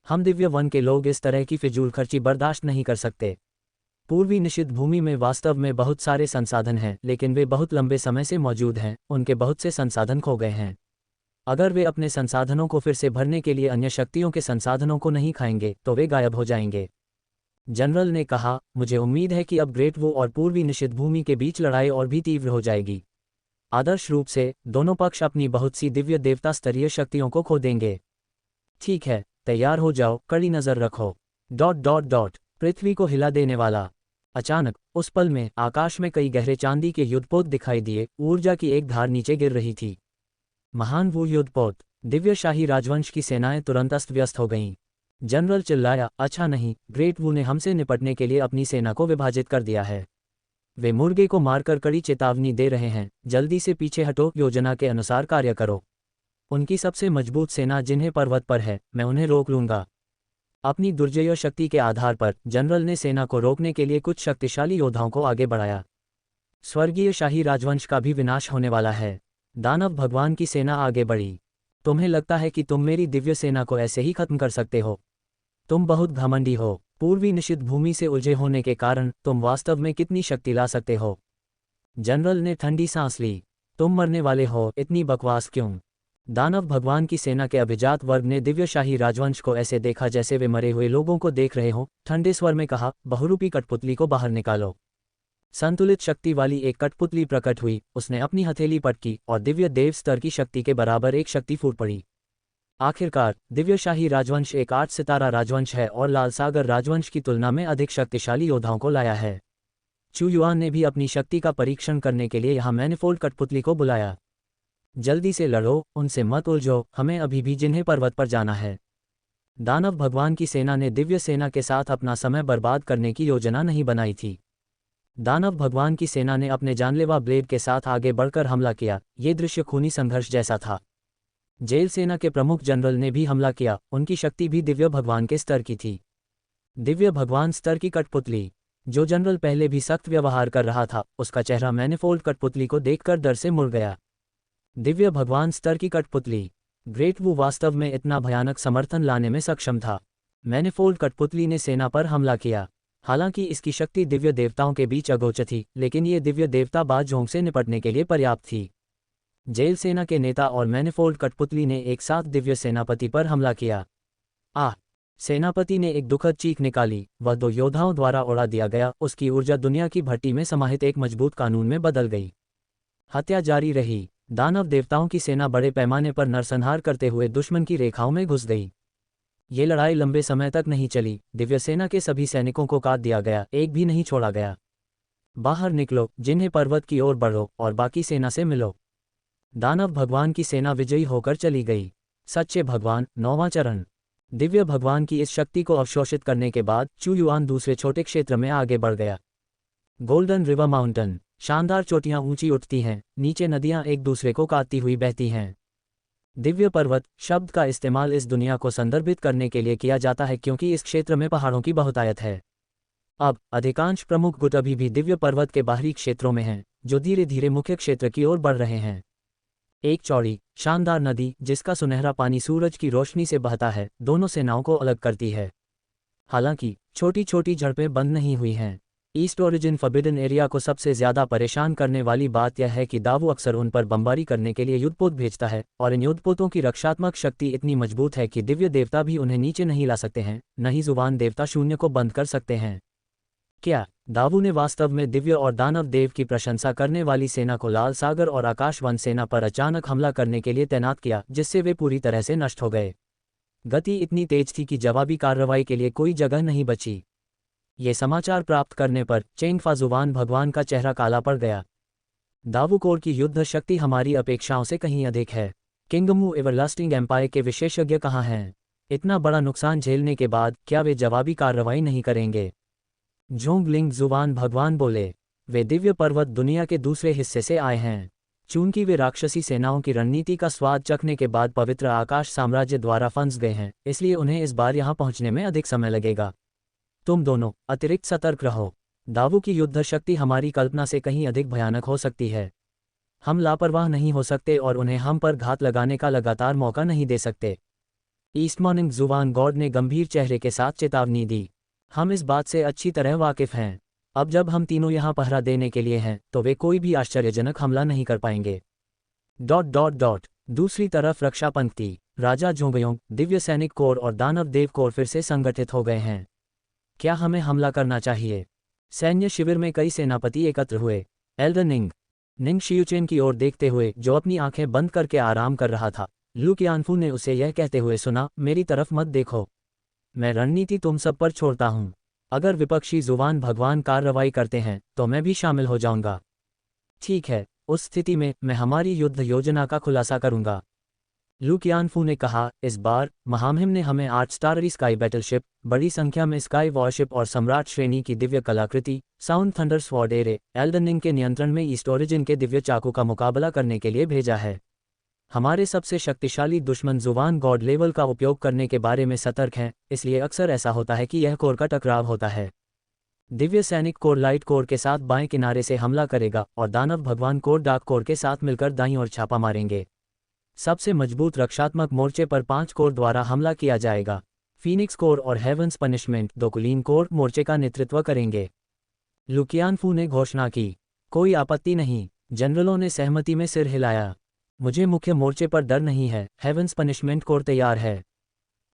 हम दिव्य वन के लोग इस तरह की फिजूल खर्ची बर्दाश्त नहीं कर सकते। पूर्वी निषिद्ध भूमि में वास्तव में बहुत सारे संसाधन हैं, लेकिन वे बहुत लंबे समय से मौजूद हैं, उनके बहुत से संसाधन खो गए हैं। अगर वे अपने संसाधनों को फिर से भरने के लिए अन्य शक्तियों के संसाधनों को नहीं खाएंगे तो वे गायब हो जाएंगे। जनरल ने कहा, मुझे उम्मीद है कि अब ग्रेट वू और पूर्वी निषिद्ध भूमि के बीच लड़ाई और भी तीव्र हो जाएगी। आदर्श रूप से दोनों पक्ष अपनी बहुत सी दिव्य देवता स्तरीय शक्तियों को खो देंगे। ठीक है, तैयार हो जाओ, कड़ी नजर रखो। ... पृथ्वी को हिला देने वाला। अचानक उस पल में आकाश में कई गहरे चांदी के युद्धपोत दिखाई दिए, ऊर्जा की एक धार नीचे गिर रही थी। महान वो युद्धपोत। दिव्य शाही राजवंश की सेनाएं तुरंत अस्त व्यस्त हो गईं। जनरल चिल्लाया, अच्छा नहीं, ग्रेट वू ने हमसे निपटने के लिए अपनी सेना को विभाजित कर दिया है। वे मुर्गे को मारकर कड़ी चेतावनी दे रहे हैं, जल्दी से पीछे हटो, योजना के अनुसार कार्य करो। उनकी सबसे मजबूत सेना जिन्हें पर्वत पर है, मैं उन्हें रोक लूंगा। अपनी दुर्जय शक्ति के आधार पर जनरल ने सेना को रोकने के लिए कुछ शक्तिशाली योद्धाओं को आगे बढ़ाया। स्वर्गीय शाही राजवंश का भी विनाश होने वाला है। दानव भगवान की सेना आगे बढ़ी। तुम्हें लगता है कि तुम मेरी दिव्य सेना को ऐसे ही खत्म कर सकते हो? तुम बहुत घमंडी हो। पूर्वी निषिद्ध भूमि से उलझे होने के कारण तुम वास्तव में कितनी शक्ति ला सकते हो? जनरल ने ठंडी सांस ली। तुम मरने वाले हो, इतनी बकवास क्यों? दानव भगवान की सेना के अभिजात वर्ग ने दिव्य शाही राजवंश को ऐसे देखा जैसे वे मरे हुए लोगों को देख रहे हों। ठंडे स्वर में कहा, बहुरूपी कठपुतली को बाहर निकालो। संतुलित शक्ति वाली एक कठपुतली प्रकट हुई, उसने अपनी हथेली पटकी और दिव्य देव स्तर की शक्ति के बराबर एक शक्ति फूट पड़ी। आखिरकार दिव्य शाही राजवंश एक 8 सितारा राजवंश है और लाल सागर राजवंश की तुलना में अधिक शक्तिशाली योद्धाओं को लाया है। चू युआन ने भी अपनी शक्ति का परीक्षण करने के लिए यहाँ मैनिफोल्ड कठपुतली को बुलाया। जल्दी से लड़ो, उनसे मत उलझो, हमें अभी भी जिन्हें पर्वत पर जाना है। दानव भगवान की सेना ने दिव्य सेना के साथ अपना समय बर्बाद करने की योजना नहीं बनाई थी। दानव भगवान की सेना ने अपने जानलेवा ब्लेड के साथ आगे बढ़कर हमला किया। ये दृश्य खूनी संघर्ष जैसा था। जेल सेना के प्रमुख जनरल ने भी हमला किया, उनकी शक्ति भी दिव्य भगवान के स्तर की थी। दिव्य भगवान स्तर की कठपुतली। जो जनरल पहले भी सख्त व्यवहार कर रहा था, उसका चेहरा मैनिफोल्ड कठपुतली को देखकर डर से मुड़ गया। दिव्य भगवान स्तर की कठपुतली। ग्रेट वू वास्तव में इतना भयानक समर्थन लाने में सक्षम था। मैनिफोल्ड कठपुतली ने सेना पर हमला किया। हालांकि इसकी शक्ति दिव्य देवताओं के बीच अगोचर थी, लेकिन ये दिव्य देवता बाद झोंक से निपटने के लिए पर्याप्त थी। जेल सेना के नेता और मैनिफोल्ड कठपुतली ने एक साथ दिव्य सेनापति पर हमला किया। सेनापति ने एक दुखद चीख निकाली। वह 2 योद्धाओं द्वारा उड़ा दिया गया। उसकी ऊर्जा दुनिया की भट्टी में समाहित एक मजबूत कानून में बदल गई। हत्या जारी रही। दानव देवताओं की सेना बड़े पैमाने पर नरसंहार करते हुए दुश्मन की रेखाओं में घुस गई। ये लड़ाई लंबे समय तक नहीं चली। दिव्य सेना के सभी सैनिकों को काट दिया गया, एक भी नहीं छोड़ा गया। बाहर निकलो, जिन्हें पर्वत की ओर बढ़ो और बाकी सेना से मिलो। दानव भगवान की सेना विजयी होकर चली गई। सच्चे भगवान। 9वां चरण। दिव्य भगवान की इस शक्ति को अवशोषित करने के बाद चू युआन दूसरे छोटे क्षेत्र में आगे बढ़ गया। Golden river mountain. शानदार चोटियां ऊंची उठती हैं, नीचे नदियां एक दूसरे को काटती हुई बहती हैं। दिव्य पर्वत शब्द का इस्तेमाल इस दुनिया को संदर्भित करने के लिए किया जाता है क्योंकि इस क्षेत्र में पहाड़ों की बहुतायत है। अब अधिकांश प्रमुख गुट अभी भी दिव्य पर्वत के बाहरी क्षेत्रों में हैं, जो धीरे धीरे मुख्य क्षेत्र की ओर बढ़ रहे हैं। एक चौड़ी शानदार नदी जिसका सुनहरा पानी सूरज की रोशनी से बहता है, दोनों सेनाओं को अलग करती है। हालांकि छोटी छोटी झड़पें बंद नहीं हुई हैं। ईस्ट ओरिजिन फॉरबिडन एरिया को सबसे ज्यादा परेशान करने वाली बात यह है कि दावू अक्सर उन पर बमबारी करने के लिए युद्धपोत भेजता है, और इन युद्धपोतों की रक्षात्मक शक्ति इतनी मजबूत है कि दिव्य देवता भी उन्हें नीचे नहीं ला सकते हैं, न ही जुबान देवता शून्य को बंद कर सकते हैं। क्या दावू ने वास्तव में दिव्य और दानव देव की प्रशंसा करने वाली सेना को लाल सागर और आकाश वन सेना पर अचानक हमला करने के लिए तैनात किया, जिससे वे पूरी तरह से नष्ट हो गए। गति इतनी तेज थी कि जवाबी कार्रवाई के लिए कोई जगह नहीं बची। ये समाचार प्राप्त करने पर चेंगफा जुबान भगवान का चेहरा काला पड़ गया। दावू कोर की युद्ध शक्ति हमारी अपेक्षाओं से कहीं अधिक है। किंगमू एवरलास्टिंग एम्पायर के विशेषज्ञ कहाँ हैं? इतना बड़ा नुकसान झेलने के बाद क्या वे जवाबी कार्रवाई नहीं करेंगे? झोंगलिंग जुबान भगवान बोले, वे दिव्य पर्वत दुनिया के दूसरे हिस्से से आए हैं। चूंकि वे राक्षसी सेनाओं की रणनीति का स्वाद चखने के बाद पवित्र आकाश साम्राज्य द्वारा फंस गए हैं, इसलिए उन्हें इस बार यहाँ पहुँचने में अधिक समय लगेगा। तुम दोनों अतिरिक्त सतर्क रहो। दावू की युद्ध शक्ति हमारी कल्पना से कहीं अधिक भयानक हो सकती है। हम लापरवाह नहीं हो सकते और उन्हें हम पर घात लगाने का लगातार मौका नहीं दे सकते। ईस्टमॉर्निंग जुवान गॉड ने गंभीर चेहरे के साथ चेतावनी दी। हम इस बात से अच्छी तरह वाकिफ हैं। अब जब हम तीनों यहाँ पहरा देने के लिए हैं तो वे कोई भी आश्चर्यजनक हमला नहीं कर पाएंगे। ... दूसरी तरफ रक्षा पंक्ति, राजा झोंगयोंग, दिव्य सैनिक कोर और दानव देव कोर फिर से संगठित हो गए हैं। क्या हमें हमला करना चाहिए? सैन्य शिविर में कई सेनापति एकत्र हुए। एल्डर निंग शियुचेन की ओर देखते हुए, जो अपनी आंखें बंद करके आराम कर रहा था, लू कियानफू ने उसे यह कहते हुए सुना, मेरी तरफ मत देखो। मैं रणनीति तुम सब पर छोड़ता हूँ। अगर विपक्षी जुबान भगवान कार्रवाई करते हैं तो मैं भी शामिल हो जाऊंगा। ठीक है, उस स्थिति में मैं हमारी युद्ध योजना का खुलासा करूंगा। लू कियानफू ने कहा, इस बार महामहिम ने हमें 8 स्टाररी स्काई बैटलशिप, बड़ी संख्या में स्काई वॉरशिप और सम्राट श्रेणी की दिव्य कलाकृति sound thunder sword array eldering के नियंत्रण में ईस्ट ओरिजिन के दिव्य चाकू का मुकाबला करने के लिए भेजा है। हमारे सबसे शक्तिशाली दुश्मन जुबान गॉड लेवल का उपयोग करने के बारे में सतर्क हैं, इसलिए अक्सर ऐसा होता है कि यह कोर का टकराव होता है। दिव्य सैनिक कोर लाइट कोर के साथ बाएं किनारे से हमला करेगा और दानव भगवान कोर डार्क कोर के साथ मिलकर दाईं ओर छापा मारेंगे। सबसे मजबूत रक्षात्मक मोर्चे पर 5 कोर द्वारा हमला किया जाएगा। फीनिक्स कोर और हेवंस पनिशमेंट 2 कुलीन कोर मोर्चे का नेतृत्व करेंगे। लू कियानफू ने घोषणा की। कोई आपत्ति नहीं। जनरलों ने सहमति में सिर हिलाया। मुझे मुख्य मोर्चे पर डर नहीं है, हेवंस पनिशमेंट कोर तैयार है।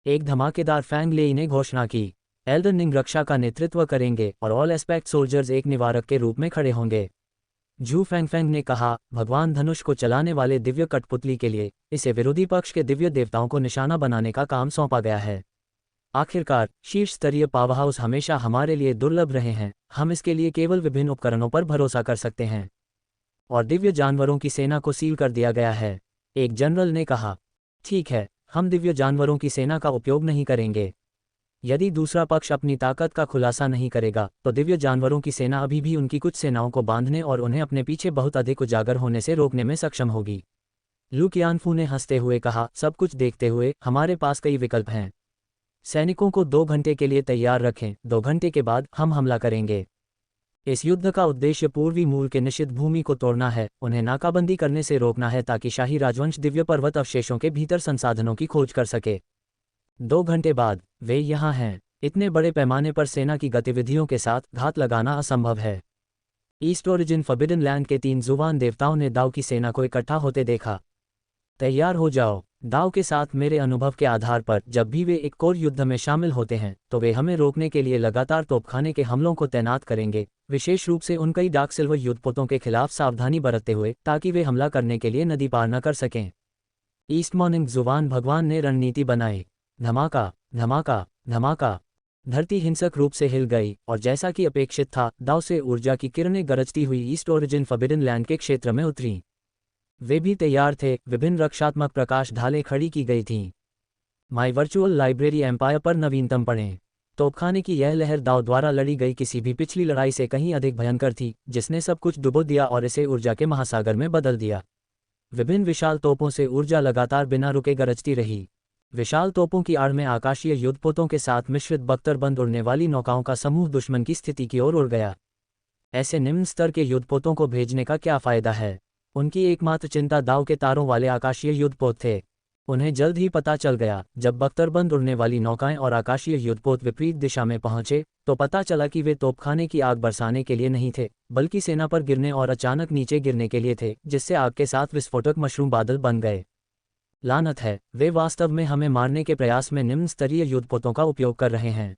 एक धमाकेदार फैंग लेई ने घोषणा की। एल्डर निंग रक्षा का नेतृत्व करेंगे और ऑल एस्पेक्ट सोल्जर्स एक निवारक के रूप में खड़े होंगे। जू फैंग ने कहा, भगवान धनुष को चलाने वाले दिव्य कठपुतली के लिए इसे विरोधी पक्ष के दिव्य देवताओं को निशाना बनाने का काम सौंपा गया है। आखिरकार शीर्ष स्तरीय पावर हाउस हमेशा हमारे लिए दुर्लभ रहे हैं। हम इसके लिए केवल विभिन्न उपकरणों पर भरोसा कर सकते हैं। और दिव्य जानवरों की सेना को सील कर दिया गया है, एक जनरल ने कहा। ठीक है, हम दिव्य जानवरों की सेना का उपयोग नहीं करेंगे। यदि दूसरा पक्ष अपनी ताकत का खुलासा नहीं करेगा तो दिव्य जानवरों की सेना अभी भी उनकी कुछ सेनाओं को बांधने और उन्हें अपने पीछे बहुत अधिक उजागर होने से रोकने में सक्षम होगी। लू कियानफू ने हंसते हुए कहा, सब कुछ देखते हुए हमारे पास कई विकल्प हैं। सैनिकों को 2 घंटे के लिए तैयार रखें, 2 घंटे के बाद हम हमला करेंगे। इस युद्ध का उद्देश्य पूर्वी मूल के निषिद्ध भूमि को तोड़ना है, उन्हें नाकाबंदी करने से रोकना है ताकि शाही राजवंश दिव्य पर्वत अवशेषों के भीतर संसाधनों की खोज कर सके। 2 घंटे बाद वे यहाँ हैं। इतने बड़े पैमाने पर सेना की गतिविधियों के साथ घात लगाना असंभव है। ईस्ट ओरिजिन फॉरबिडन लैंड के 3 जुबान देवताओं ने दाव की सेना को इकट्ठा होते देखा। तैयार हो जाओ। दाव के साथ मेरे अनुभव के आधार पर जब भी वे एक कोर युद्ध में शामिल होते हैं तो वे हमें रोकने के लिए लगातार तोपखाने के हमलों को तैनात करेंगे, विशेष रूप से उन कई डार्क सिल्वर युद्धपोतों के खिलाफ सावधानी बरतते हुए, ताकि वे हमला करने के लिए नदी पार न कर सकें। ईस्टमॉर्निंग जुबान भगवान ने रणनीति बनाई। धमाका धमाका धमाका। धरती हिंसक रूप से हिल गई और जैसा कि अपेक्षित था, दाव से ऊर्जा की किरणें गरजती हुई ईस्ट ओरिजिन फॉरबिडन लैंड के क्षेत्र में उतरी। वे भी तैयार थे। विभिन्न रक्षात्मक प्रकाश ढालें खड़ी की गई थीं। माई वर्चुअल लाइब्रेरी एम्पायर पर नवीनतम पढ़ें। तोपखाने की यह लहर दाव द्वारा लड़ी गई किसी भी पिछली लड़ाई से कहीं अधिक भयंकर थी, जिसने सब कुछ डुबो दिया और इसे ऊर्जा के महासागर में बदल दिया। विभिन्न विशाल तोपों से ऊर्जा लगातार बिना रुके गरजती रही। विशाल तोपों की आड़ में आकाशीय युद्धपोतों के साथ मिश्रित बख्तरबंद उड़ने वाली नौकाओं का समूह दुश्मन की स्थिति की ओर उड़ गया। ऐसे निम्न स्तर के युद्धपोतों को भेजने का क्या फायदा है? उनकी एकमात्र चिंता दाव के तारों वाले आकाशीय युद्धपोत थे। उन्हें जल्द ही पता चल गया, जब बख्तरबंद उड़ने वाली नौकाएं और आकाशीय युद्धपोत विपरीत दिशा में पहुंचे, तो पता चला कि वे तोपखाने की आग बरसाने के लिए नहीं थे, बल्कि सेना पर गिरने और अचानक नीचे गिरने के लिए थे, जिससे आग के साथ विस्फोटक मशरूम बादल बन गए। लानत है, वे वास्तव में हमें मारने के प्रयास में निम्न स्तरीय युद्धपोतों का उपयोग कर रहे हैं।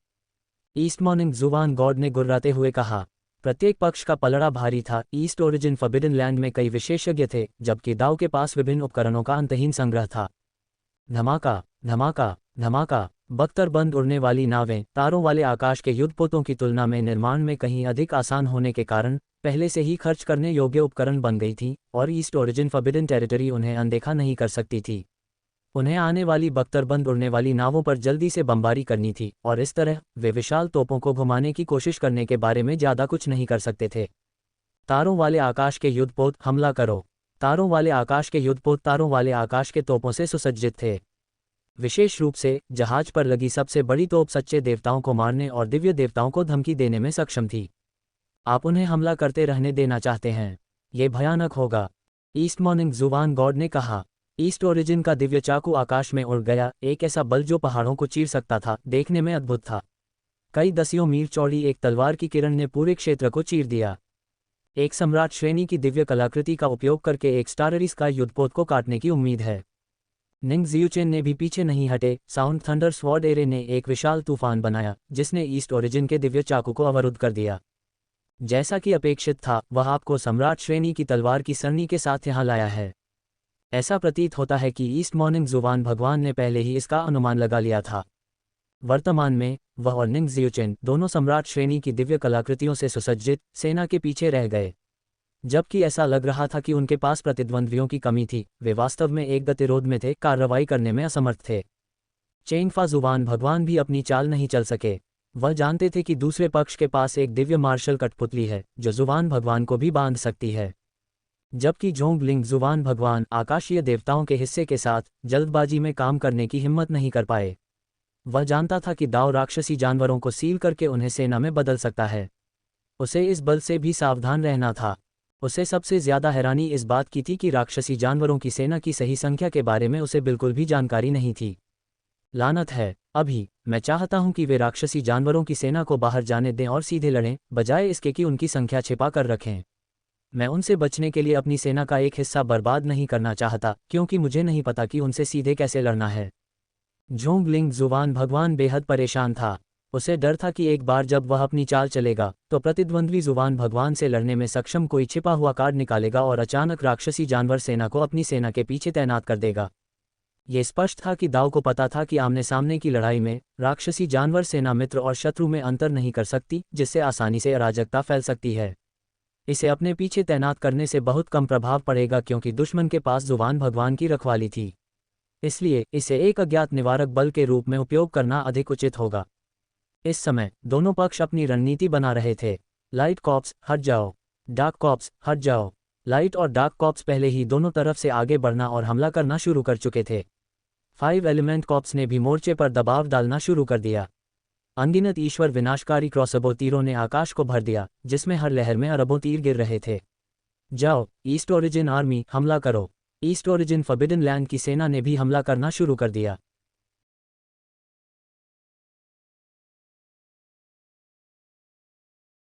ईस्टमॉर्निंग जुबान गॉड ने गुर्राते हुए कहा। प्रत्येक पक्ष का पलड़ा भारी था। ईस्ट ओरिजिन फॉरबिडन लैंड में कई विशेषज्ञ थे, जबकि दाव के पास विभिन्न उपकरणों का अंतहीन संग्रह था। धमाका धमाका धमाका। बख्तरबंद उड़ने वाली नावें तारों वाले आकाश के युद्धपोतों की तुलना में निर्माण में कहीं अधिक आसान होने के कारण पहले से ही खर्च करने योग्य उपकरण बन गई थीं, और ईस्ट ओरिजिन फॉरबिडन टेरिटरी उन्हें अनदेखा नहीं कर सकती थी। उन्हें आने वाली बख्तरबंद उड़ने वाली नावों पर जल्दी से बमबारी करनी थी, और इस तरह वे विशाल तोपों को घुमाने की कोशिश करने के बारे में ज़्यादा कुछ नहीं कर सकते थे। तारों वाले आकाश के युद्धपोत, हमला करो। तारों वाले आकाश के युद्धपोत तारों वाले आकाश के तोपों से सुसज्जित थे। विशेष रूप से जहाज पर लगी सबसे बड़ी तोप सच्चे देवताओं को मारने और दिव्य देवताओं को धमकी देने में सक्षम थी। आप उन्हें हमला करते रहने देना चाहते हैं? ये भयानक होगा। ईस्ट मॉर्निंग जुवान गॉड ने कहा। ईस्ट ओरिजिन का दिव्य चाकू आकाश में उड़ गया, एक ऐसा बल जो पहाड़ों को चीर सकता था, देखने में अद्भुत था। कई दसियों मील चौड़ी एक तलवार की किरण ने पूरे क्षेत्र को चीर दिया। एक सम्राट श्रेणी की दिव्य कलाकृति का उपयोग करके एक स्टाररी स्काई युद्धपोत को काटने की उम्मीद है। निंग जियुचेन ने भी पीछे नहीं हटे। साउंड थंडर स्वॉर्ड एरे ने एक विशाल तूफान बनाया, जिसने ईस्ट ओरिजिन के दिव्य चाकू को अवरुद्ध कर दिया। जैसा कि अपेक्षित था, वह आपको सम्राट श्रेणी की तलवार की सरणी के साथ यहाँ लाया है। ऐसा प्रतीत होता है कि ईस्ट मॉर्निंग जुवान भगवान ने पहले ही इसका अनुमान लगा लिया था। वर्तमान में वह और निंग जियुचेन दोनों सम्राट श्रेणी की दिव्य कलाकृतियों से सुसज्जित सेना के पीछे रह गए। जबकि ऐसा लग रहा था कि उनके पास प्रतिद्वंद्वियों की कमी थी, वे वास्तव में एक गतिरोध में थे, कार्रवाई करने में असमर्थ थे। चेंगफा जुबान भगवान भी अपनी चाल नहीं चल सके। वह जानते थे कि दूसरे पक्ष के पास एक दिव्य मार्शल कठपुतली है जो जुबान भगवान को भी बांध सकती है। जबकि जोंगलिंग जुबान भगवान आकाशीय देवताओं के हिस्से के साथ जल्दबाजी में काम करने की हिम्मत नहीं कर पाए। वह जानता था कि दाव राक्षसी जानवरों को सील करके उन्हें सेना में बदल सकता है। उसे इस बल से भी सावधान रहना था। उसे सबसे ज्यादा हैरानी इस बात की थी कि राक्षसी जानवरों की सेना की सही संख्या के बारे में उसे बिल्कुल भी जानकारी नहीं थी। लानत है, अभी मैं चाहता हूं कि वे राक्षसी जानवरों की सेना को बाहर जाने दें और सीधे लड़ें, बजाय इसके कि उनकी संख्या छिपा कर रखें। मैं उनसे बचने के लिए अपनी सेना का एक हिस्सा बर्बाद नहीं करना चाहता, क्योंकि मुझे नहीं पता कि उनसे सीधे कैसे लड़ना है। जोंगलिंग जुबान भगवान बेहद परेशान था। उसे डर था कि एक बार जब वह अपनी चाल चलेगा तो प्रतिद्वंद्वी जुबान भगवान से लड़ने में सक्षम कोई छिपा हुआ कार्ड निकालेगा और अचानक राक्षसी जानवर सेना को अपनी सेना के पीछे तैनात कर देगा। ये स्पष्ट था कि दाव को पता था कि आमने सामने की लड़ाई में राक्षसी जानवर सेना मित्र और शत्रु में अंतर नहीं कर सकती, जिससे आसानी से अराजकता फैल सकती है। इसे अपने पीछे तैनात करने से बहुत कम प्रभाव पड़ेगा, क्योंकि दुश्मन के पास जुबान भगवान की रखवाली थी। इसलिए इसे एक अज्ञात निवारक बल के रूप में उपयोग करना अधिक उचित होगा। इस समय दोनों पक्ष अपनी रणनीति बना रहे थे। लाइट कॉप्स हट जाओ, डार्क कॉप्स हट जाओ। लाइट और डार्क कॉप्स पहले ही दोनों तरफ से आगे बढ़ना और हमला करना शुरू कर चुके थे। 5 एलिमेंट कॉप्स ने भी मोर्चे पर दबाव डालना शुरू कर दिया। अनगिनत ईश्वर विनाशकारी क्रॉसबो तीरों ने आकाश को भर दिया, जिसमें हर लहर में अरबों तीर गिर रहे थे। जाओ ईस्ट ओरिजिन आर्मी, हमला करो। ईस्ट ओरिजिन फॉरबिडन लैंड की सेना ने भी हमला करना शुरू कर दिया।